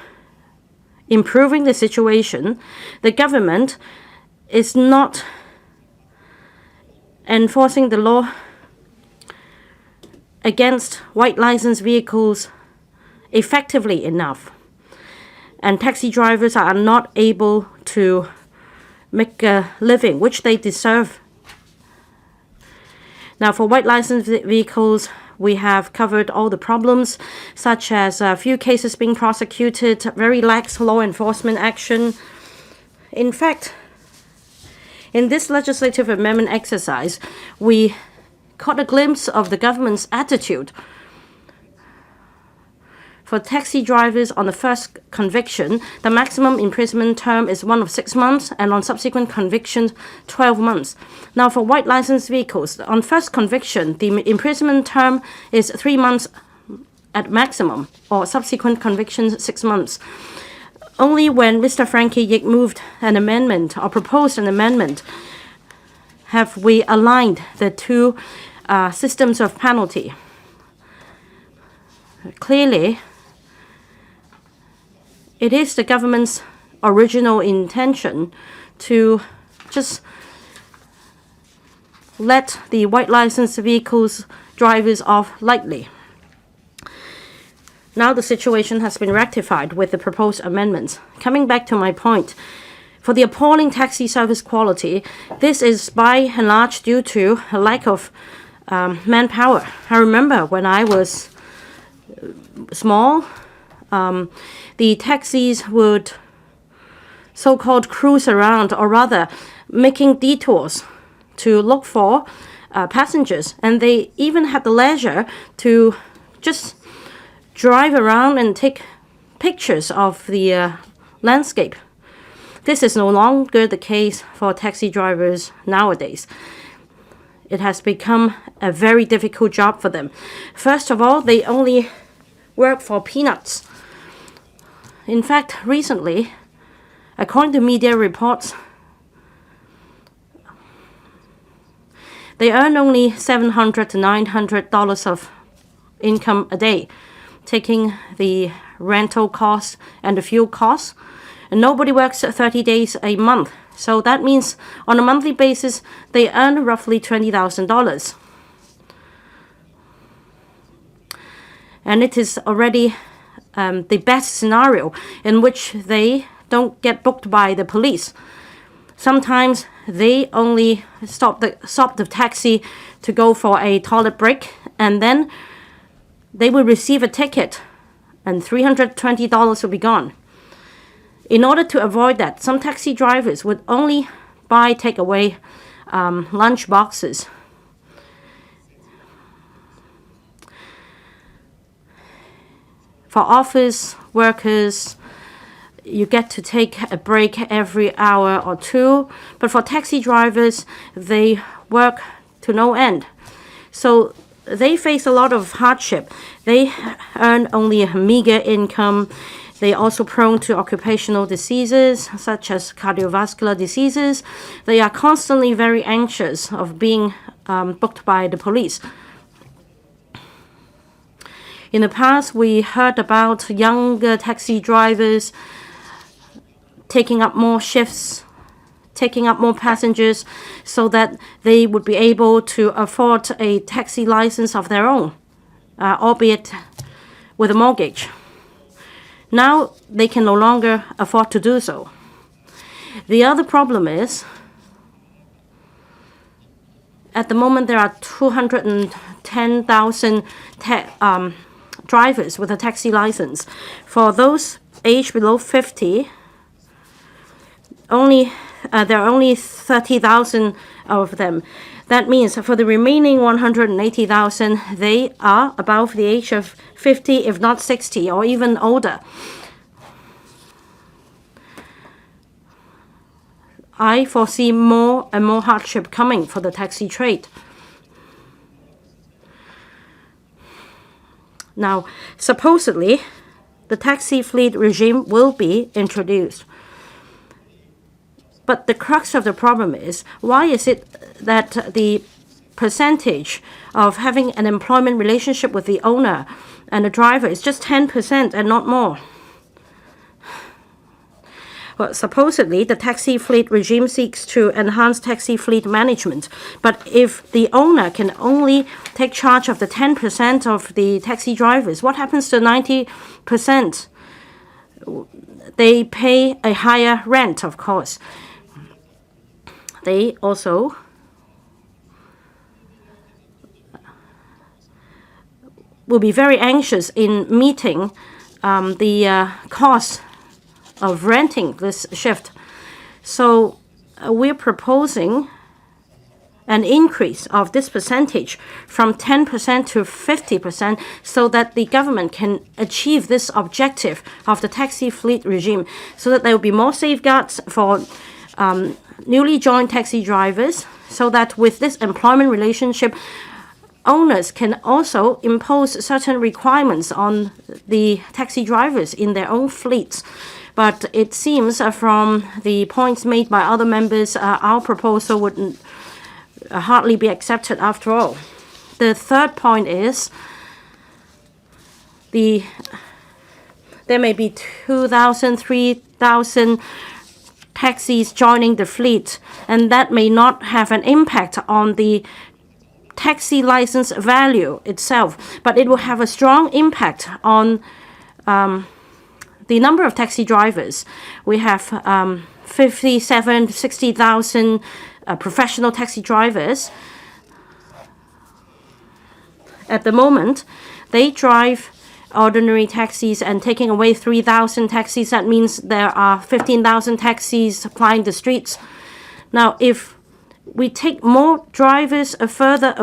improving the situation, the government is not enforcing the law against white license vehicles effectively enough. And taxi drivers are not able to make a living, which they deserve. Now, for white license vehicles, we have covered all the problems, such as a few cases being prosecuted, very lax law enforcement action. In fact, in this legislative amendment exercise, we caught a glimpse of the government's attitude. For taxi drivers on the first conviction, the maximum imprisonment term is 1 of 6 months, and on subsequent convictions, 12 months. Now, for white license vehicles, on first conviction, the imprisonment term is 3 months at maximum, or subsequent convictions, 6 months. Only when Mr. Frankie Yik moved an amendment or proposed an amendment have we aligned the two systems of penalty. Clearly, it is the government's original intention to just let the white license vehicles drivers off lightly. Now the situation has been rectified with the proposed amendments. Coming back to my point, for the appalling taxi service quality, this is by and large due to a lack of manpower. I remember when I was small, the taxis would so-called cruise around, or rather making detours to look for passengers, and they even had the leisure to just drive around and take pictures of the landscape. This is no longer the case for taxi drivers nowadays. It has become a very difficult job for them. First of all, they only work for peanuts. In fact, recently, according to media reports, they earn only $700 to $900 of income a day, taking the rental costs and the fuel costs. And nobody works 30 days a month. So that means on a monthly basis, they earn roughly $20,000. And it is already the best scenario in which they don't get booked by the police. Sometimes they only stop the taxi to go for a toilet break, and then they will receive a ticket, and $320 will be gone. In order to avoid that, some taxi drivers would only buy takeaway lunch boxes. For office workers, you get to take a break every hour or two. But for taxi drivers, they work to no end. So they face a lot of hardship. They earn only a meager income. They are also prone to occupational diseases, such as cardiovascular diseases. They are constantly very anxious of being booked by the police. In the past, we heard about younger taxi drivers taking up more shifts, taking up more passengers, so that they would be able to afford a taxi license of their own, albeit with a mortgage. Now they can no longer afford to do so. The other problem is, at the moment there are 210,000 drivers with a taxi license. For those aged below 50, there are only 30,000 of them. That means for the remaining 180,000, they are above the age of 50, if not 60, or even older. I foresee more and more hardship coming for the taxi trade. Now, supposedly, the taxi fleet regime will be introduced. But the crux of the problem is, why is it that the percentage of having an employment relationship with the owner and the driver is just 10% and not more? Well, supposedly, the taxi fleet regime seeks to enhance taxi fleet management. But if the owner can only take charge of the 10% of the taxi drivers, what happens to 90%? They pay a higher rent, of course. They also will be very anxious in meeting the cost of renting this shift. So we're proposing an increase of this percentage from 10% to 50% so that the government can achieve this objective of the taxi fleet regime, so that there will be more safeguards for newly joined taxi drivers, so that with this employment relationship, owners can also impose certain requirements on the taxi drivers in their own fleets. But it seems from the points made by other members, our proposal would hardly be accepted after all. The third point is there may be 2,000, 3,000 taxis joining the fleet, and that may not have an impact on the taxi license value itself, but it will have a strong impact on the number of taxi drivers. We have 57,000, 60,000 professional taxi drivers. At the moment, they drive ordinary taxis, and taking away 3,000 taxis, that means there are 15,000 taxis supplying the streets. Now, if we take more drivers further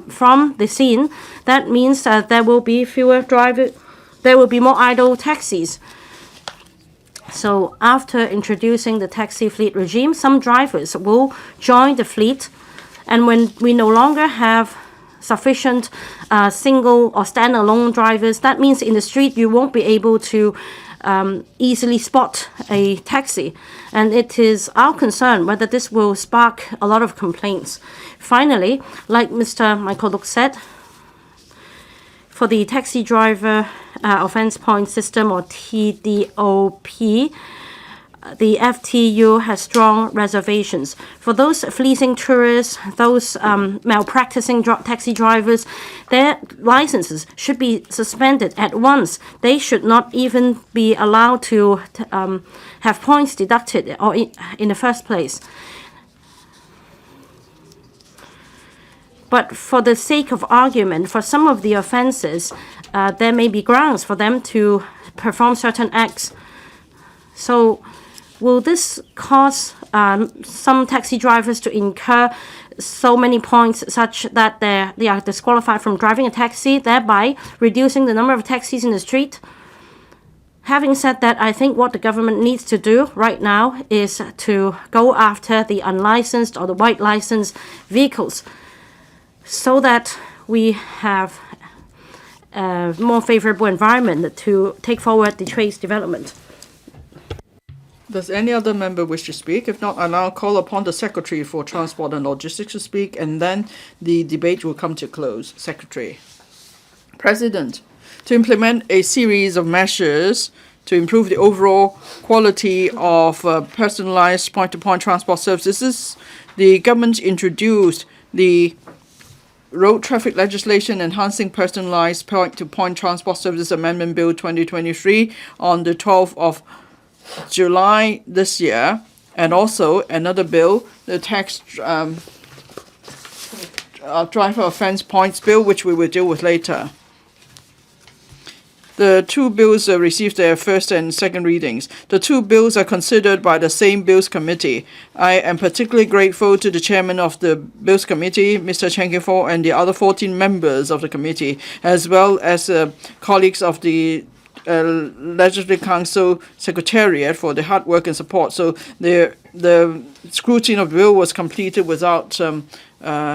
from the scene, that means that there will be fewer drivers. There will be more idle taxis. So after introducing the taxi fleet regime, some drivers will join the fleet. And when we no longer have sufficient single or standalone drivers, that means in the street you won't be able to easily spot a taxi. And it is our concern whether this will spark a lot of complaints. Finally, like Mr. Michael Luk said, for the taxi driver offense point system, or TDOP, the FTU has strong reservations. For those fleecing tourists, those malpracticing taxi drivers, their licenses should be suspended at once. They should not even be allowed to have points deducted or in the first place. But for the sake of argument, for some of the offenses, there may be grounds for them to perform certain acts. So will this cause some taxi drivers to incur so many points such that they are disqualified from driving a taxi, thereby reducing the number of taxis in the street? Having said that, I think what the government needs to do right now is to go after the unlicensed or the white licensed vehicles so that we have a more favorable environment to take forward the trade's development. Does any other member wish to speak? If not, I now call upon the Secretary for Transport and Logistics to speak, and then the debate will come to a close. Secretary. President, to implement a series of measures to improve the overall quality of personalized point-to-point transport services, the government introduced the Road Traffic Legislation Enhancing Personalized Point-to-Point Transport Services Amendment Bill 2023 on the 12th of July this year, and also another bill, the Tax Driver Offence Points Bill, which we will deal with later. The two bills received their first and second readings. The two bills are considered by the same Bills Committee. I am particularly grateful to the chairman of the Bills Committee, Mr. Chen Kin-fo, and the other 14 members of the committee, as well as colleagues of the Legislative Council Secretariat for the hard work and support. So the scrutiny of the bill was completed without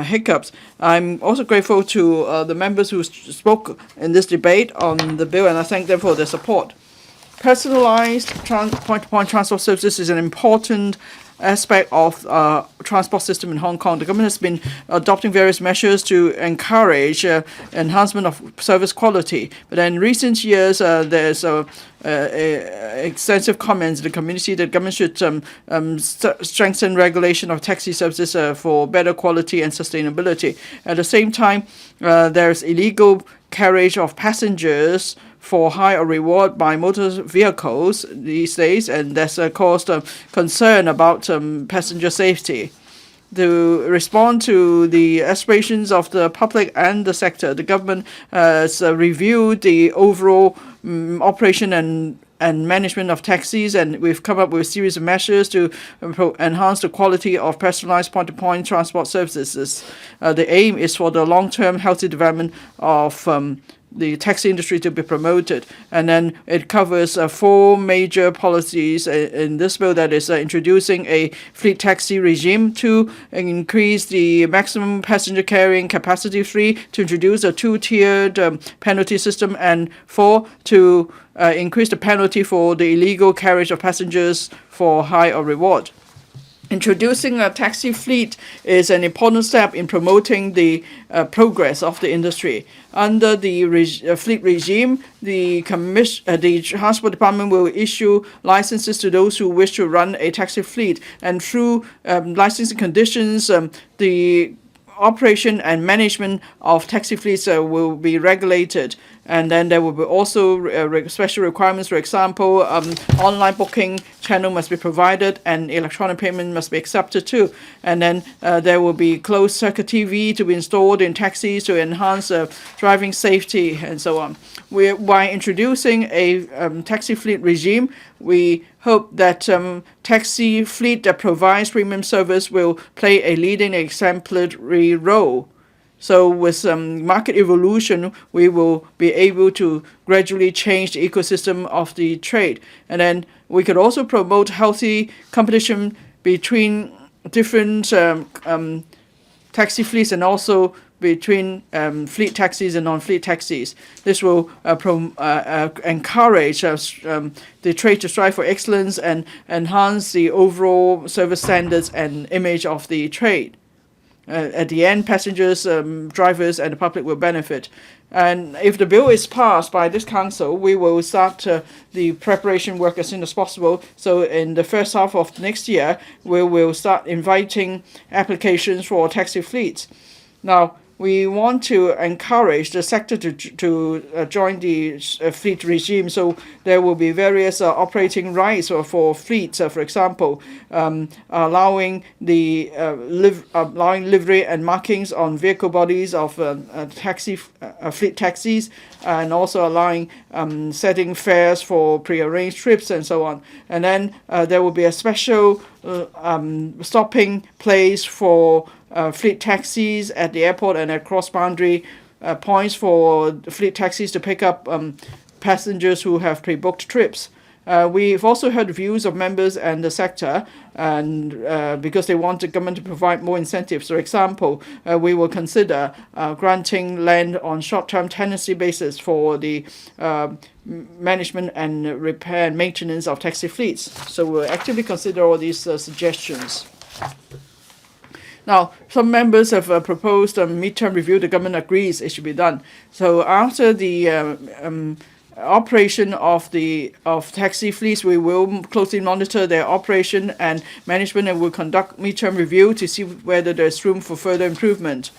hiccups. I'm also grateful to the members who spoke in this debate on the bill, and I thank them for their support. Personalized point-to-point transport services is an important aspect of transport system in Hong Kong. The government has been adopting various measures to encourage enhancement of service quality. But in recent years, there's extensive comments in the community that government should strengthen regulation of taxi services for better quality and sustainability. At the same time, there's illegal carriage of passengers for hire or reward by motor vehicles these days, and that's caused concern about passenger safety. To respond to the aspirations of the public and the sector, the government has reviewed the overall operation and management of taxis, and we've come up with a series of measures to enhance the quality of personalized point-to-point transport services. The aim is for the long-term healthy development of the taxi industry to be promoted. And then it covers 4 major policies in this bill, that is introducing a fleet taxi regime, to increase the maximum passenger carrying capacity, 3, to introduce a 2-tiered penalty system, and 4, to increase the penalty for the illegal carriage of passengers for hire or reward. Introducing a taxi fleet is an important step in promoting the progress of the industry. Under the fleet regime, the Transport Department will issue licenses to those who wish to run a taxi fleet, and through licensing conditions, the operation and management of taxi fleets will be regulated. And then there will be also special requirements. For example, online booking channel must be provided, and electronic payment must be accepted too. And then there will be closed circuit TV to be installed in taxis to enhance driving safety and so on. By introducing a taxi fleet regime, we hope that taxi fleet that provides premium service will play a leading exemplary role. So with market evolution, we will be able to gradually change the ecosystem of the trade. And then we could also promote healthy competition between different taxi fleets, and also between fleet taxis and non-fleet taxis. This will encourage the trade to strive for excellence and enhance the overall service standards and image of the trade. At the end, passengers, drivers, and the public will benefit. And if the bill is passed by this council, we will start the preparation work as soon as possible. So in the first half of next year, we will start inviting applications for taxi fleets. Now, we want to encourage the sector to join the fleet regime. So there will be various operating rights for fleets, for example, allowing the allowing livery and markings on vehicle bodies of fleet taxis, and also allowing setting fares for prearranged trips and so on. And then there will be a special stopping place for fleet taxis at the airport and at cross-boundary points for fleet taxis to pick up passengers who have pre-booked trips. We've also heard views of members and the sector, and because they want the government to provide more incentives. For example, we will consider granting land on short-term tenancy basis for the management and repair and maintenance of taxi fleets. So we'll actively consider all these suggestions. Now, some members have proposed a midterm review. The government agrees it should be done. So after the operation of taxi fleets, we will closely monitor their operation and management, and will conduct midterm review to see whether there's room for further improvement.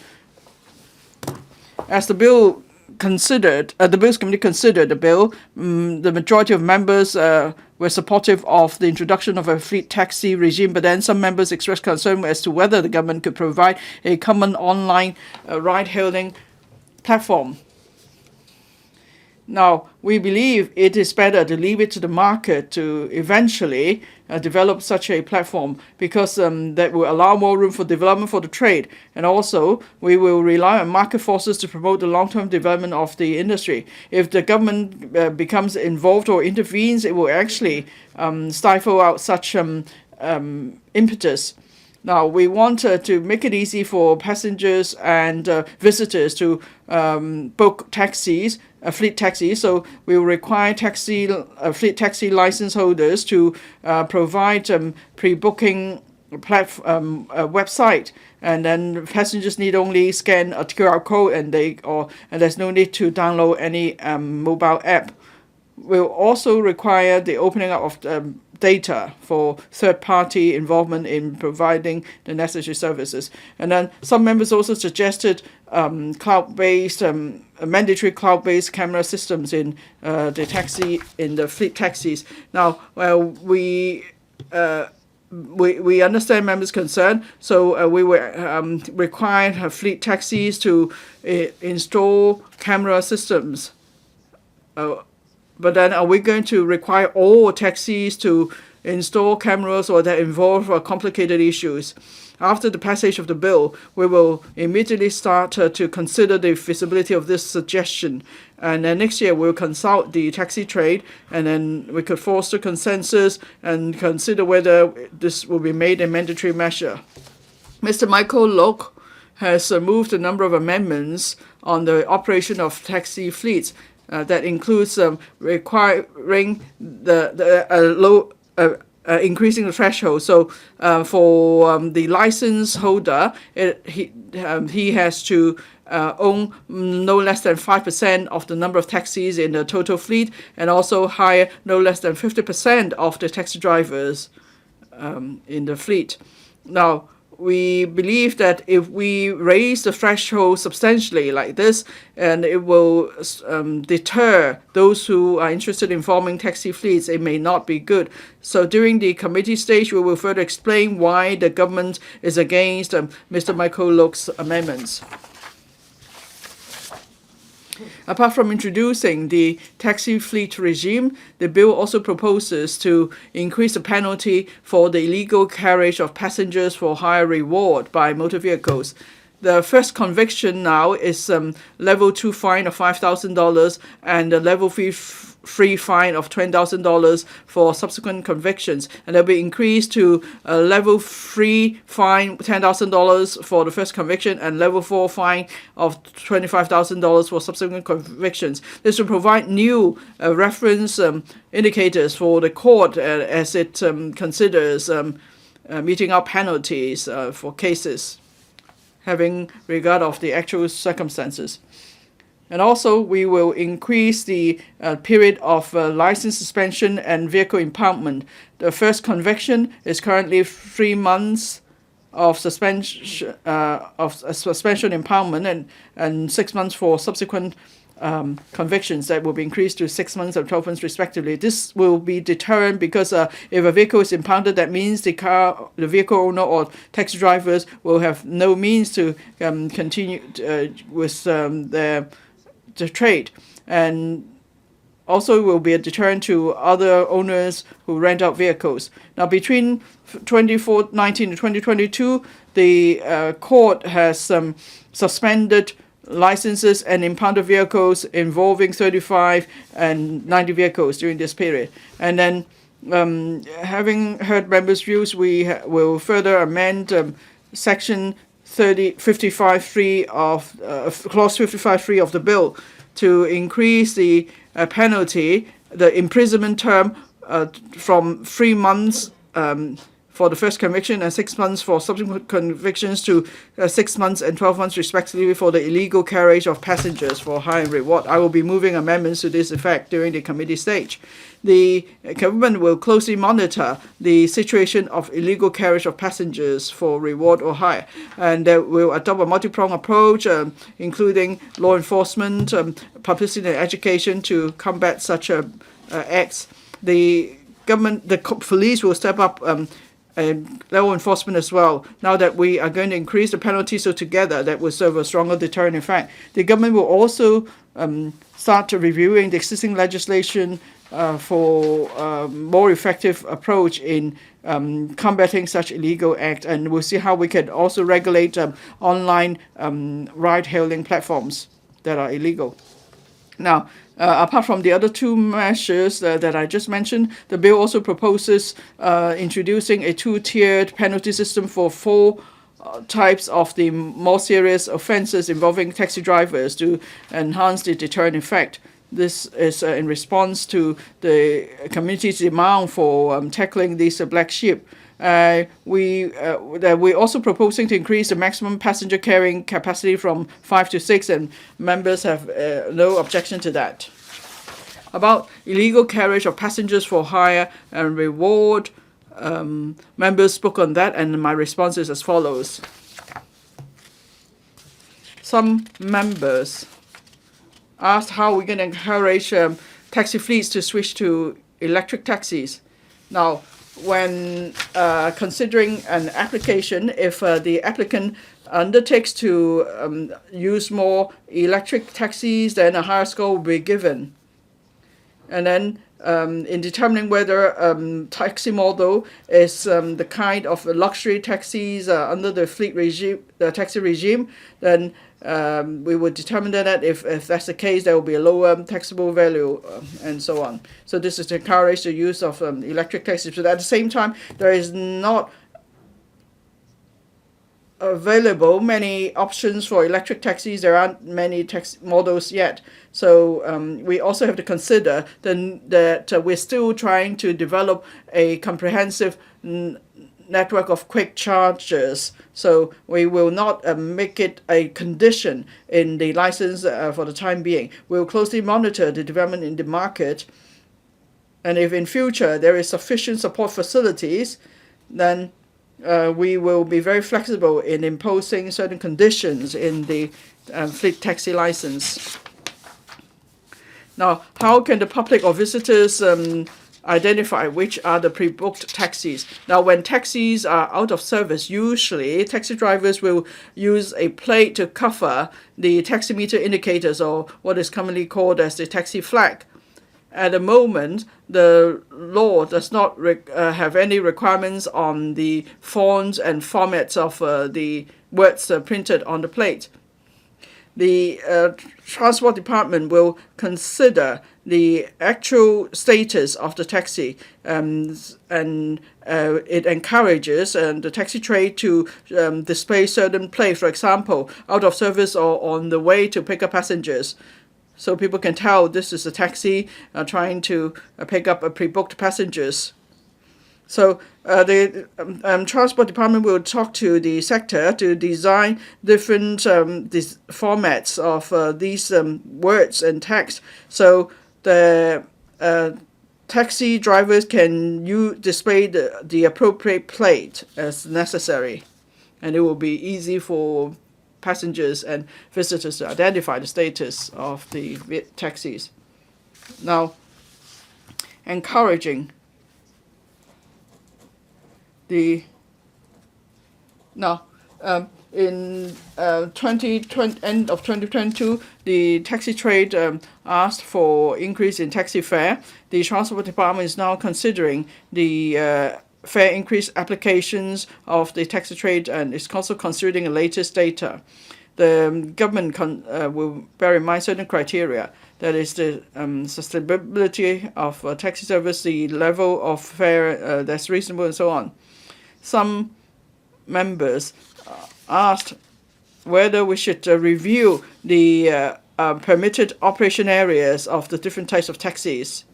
As the Bills Committee considered the bill, the majority of members were supportive of the introduction of a fleet taxi regime, but then some members expressed concern as to whether the government could provide a common online ride-hailing platform. Now, we believe it is better to leave it to the market to eventually develop such a platform, because that will allow more room for development for the trade. And also, we will rely on market forces to promote the long-term development of the industry. If the government becomes involved or intervenes, it will actually stifle out such impetus. Now, we want to make it easy for passengers and visitors to book taxis, fleet taxis. So we will require fleet taxi license holders to provide pre-booking website, and then passengers need only scan a QR code, and there's no need to download any mobile app. We'll also require the opening up of data for third-party involvement in providing the necessary services. And then some members also suggested cloud-based, mandatory cloud-based camera systems in the fleet taxis. Now, we understand members' concern, so we will require fleet taxis to install camera systems. But then are we going to require all taxis to install cameras, or that involve complicated issues? After the passage of the bill, we will immediately start to consider the feasibility of this suggestion. And then next year we'll consult the taxi trade, and then we could foster consensus and consider whether this will be made a mandatory measure. Mr. Michael LUK has moved a number of amendments on the operation of taxi fleets. That includes requiring increasing the threshold. So for the license holder, he has to own no less than 5% of the number of taxis in the total fleet, and also hire no less than 50% of the taxi drivers in the fleet. Now, we believe that if we raise the threshold substantially like this, and it will deter those who are interested in forming taxi fleets, it may not be good. So during the committee stage, we will further explain why the government is against Mr. Michael LUK's amendments. Apart from introducing the taxi fleet regime, the bill also proposes to increase the penalty for the illegal carriage of passengers for higher reward by motor vehicles. The first conviction now is level 2 fine of $5,000 and a level 3 fine of $20,000 for subsequent convictions, and they'll be increased to a level 3 fine $10,000 for the first conviction and level 4 fine of $25,000 for subsequent convictions. This will provide new reference indicators for the court as it considers meting out penalties for cases having regard of the actual circumstances. And also, we will increase the period of license suspension and vehicle impoundment. The first conviction is currently 3 months of suspension, impoundment, and 6 months for subsequent convictions. That will be increased to 6 months and 12 months respectively. This will be deterrent because if a vehicle is impounded, that means the vehicle owner or taxi drivers will have no means to continue with the trade, and also will be a deterrent to other owners who rent out vehicles. Now, between 2019 and 2022, the court has suspended licenses and impounded vehicles involving 35 and 90 vehicles during this period. And then, having heard members' views, we will further amend Section 55.3 of Clause 55.3 of the bill to increase the penalty, the imprisonment term, from 3 months for the first conviction and 6 months for subsequent convictions to 6 months and 12 months respectively for the illegal carriage of passengers for hire and reward. I will be moving amendments to this effect during the committee stage. The government will closely monitor the situation of illegal carriage of passengers for reward or hire, and will adopt a multi-pronged approach, including law enforcement, publicity and education to combat such acts. The government, the police will step up law enforcement as well. Now that we are going to increase the penalty, so together that will serve a stronger deterrent effect. The government will also start reviewing the existing legislation for a more effective approach in combating such illegal acts, and we'll see how we can also regulate online ride-hailing platforms that are illegal. Now, apart from the other two measures that I just mentioned, the bill also proposes introducing a two-tiered penalty system for 4 types of the more serious offences involving taxi drivers to enhance the deterrent effect. This is in response to the community's demand for tackling these black sheep. We're also proposing to increase the maximum passenger carrying capacity from 5 to 6, and members have no objection to that. About illegal carriage of passengers for hire and reward, members spoke on that, and my response is as follows. Some members asked how we're going to encourage taxi fleets to switch to electric taxis. Now, when considering an application, if the applicant undertakes to use more electric taxis, then a higher score will be given. And then in determining whether taxi model is the kind of luxury taxis under the fleet regime, the taxi regime, then we would determine that if that's the case, there will be a lower taxable value and so on. So this is to encourage the use of electric taxis. But at the same time, there is not available many options for electric taxis. There aren't many taxi models yet. So we also have to consider that we're still trying to develop a comprehensive network of quick chargers. So we will not make it a condition in the license for the time being. We'll closely monitor the development in the market. And if in future there is sufficient support facilities, then we will be very flexible in imposing certain conditions in the fleet taxi license. Now, how can the public or visitors identify which are the pre-booked taxis? Now, when taxis are out of service, usually taxi drivers will use a plate to cover the taximeter indicators, or what is commonly called as the taxi flag. At the moment, the law does not have any requirements on the fonts and formats of the words printed on the plate. The Transport Department will consider the actual status of the taxi, and it encourages the taxi trade to display certain plates, for example, out of service or on the way to pick up passengers. So people can tell this is a taxi trying to pick up pre-booked passengers. So the Transport Department will talk to the sector to design different these formats of these words and text, so the taxi drivers can display the appropriate plate as necessary, and it will be easy for passengers and visitors to identify the status of the taxis. Now, encouraging in 2020, end of 2022, the taxi trade asked for increase in taxi fare. The Transport Department is now considering the fare increase applications of the taxi trade, and is also considering the latest data. the government will bear in mind certain criteria. That is the sustainability of taxi service, the level of fare that's reasonable, and so on. Some members asked whether we should review the permitted operation areas of the different types of taxis.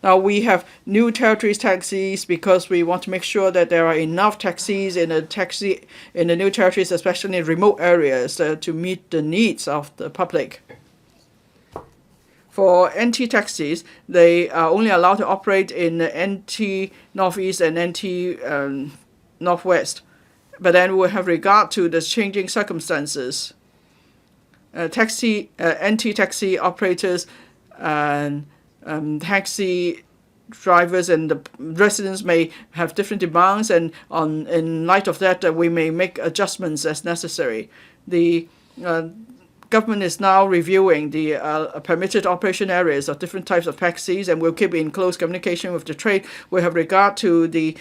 Now we have new territories taxis because we want to make sure that there are enough taxis in the new territories, especially in remote areas, to meet the needs of the public. For NT taxis, they are only allowed to operate in NT Northeast and NT Northwest. But then we'll have regard to the changing circumstances. NT taxi operators and taxi drivers and the residents may have different demands, and in light of that, we may make adjustments as necessary. The government is now reviewing the permitted operation areas of different types of taxis, and will keep in close communication with the trade. We have regard to the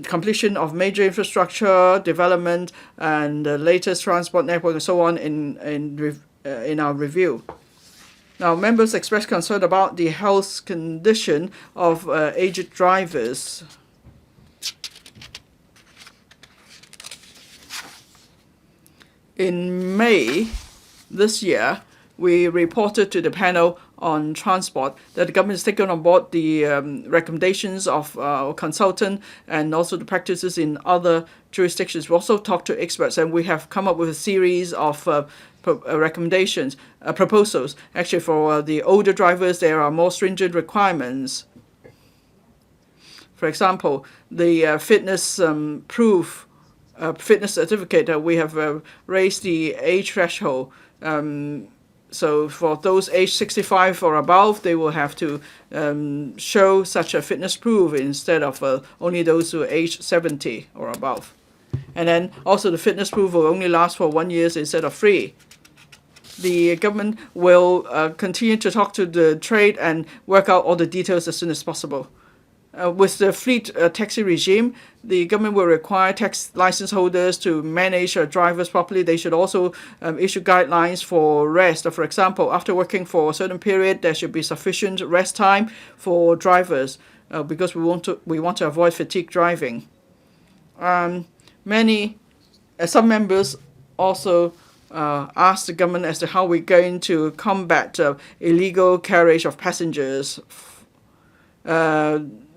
completion of major infrastructure development and the latest transport network and so on in our review. Now, members expressed concern about the health condition of aged drivers. In May this year, we reported to the panel on transport that the government has taken on board the recommendations of our consultant and also the practices in other jurisdictions. We also talked to experts, and we have come up with a series of recommendations, proposals. Actually, for the older drivers, there are more stringent requirements. For example, the fitness fitness certificate, we have raised the age threshold. So for those aged 65 or above, they will have to show such a fitness proof instead of only those who are aged 70 or above. And then also the fitness proof will only last for 1 year instead of 3. The government will continue to talk to the trade and work out all the details as soon as possible. With the fleet taxi regime, the government will require tax license holders to manage drivers properly. They should also issue guidelines for rest. For example, after working for a certain period, there should be sufficient rest time for drivers because we want to avoid fatigue driving. Some members also asked the government as to how we're going to combat illegal carriage of passengers.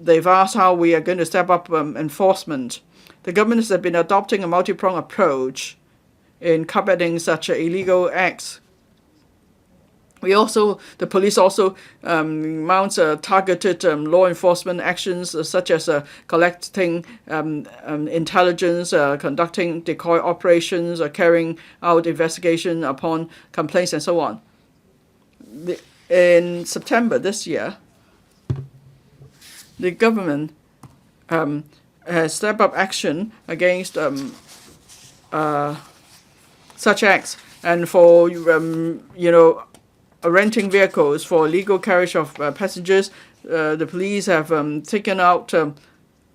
They've asked how we are going to step up enforcement. The government has been adopting a multi-pronged approach in combating such illegal acts. The police also mounts targeted law enforcement actions such as collecting intelligence, conducting decoy operations, carrying out investigation upon complaints, and so on. In September this year, the government has stepped up action against such acts, and for renting vehicles for legal carriage of passengers, the police have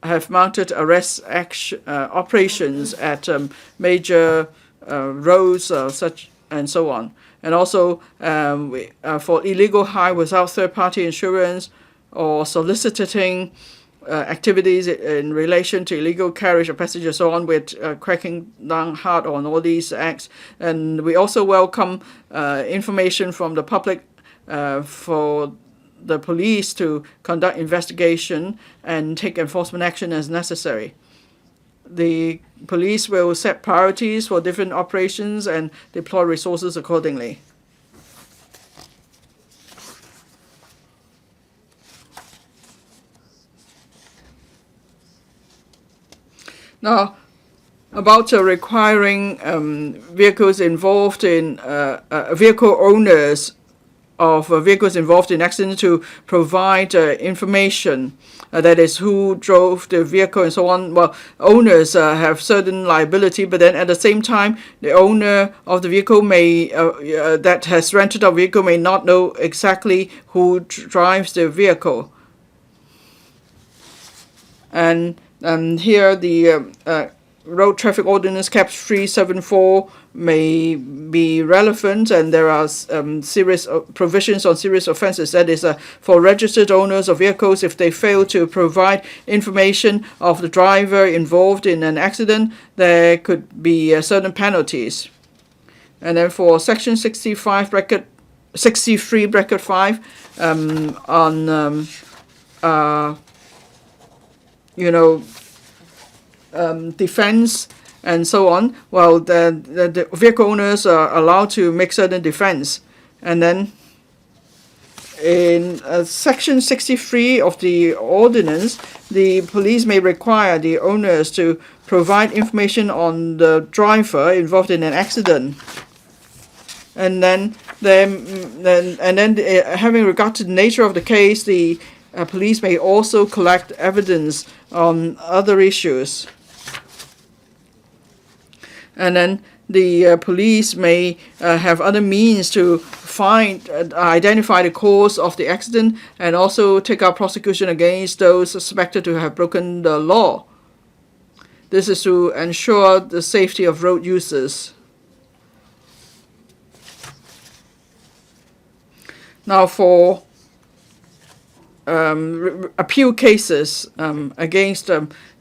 have mounted arrest operations at major roads such and so on, and also for illegal hire without third-party insurance or soliciting activities in relation to illegal carriage of passengers, so on. We're cracking down hard on all these acts. And we also welcome information from the public for the police to conduct investigation and take enforcement action as necessary. The police will set priorities for different operations and deploy resources accordingly. Now, about requiring vehicles involved in vehicle owners of vehicles involved in accidents to provide information, that is, who drove the vehicle and so on. Well, owners have certain liability, but then at the same time, the owner of the vehicle that has rented a vehicle may not know exactly who drives the vehicle. And here the Road Traffic Ordinance Cap 374 may be relevant, and there are serious provisions on serious offences. That is, for registered owners of vehicles, if they fail to provide information of the driver involved in an accident, there could be certain penalties. And then for Section 63 bracket 5 on defense and so on. Well, the vehicle owners are allowed to make certain defense. And then in Section 63 of the ordinance, the police may require the owners to provide information on the driver involved in an accident. And then having regard to the nature of the case, the police may also collect evidence on other issues. And then the police may have other means to identify the cause of the accident, and also take up prosecution against those suspected to have broken the law. This is to ensure the safety of road users. Now, for appeal cases against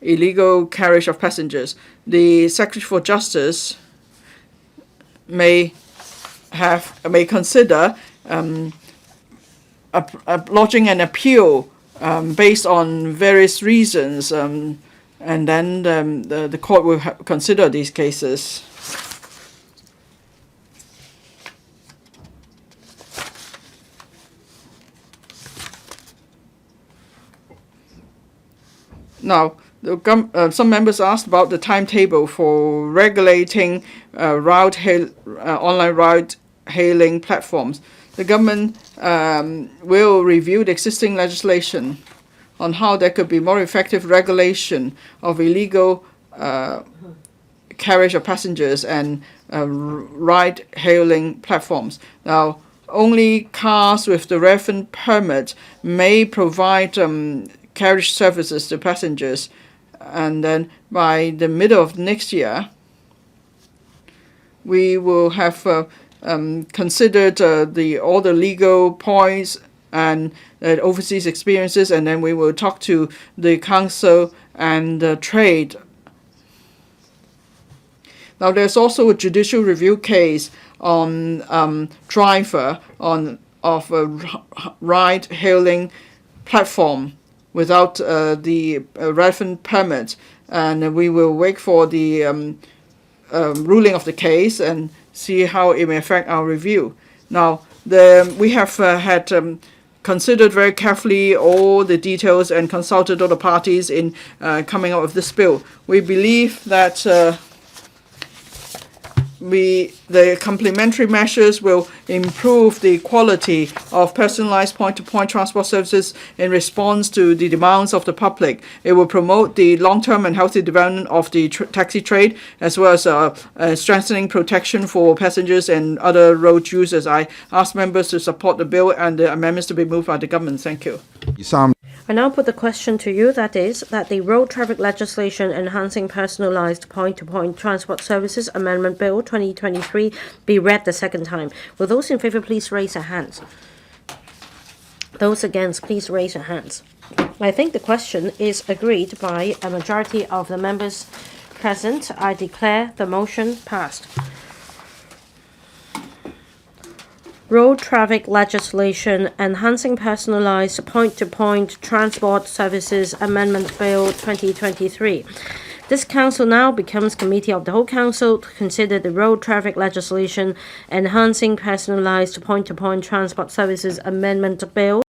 illegal carriage of passengers, the Secretary for Justice may consider lodging an appeal based on various reasons, and then the court will consider these cases. Now, some members asked about the timetable for regulating online ride-hailing platforms. The government will review the existing legislation on how there could be more effective regulation of illegal carriage of passengers and ride-hailing platforms. Now, only cars with the relevant permit may provide carriage services to passengers, and then by the middle of next year, we will have considered all the legal points and overseas experiences, and then we will talk to the council and trade. Now, there's also a judicial review case on driver of a ride-hailing platform without the relevant permit, and we will wait for the ruling of the case and see how it may affect our review. Now, we have considered very carefully all the details and consulted all the parties in coming up with this bill. We believe that the complementary measures will improve the quality of personalized point-to-point transport services in response to the demands of the public. It will promote the long-term and healthy development of the taxi trade, as well as strengthening protection for passengers and other road users. I ask members to support the bill and the amendments to be moved by the government. Thank you. I now put the question to you, that is, that the Road Traffic Legislation Enhancing Personalised Point-to-Point Transport Services Amendment Bill 2023 be read the second time. Will those in favour please raise their hands? Those against, please raise their hands. I think the question is agreed by a majority of the members present. I declare the motion passed. Road Traffic Legislation Enhancing Personalised Point-to-Point Transport Services Amendment Bill 2023. This Council now becomes Committee of the Whole Council to consider the Road Traffic Legislation Enhancing Personalised Point-to-Point Transport Services Amendment Bill